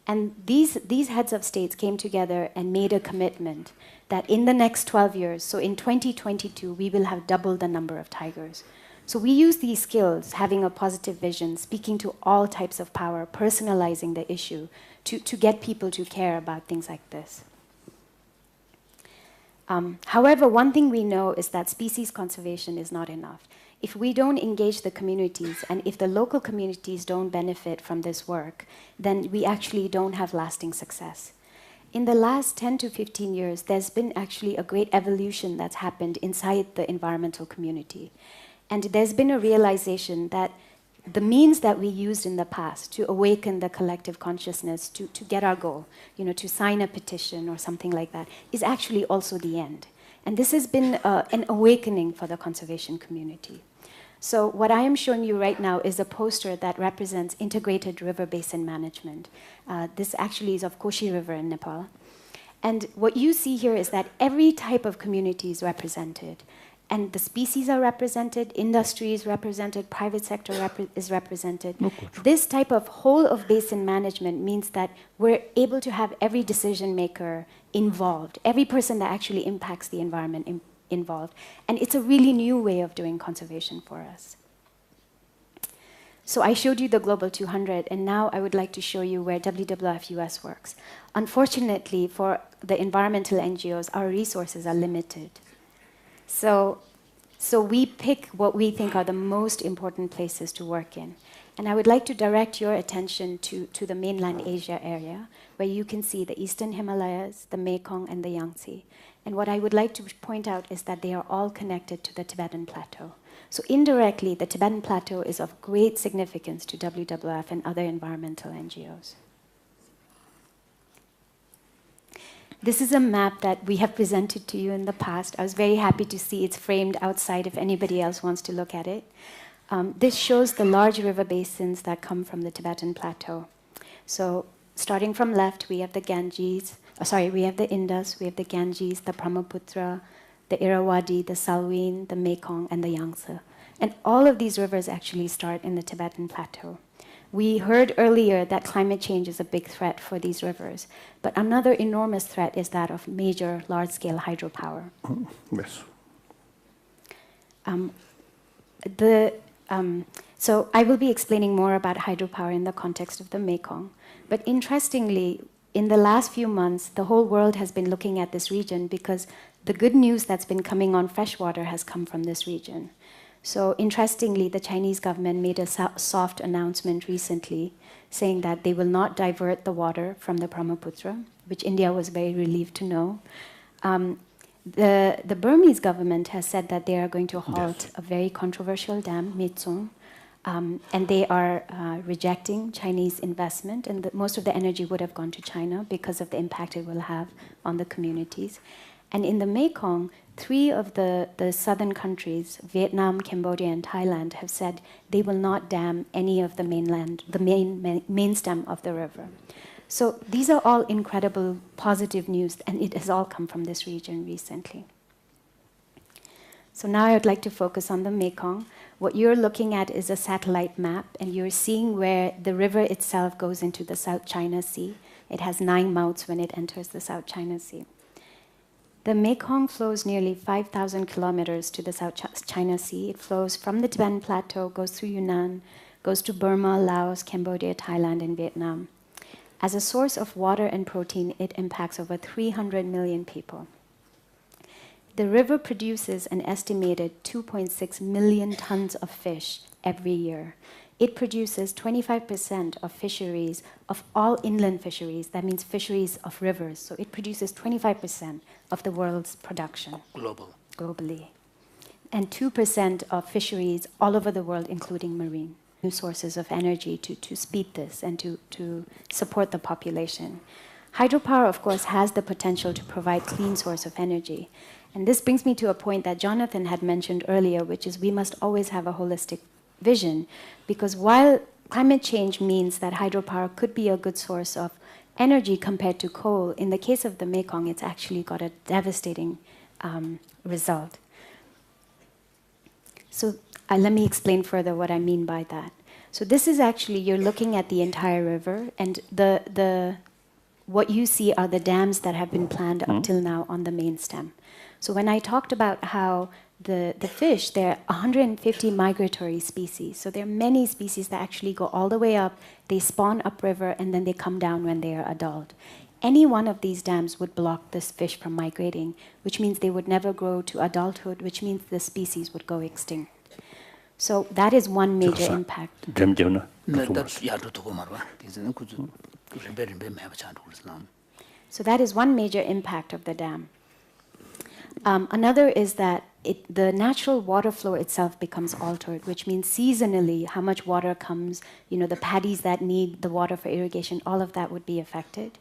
And these heads of states came together and made a commitment that in the next 12 years, so in 2022, we will have double the number of tigers. So we use these skills, having a positive vision, speaking to all types of power, personalizing the issue, to get people to care about things like this. However, one thing we know is that species conservation is not enough. If we don't engage the communities, and if the local communities don't benefit from this work, then we actually don't have lasting success. In the last 10 to 15 years, there's been actually a great evolution that's happened inside the environmental community. And there's been a realization that the means that we used in the past to awaken the collective consciousness to get our goal, to sign a petition or something like that, is actually also the end. And this has been an awakening for the conservation community. So what I am showing you right now is a poster that represents integrated river basin management. This actually is of Koshi River in Nepal. And what you see here is that every type of community is represented. And the species are represented, industry is represented, private sector is represented. This type of whole of basin management means that we're able to have every decision maker involved, every person that actually impacts the environment involved. And it's a really new way of doing conservation for us. So I showed you the Global 200, and now I would like to show you where WWF US works. Unfortunately, for the environmental NGOs, our resources are limited. So we pick what we think are the most important places to work in. And I would like to direct your attention to the mainland Asia area, where you can see the Eastern Himalayas, the Mekong, and the Yangtze. And what I would like to point out is that they are all connected to the Tibetan Plateau. So indirectly, the Tibetan Plateau is of great significance to WWF and other environmental NGOs. This is a map that we have presented to you in the past. I was very happy to see it's framed outside if anybody else wants to look at it. This shows the large river basins that come from the Tibetan Plateau. So starting from left, we have the Ganges. We have the Indus, we have the Ganges, the Brahmaputra, the Irrawaddy, the Salween, the Mekong, and the Yangtze. And all of these rivers actually start in the Tibetan Plateau. We heard earlier that climate change is a big threat for these rivers, but another enormous threat is that of major large-scale hydropower. Yes. So I will be explaining more about hydropower in the context of the Mekong. But interestingly, in the last few months, the whole world has been looking at this region because the good news that's been coming on freshwater has come from this region. So interestingly, the Chinese government made a soft announcement recently saying that they will not divert the water from the Brahmaputra, which India was very relieved to know. The Burmese government has said that they are going to halt a very controversial dam, Mitsung, and they are rejecting Chinese investment, and most of the energy would have gone to China because of the impact it will have on the communities. And in the Mekong, 3 of the southern countries, Vietnam, Cambodia, and Thailand, have said they will not dam any of the main stem of the river. So these are all incredible positive news, and it has all come from this region recently. So now I would like to focus on the Mekong. What you're looking at is a satellite map, and you're seeing where the river itself goes into the South China Sea. It has 9 mouths when it enters the South China Sea. The Mekong flows nearly 5,000 kilometers to the South China Sea. It flows from the Tibetan Plateau, goes through Yunnan, goes to Burma, Laos, Cambodia, Thailand, and Vietnam. As a source of water and protein, it impacts over 300 million people. The river produces an estimated 2.6 million tons of fish every year. It produces 25% of fisheries, of all inland fisheries. That means fisheries of rivers. So it produces 25% of the world's production. Globally. And 2% of fisheries all over the world, including marine. New sources of energy to speed this and to support the population. Hydropower, of course, has the potential to provide clean source of energy. And this brings me to a point that Jonathan had mentioned earlier, which is we must always have a holistic vision, because while climate change means that hydropower could be a good source of energy compared to coal, in the case of the Mekong, it's actually got a devastating result. So let me explain further what I mean by that. So this is actually, you're looking at the entire river, and what you see are the dams that have been planned up till now on the main stem. So when I talked about how the fish, there are 150 migratory species. So there are many species that actually go all the way up, they spawn upriver, and then they come down when they are adult. Any one of these dams would block this fish from migrating, which means they would never grow to adulthood, which means the species would go extinct. So that is one major impact. So that is one major impact of the dam. Another is that the natural water flow itself becomes altered, which means seasonally how much water comes, the paddies that need the water for irrigation, all of that would be affected.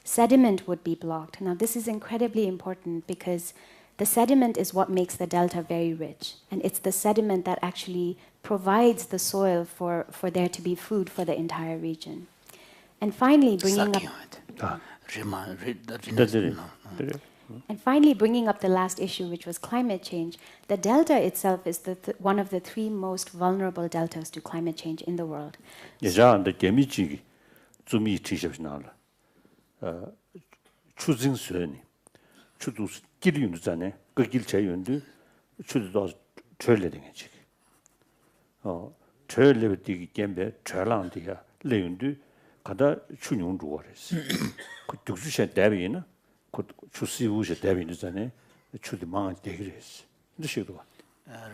Sediment would be blocked. Now this is incredibly important because the sediment is what makes the delta very rich. And it's the sediment that actually provides the soil for there to be food for the entire region. And finally, bringing up the last issue, which was climate change, the delta itself is one of the 3 most vulnerable deltas to climate change in the world.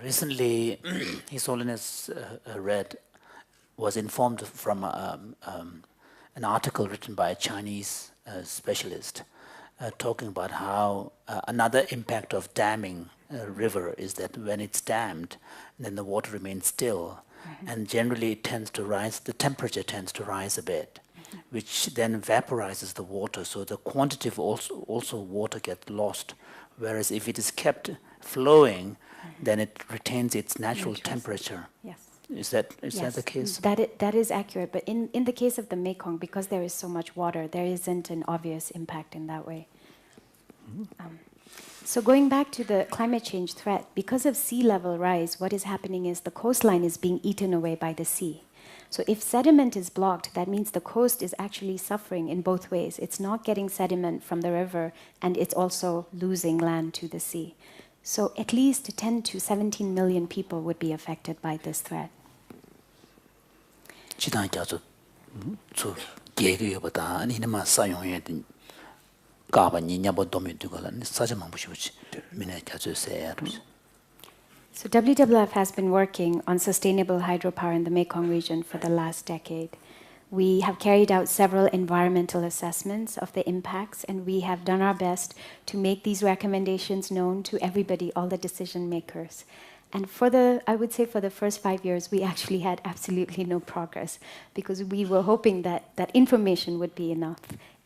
Recently, His Holiness was informed from an article written by a Chinese specialist talking about how another impact of damming a river is that when it's dammed, then the water remains still, and generally it tends to rise, the temperature tends to rise a bit, which then vaporizes the water, so the quantity of also water gets lost, whereas if it is kept flowing, then it retains its natural temperature. Yes. Is that the case? That is accurate, but in the case of the Mekong, because there is so much water, there isn't an obvious impact in that way. So going back to the climate change threat, because of sea level rise, what is happening is the coastline is being eaten away by the sea. So if sediment is blocked, that means the coast is actually suffering in both ways. It's not getting sediment from the river, and it's also losing land to the sea. So at least 10 to 17 million people would be affected by this threat. So WWF has been working on sustainable hydropower in the Mekong region for the last decade. We have carried out several environmental assessments of the impacts, and we have done our best to make these recommendations known to everybody, all the decision makers. And I would say for the first 5 years, we actually had absolutely no progress, because we were hoping that information would be enough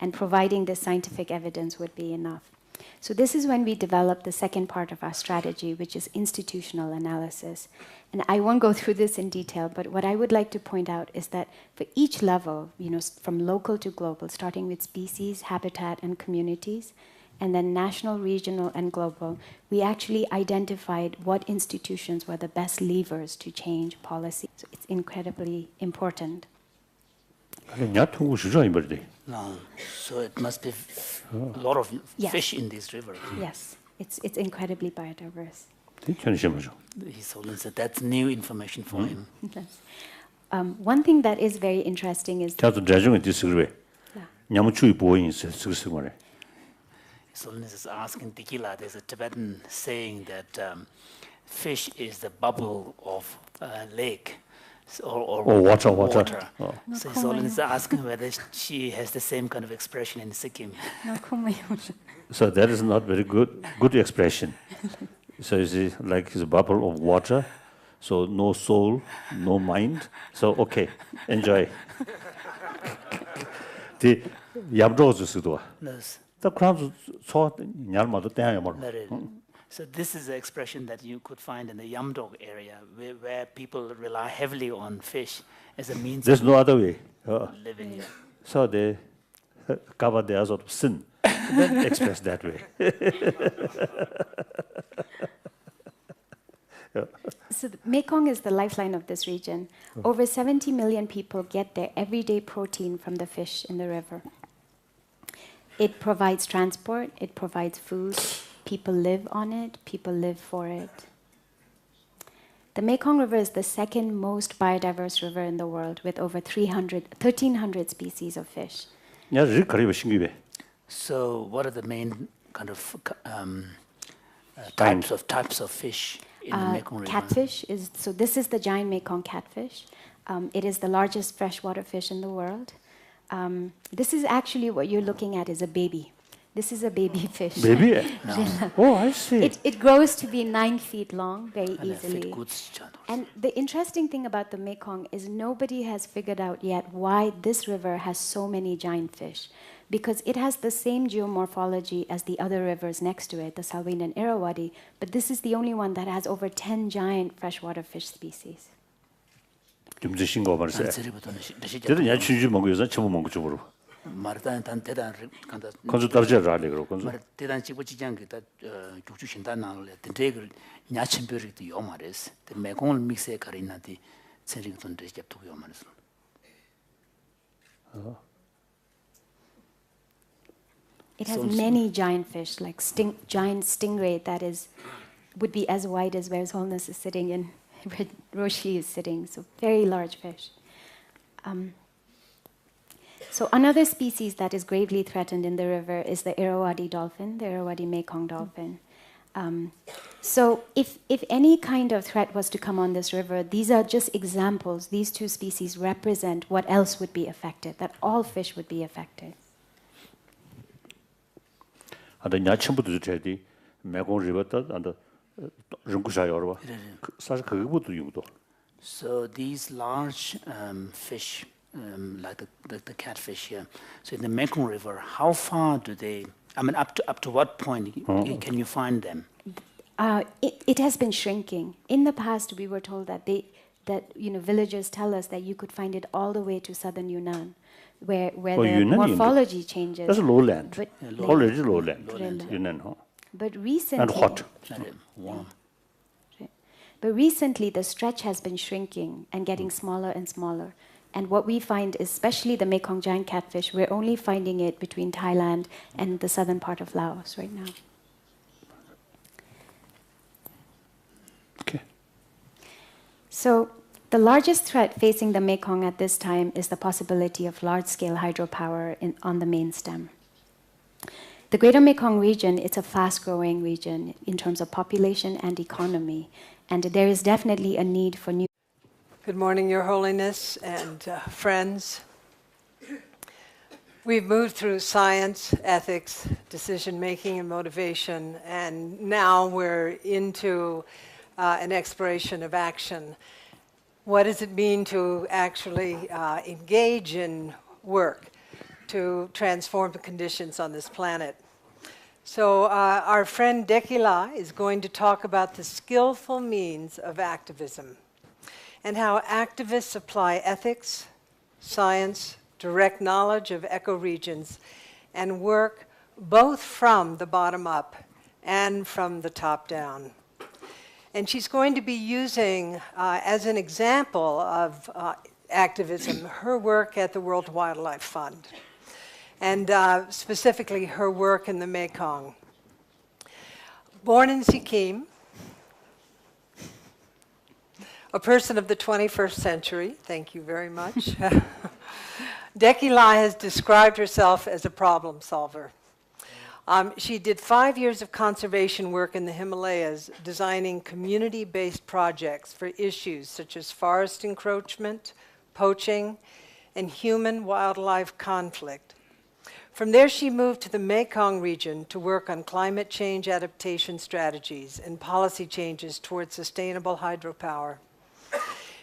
and providing the scientific evidence would be enough. So this is when we developed the second part of our strategy, which is institutional analysis. And I won't go through this in detail, but what I would like to point out is that for each level, from local to global, starting with species, habitat, and communities, and then national, regional, and global, we actually identified what institutions were the best levers to change policy. So it's incredibly important. So it must be a lot of fish in this river. Yes, it's incredibly biodiverse. His Holiness said that's new information for him. One thing that is very interesting is... His Holiness is asking Tequila, there's a Tibetan saying that fish is the bubble of a lake. Or water. Oh. So His Holiness is asking whether she has the same kind of expression in Sikkim. So that is not very good expression. So you see, like it's a bubble of water, so no soul, no mind. So okay, enjoy. The yabrozusudo. The crowd saw nyalmado tayamor. So this is the expression that you could find in the Yamdog area, where people rely heavily on fish as a means There's of no other way. living. Yeah. So they cover their sort of sin, then express that way. So the Mekong is the lifeline of this region. Over 70 million people get their everyday protein from the fish in the river. It provides transport, it provides food. People live on it, people live for it. The Mekong River is the second most biodiverse river in the world, with over 1,300 species of fish. So what are the main kind of types of fish in the Mekong River? Catfish so this is the giant Mekong catfish. It is the largest freshwater fish in the world. This is actually what you're looking at is a baby. This is a baby fish. Baby? No. Oh, I see. It grows to be 9 feet long very easily. And the interesting thing about the Mekong is nobody has figured out yet why this river has so many giant fish. Because it has the same geomorphology as the other rivers next to it, the Salween and Irrawaddy, but this is the only one that has over 10 giant freshwater fish species. 건조 떨어져 라래 그러고 건조. 대단 찍고 지장기다 죽주 신단나를 된대글 야침별이도 요마레스. 메공을 믹스에 가리나디 세리도 되게 요마레스. It has many giant fish, like giant stingray that would be as wide as where His Holiness is sitting and where Roshi is sitting. So very large fish. So another species that is gravely threatened in the river is the Irrawaddy dolphin, the Irrawaddy Mekong dolphin. So if any kind of threat was to come on this river, these are just examples. These two species represent what else would be affected, that all fish would be affected. So these large fish, like the catfish here, so in the Mekong River, how far do they? I mean, up to what point can you find them? It has been shrinking. In the past, we were told that villagers tell us that you could find it all the way to southern Yunnan, where the morphology changes. That's lowland. Already lowland. Yunnan, But recently, and hot. Warm. But recently, the stretch has been shrinking and getting smaller and smaller. And what we find, especially the Mekong giant catfish, we're only finding it between Thailand and the southern part of Laos right now. Okay. So the largest threat facing the Mekong at this time is the possibility of large-scale hydropower on the main stem. The Greater Mekong region, it's a fast-growing region in terms of population and economy, and there is definitely a need for new... Good morning, Your Holiness and friends. We've moved through science, ethics, decision-making, and motivation, and now we're into an exploration of action. What does it mean to actually engage in work to transform the conditions on this planet? So our friend Dekila is going to talk about the skillful means of activism and how activists apply ethics, science, direct knowledge of ecoregions, and work both from the bottom up and from the top down. And she's going to be using, as an example of activism, her work at the World Wildlife Fund, and specifically her work in the Mekong. Born in Sikkim, a person of the 21st century, thank you very much, Dekila has described herself as a problem solver. She did 5 years of conservation work in the Himalayas, designing community-based projects for issues such as forest encroachment, poaching, and human-wildlife conflict. From there, she moved to the Mekong region to work on climate change adaptation strategies and policy changes towards sustainable hydropower.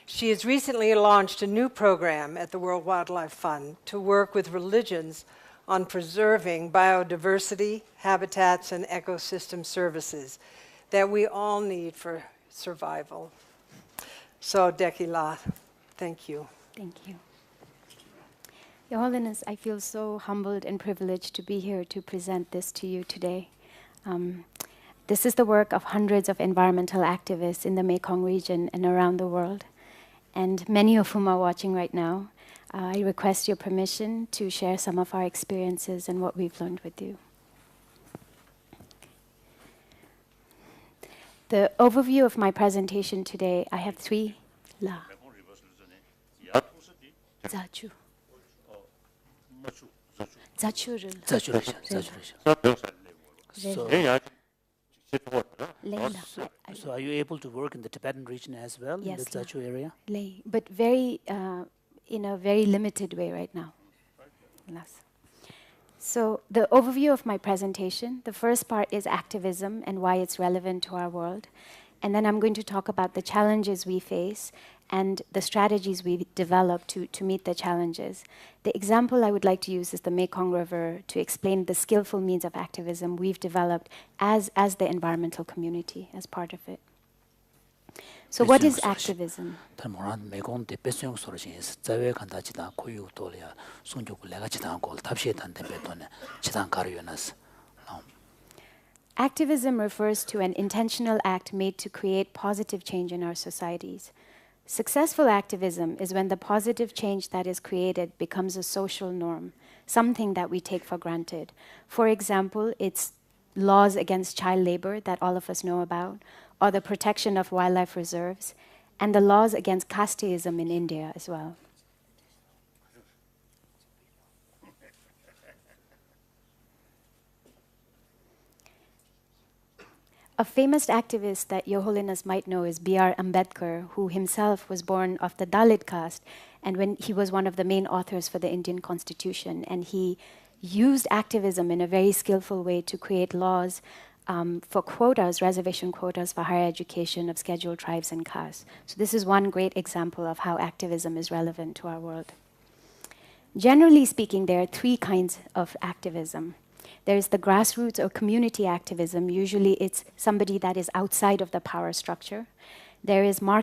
She has recently launched a new program at the World Wildlife Fund to work with religions on preserving biodiversity, habitats, and ecosystem services that we all need for survival. So, Dekila, thank you. Thank you. Your Holiness, I feel so humbled and privileged to be here to present this to you today. This is the work of hundreds of environmental activists in the Mekong region and around the world, and many of whom are watching right now. I request your permission to share some of our experiences and what we've learned with you. The overview of my presentation today, I have three. Zachu. So are you able to work in the Tibetan region as well, yes, in the Zachu area? But very, in a very limited way right now. So the overview of my presentation, the first part is activism and why it's relevant to our world. And then I'm going to talk about the challenges we face and the strategies we've developed to meet the challenges. The example I would like to use is the Mekong River to explain the skillful means of activism we've developed as the environmental community, as part of it. So what is activism? Activism refers to an intentional act made to create positive change in our societies. Successful activism is when the positive change that is created becomes a social norm, something that we take for granted. For example, it's laws against child labor that all of us know about, or the protection of wildlife reserves, and the laws against casteism in India as well. A famous activist that Your Holiness might know is B.R. Ambedkar, who himself was born of the Dalit caste, and when he was one of the main authors for the Indian Constitution, and he used activism in a very skillful way to create laws for quotas, reservation quotas for higher education of scheduled tribes and castes. So this is one great example of how activism is relevant to our world. Generally speaking, there are three kinds of activism. There is the grassroots or community activism. Usually it's somebody that is outside of the power structure. There is market